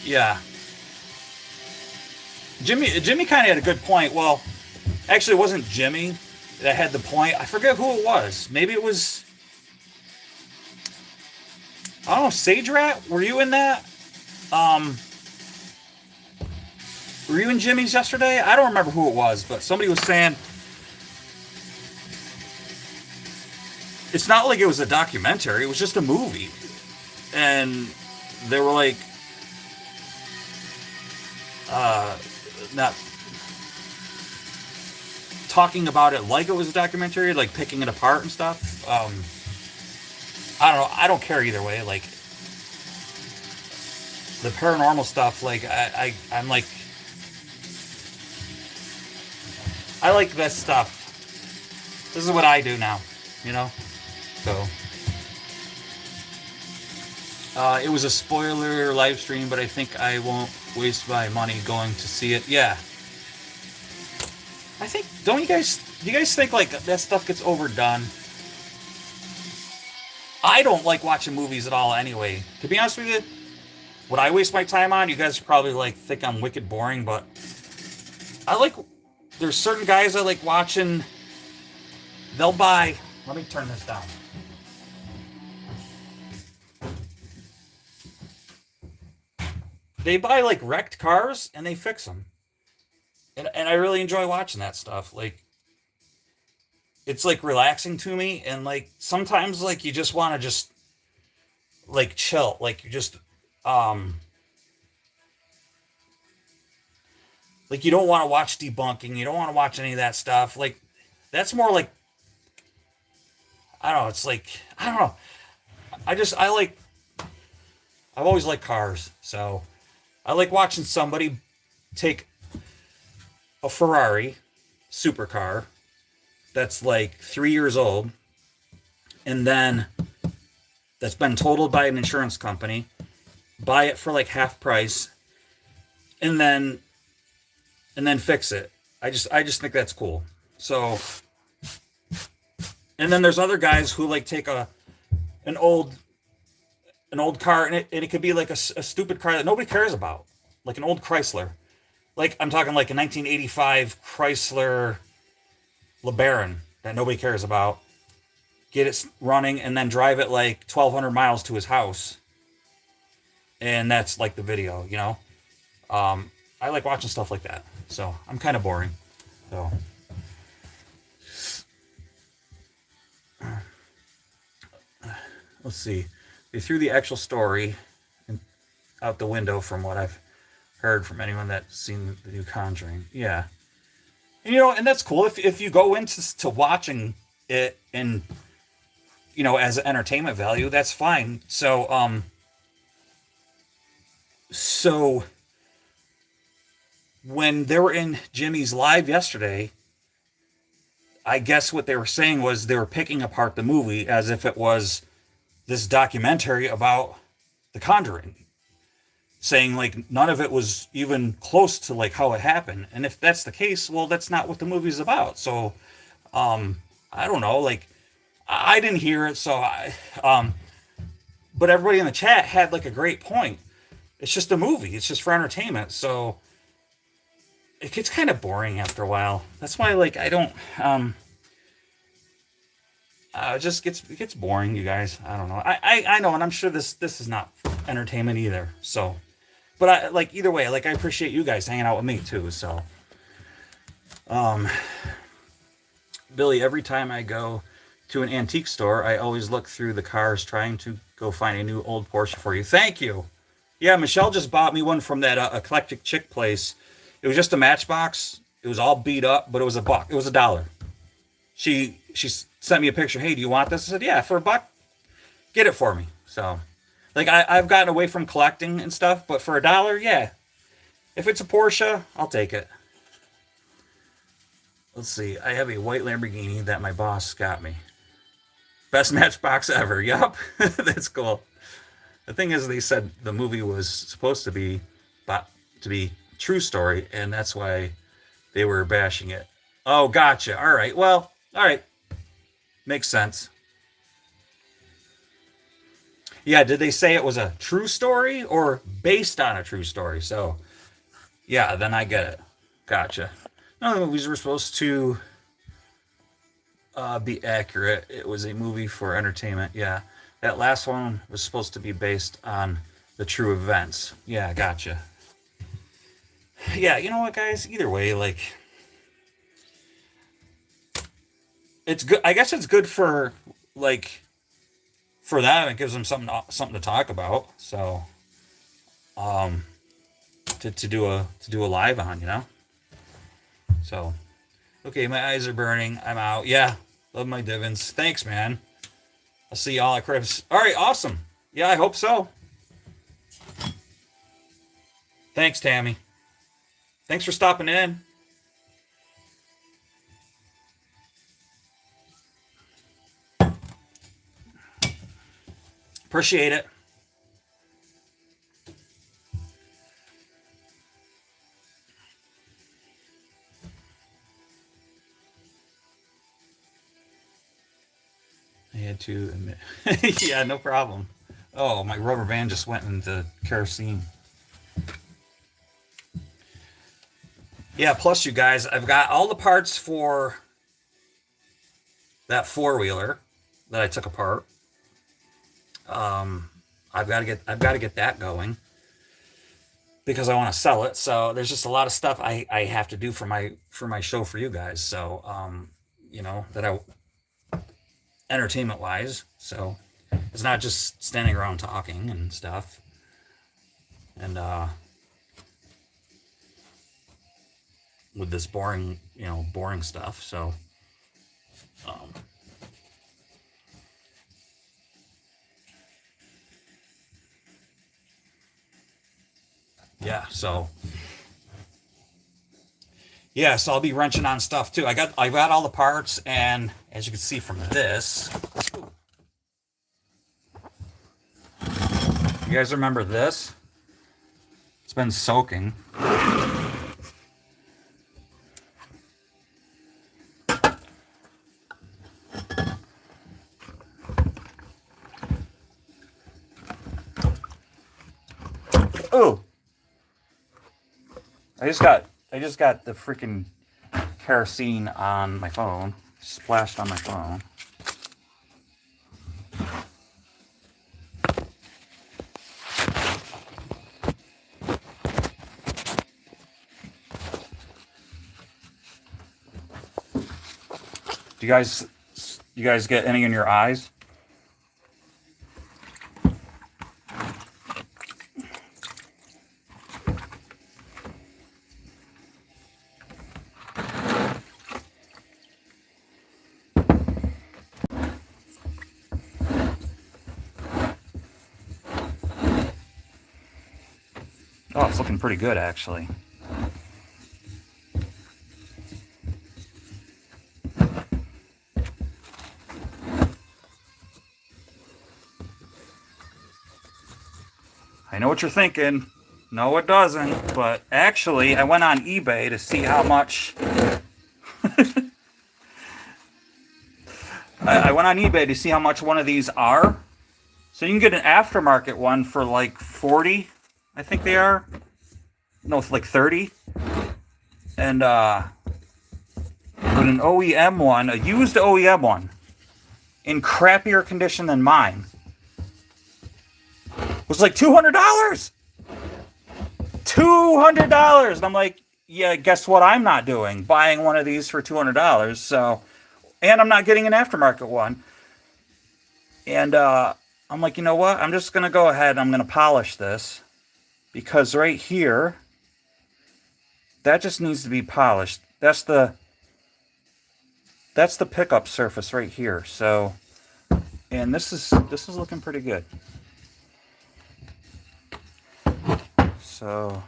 Yeah. Jimmy kind of had a good point. Well, actually, it wasn't Jimmy that had the point. I forget who it was. Maybe it was... I don't know, Sage Rat? Were you in that? Were you in Jimmy's yesterday? I don't remember who it was, but somebody was saying... It's not like it was a documentary. It was just a movie. And they were like... not talking about it like it was a documentary, like picking it apart and stuff. I don't know. I don't care either way. Like, the paranormal stuff, like I'm like, I like this stuff. This is what I do now, you know. So it was a spoiler live stream, but I think I won't waste my money going to see it. Yeah, I think. Don't you guys? Do you guys think like that stuff gets overdone? I don't like watching movies at all anyway. To be honest with you, what I waste my time on, you guys probably like think I'm wicked boring, but I like. There's certain guys I like watching. They'll buy. Let me turn this down. They buy like wrecked cars and they fix them, and I really enjoy watching that stuff. Like it's like relaxing to me, and like sometimes like you just want to just like chill, like you just um like you don't want to watch debunking, you don't want to watch any of that stuff. Like that's more like I don't know. It's like I don't know. I like I've always liked cars, so I like watching somebody take a Ferrari supercar that's like 3 years old, and then that's been totaled by an insurance company, buy it for like half price, and then fix it. I just think that's cool. So, and then there's other guys who like take an old an old car, and it could be like a stupid car that nobody cares about, like an old Chrysler. Like I'm talking like a 1985 Chrysler LeBaron that nobody cares about. Get it running and then drive it like 1,200 miles to his house, and that's like the video, you know. I like watching stuff like that, so I'm kind of boring. So let's see. They threw the actual story out the window from what I've heard from anyone that's seen the new Conjuring. Yeah, and, you know, and that's cool if you go into to watching it and you know as an entertainment value, that's fine. So when they were in Jimmy's live yesterday, I guess what they were saying was they were picking apart the movie as if it was this documentary about The Conjuring, saying like none of it was even close to like how it happened. And if that's the case, well, that's not what the movie's about. So, I don't know. Like, I didn't hear it, so but everybody in the chat had like a great point. It's just a movie. It's just for entertainment. So it gets kind of boring after a while. That's why, like, I don't. It gets boring, you guys. I don't know. I know, and I'm sure this is not entertainment either. So, but I like either way. Like I appreciate you guys hanging out with me too. So, Billy, every time I go to an antique store, I always look through the cars trying to go find a new old Porsche for you. Thank you. Yeah, Michelle just bought me one from that eclectic chick place. It was just a Matchbox. It was all beat up, but it was $1. It was $1. She sent me a picture. Hey, do you want this? I said, yeah, for $1, get it for me. So, like, I've gotten away from collecting and stuff, but for $1, yeah. If it's a Porsche, I'll take it. Let's see. I have a white Lamborghini that my boss got me. Best Matchbox ever. Yup. That's cool. The thing is, they said the movie was supposed to be true story, and that's why they were bashing it. Oh, gotcha. All right. Well, all right. Makes sense. Yeah, did they say it was a true story or based on a true story? So, yeah, then I get it. Gotcha. No, the movies were supposed to be accurate. It was a movie for entertainment. Yeah, that last one was supposed to be based on the true events. Yeah, gotcha. Yeah, you know what, guys? Either way, like, it's good. I guess it's good for like for them. It gives them something to talk about. So, to do a live on, you know. So, okay, my eyes are burning. I'm out. Yeah, love my divins. Thanks, man. I'll see y'all at Cribs. All right, awesome. Yeah, I hope so. Thanks, Tammy. Thanks for stopping in. Appreciate it. I had to admit. Yeah, no problem. Oh, my rubber band just went into kerosene. Yeah, plus, you guys, I've got all the parts for that four-wheeler that I took apart. I've got to get that going because I want to sell it. So there's just a lot of stuff I have to do for my show for you guys. So that I entertainment wise. So it's not just standing around talking and stuff. And with this boring stuff. So yeah, so I'll be wrenching on stuff too. I got all the parts, and as you can see from this, you guys remember this? It's been soaking. Oh, I just got the freaking kerosene on my phone, splashed on my phone. Do you guys get any in your eyes? Oh, it's looking pretty good, actually. I know what you're thinking. No, it doesn't. But actually, I went on eBay to see how much... I went on eBay to see how much one of these are. So you can get an aftermarket one for like 40, I think they are. No, it's like 30. And but an OEM one, a used OEM one, in crappier condition than mine, was like $200. $200. And I'm like, yeah, guess what I'm not doing? Buying one of these for $200. So, and I'm not getting an aftermarket one. And I'm like, you know what? I'm just going to go ahead and I'm going to polish this. Because right here, that just needs to be polished. That's the pickup surface right here. So, and this is looking pretty good. So,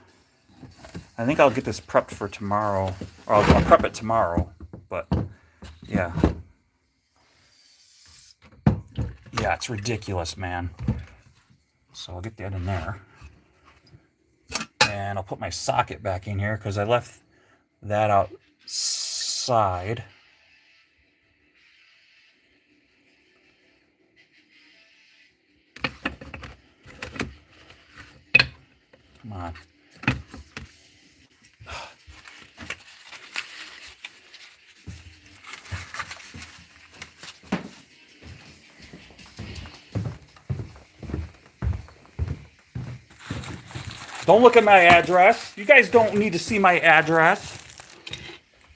I think I'll get this prepped for tomorrow. Or I'll prep it tomorrow. But, yeah. Yeah, it's ridiculous, man. So I'll get that in there. And I'll put my socket back in here because I left that outside. Come on. Don't look at my address. You guys don't need to see my address.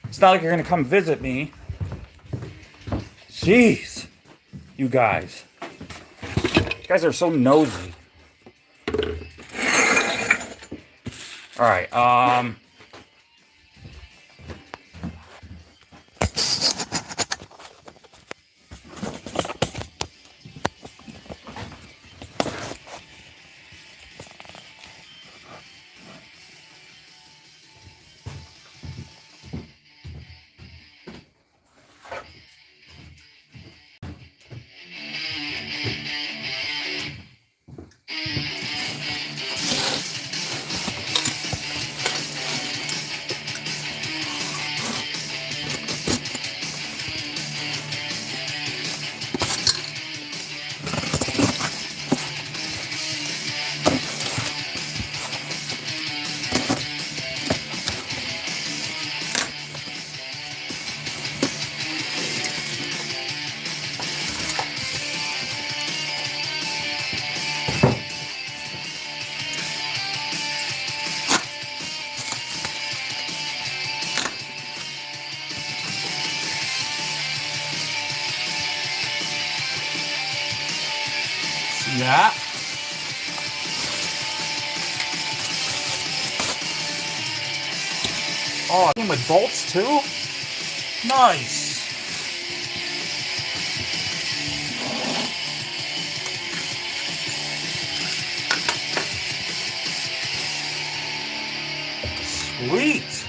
It's not like you're going to come visit me. Jeez. You guys. You guys are so nosy. Alright, that. Oh, it came with bolts too? Nice. Sweet.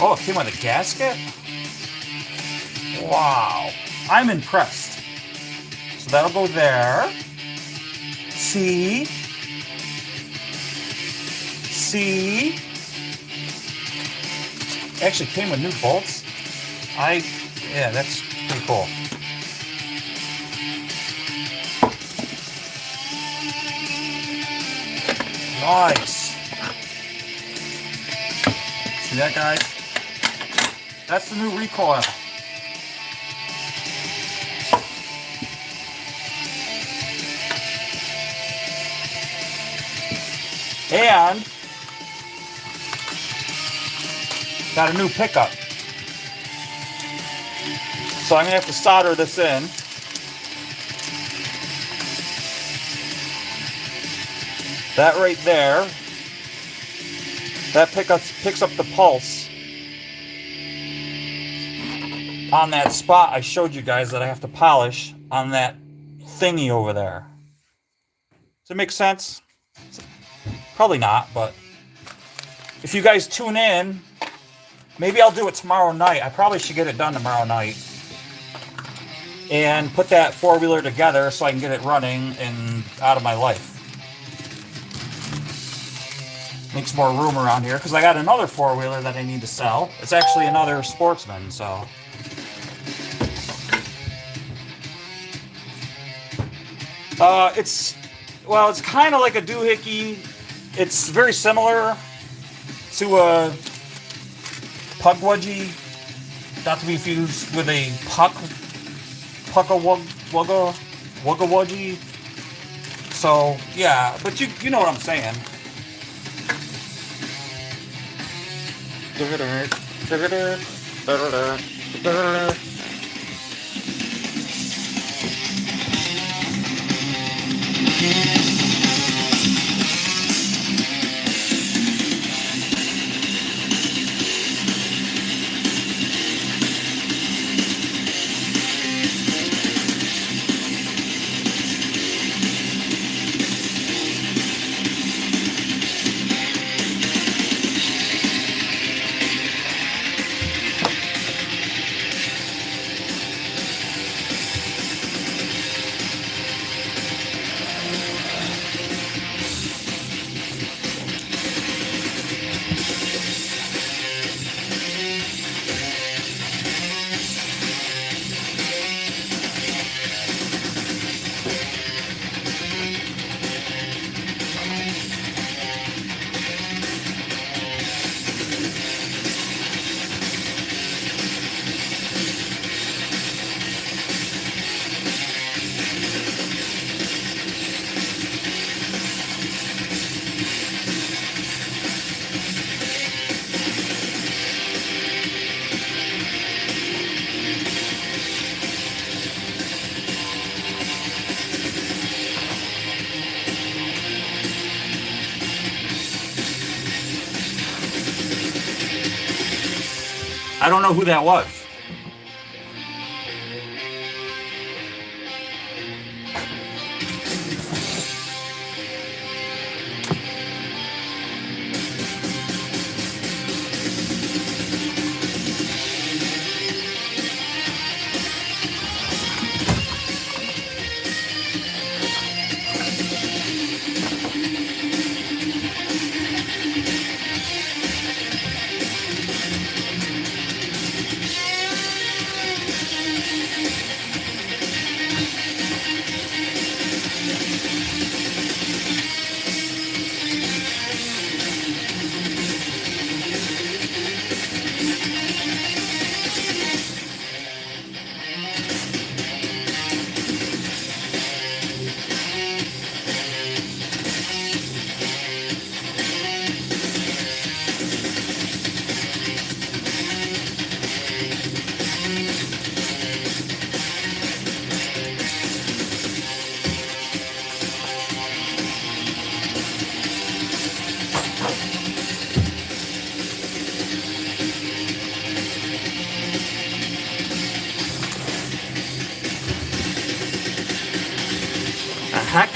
Oh, it came with a gasket? Wow. I'm impressed. So that'll go there. See? See? Actually came with new bolts. Yeah, that's pretty cool. Nice. See that, guys? That's the new recoil. And got a new pickup. So I'm gonna have to solder this in. That right there, that picks up the pulse on that spot I showed you guys that I have to polish on that thingy over there. Does it make sense? Probably not, but if you guys tune in, maybe I'll do it tomorrow night. I probably should get it done tomorrow night and put that four-wheeler together so I can get it running and out of my life. Makes more room around here because I got another four-wheeler that I need to sell. It's actually another Sportsman, so. It's kind of like a doohickey. It's very similar to a Pukwudgie, not to be confused with a Pukwudgie. So yeah, but you know what I'm saying. I don't know who that was. heck?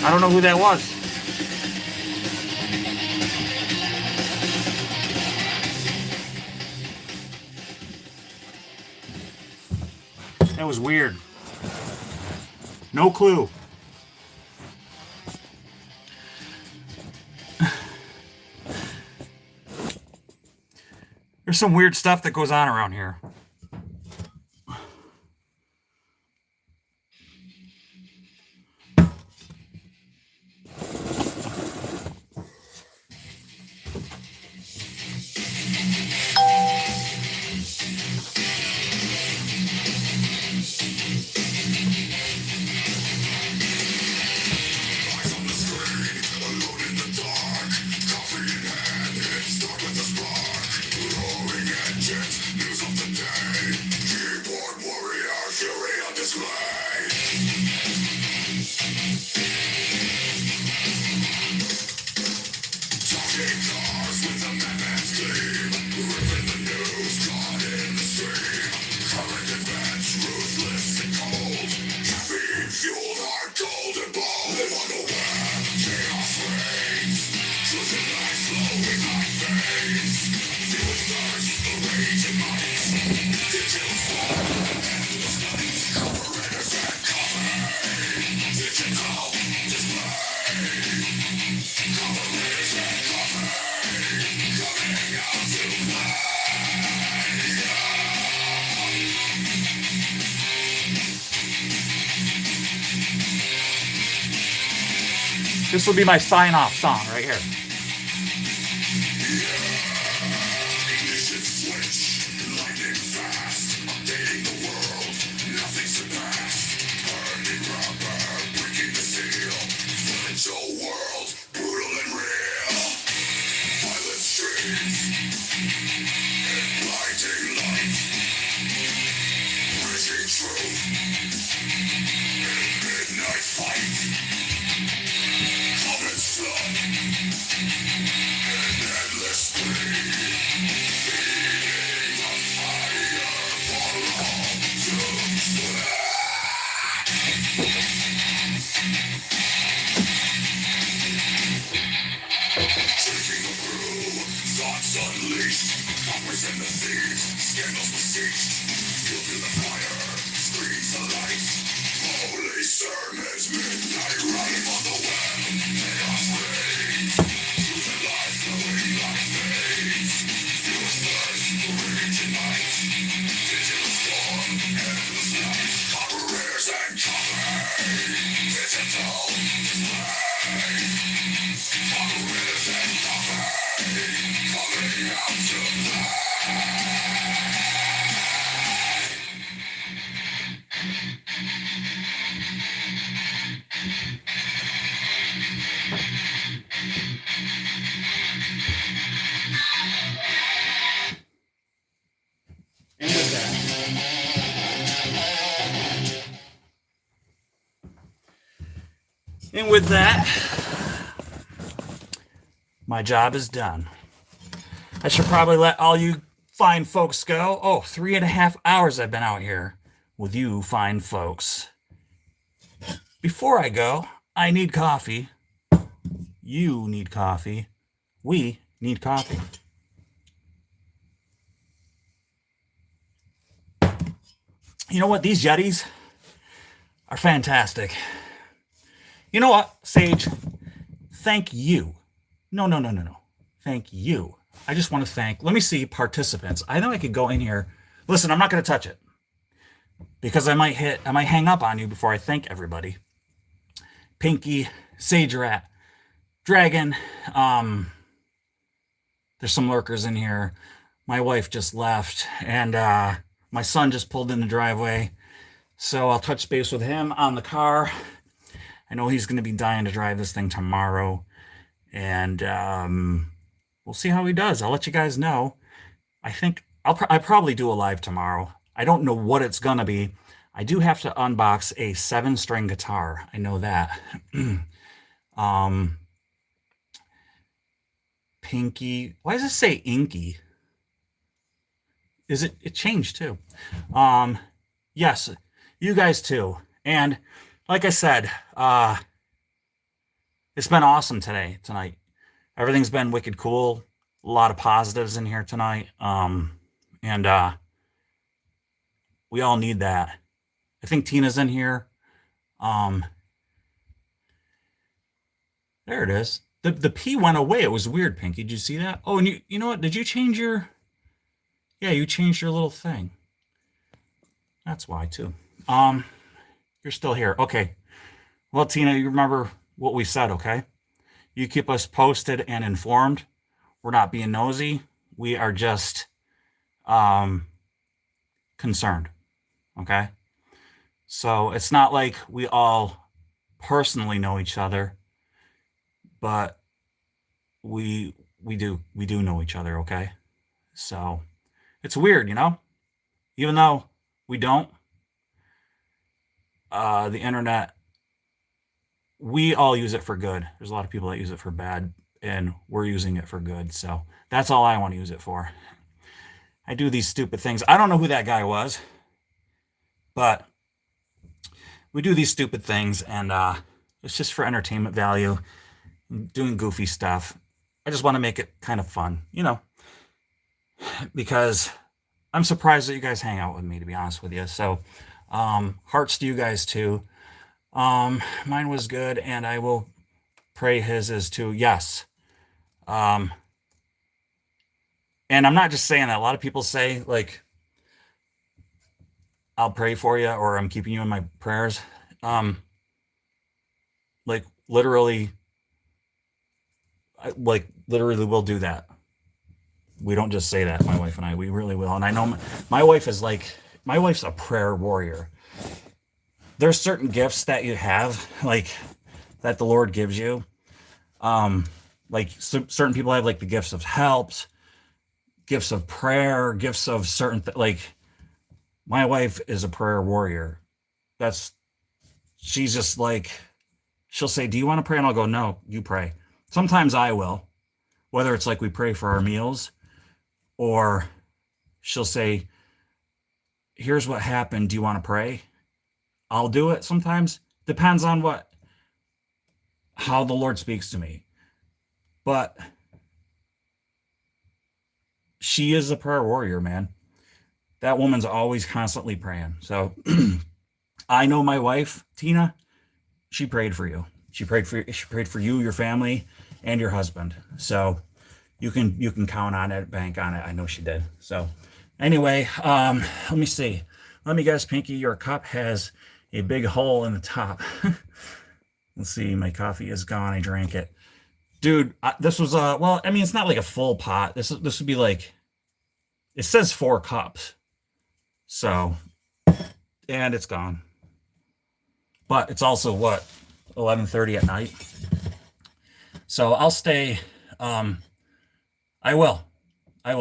I don't know who that was. That was weird. No clue. There's some weird stuff that goes on around here. This will be my sign-off song right here. And with that, my job is done. I should probably let all you fine folks go. Oh, 3.5 hours I've been out here with you fine folks. Before I go, I need coffee. You need coffee. We need coffee. You know what? These Yetis are fantastic. You know what, Sage? Thank you. No. Thank you. I just want to thank, let me see, participants. I know I could go in here. Listen, I'm not going to touch it because I might hang up on you before I thank everybody. Pinky, Sage Rat, Dragon, there's some lurkers in here. My wife just left, and my son just pulled in the driveway. So I'll touch base with him on the car. I know he's going to be dying to drive this thing tomorrow. And we'll see how he does. I'll let you guys know. I think I'll probably do a live tomorrow. I don't know what it's going to be. I do have to unbox a 7-string guitar. I know that. Pinky. Why does it say Inky? It changed too. Yes, you guys too. And like I said, it's been awesome tonight. Everything's been wicked cool. A lot of positives in here tonight. And we all need that. I think Tina's in here. Um, there it is. The P went away. It was weird, Pinky. Did you see that? Oh, and you know what? Did you change your? Yeah, you changed your little thing. That's why too. Um, you're still here. Okay. Well, Tina, you remember what we said, okay? You keep us posted and informed. We're not being nosy. We are just um concerned. Okay. So it's not like we all personally know each other, but we do know each other, okay? So it's weird, even though we don't, the internet, we all use it for good. There's a lot of people that use it for bad, and we're using it for good. So that's all I want to use it for. I do these stupid things. I don't know who that guy was, but we do these stupid things, and it's just for entertainment value, doing goofy stuff. I just want to make it kind of fun, because I'm surprised that you guys hang out with me, to be honest with you. So, hearts to you guys too. Mine was good, and I will pray his is too. Yes. Um, and I'm not just saying that. A lot of people say, like, I'll pray for you or I'm keeping you in my prayers. Um, like, literally, literally, we'll do that. We don't just say that, my wife and I. We really will. And I know my wife is like, my wife's a prayer warrior. There's certain gifts that you have, like, that the Lord gives you. Like, certain people have, like, the gifts of helps, gifts of prayer, gifts of certain, like, my wife is a prayer warrior. That's, she's just like, she'll say, "Do you want to pray?" And I'll go, "No, you pray." Sometimes I will, whether it's like we pray for our meals, or she'll say, "Here's what happened. Do you want to pray?" I'll do it sometimes. Depends on how the Lord speaks to me. But she is a prayer warrior, man. That woman's always constantly praying. So I know my wife, Tina, she prayed for you. She prayed for you, your family, and your husband. So you can count on it, bank on it. I know she did. So anyway, let me see. Let me guess, Pinky, your cup has a big hole in the top. Let's see. My coffee is gone. I drank it. Dude, this was well, I mean, it's not like a full pot. This would be like, it says 4 cups. So, and it's gone. But it's also what, 11:30 at night. So I'll stay. I will.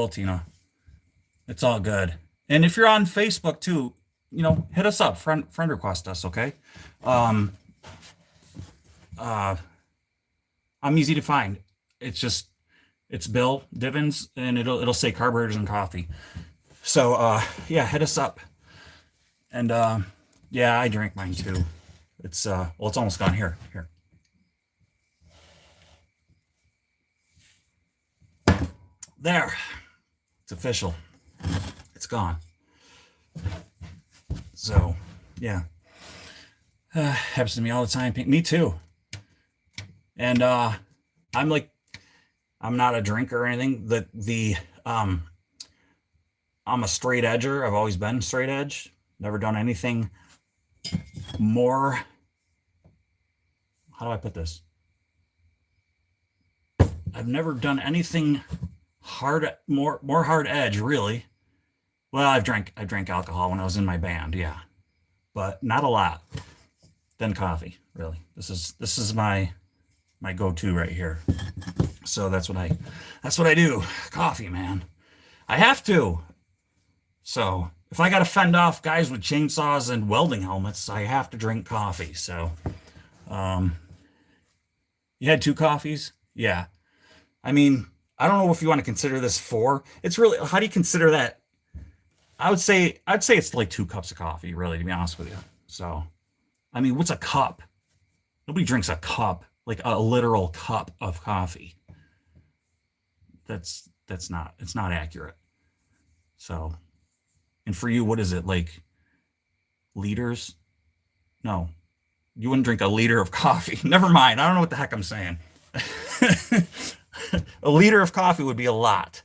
Tina. It's all good. And if you're on Facebook too, hit us up, friend request us, okay? Um, uh, I'm easy to find. It's Bill Divins, and it'll say carburetors and coffee. So yeah, hit us up. And yeah, I drank mine too. It's well, it's almost gone. Here. There. It's official. It's gone. So, yeah. Happens to me all the time. Me too. And I'm like, I'm not a drinker or anything. I'm a straight edger. I've always been straight edge. Never done anything more. How do I put this? I've never done anything more hard edge, really. Well, I've drank alcohol when I was in my band, yeah, but not a lot. Then coffee, really. This is my go-to right here. So that's what I do. Coffee, man. I have to. So if I got to fend off guys with chainsaws and welding helmets, I have to drink coffee. So, you had 2 coffees? Yeah. I mean, I don't know if you want to consider this 4. It's really, how do you consider that? I'd say it's like 2 cups of coffee, really, to be honest with you. So, I mean, what's a cup? Nobody drinks a cup, like a literal cup of coffee. It's not accurate. So, and for you, what is it, like liters? No, you wouldn't drink a liter of coffee. Never mind. I don't know what the heck I'm saying. A liter of coffee would be a lot.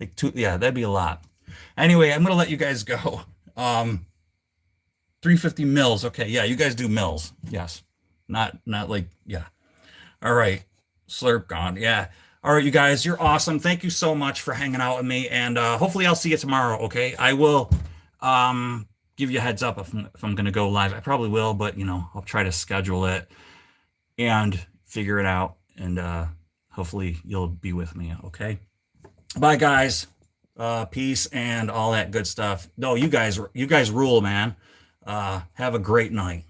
Like yeah, that'd be a lot. Anyway, I'm gonna let you guys go. 350 mils. Okay, yeah, you guys do mils. Yes, not like yeah. All right, slurp gone. Yeah. All right, you guys, you're awesome. Thank you so much for hanging out with me, and hopefully I'll see you tomorrow. Okay, I will give you a heads up if I'm gonna go live. I probably will, but I'll try to schedule it and figure it out, and hopefully you'll be with me. Okay. Bye, guys. Peace and all that good stuff. No, you guys rule, man. Have a great night.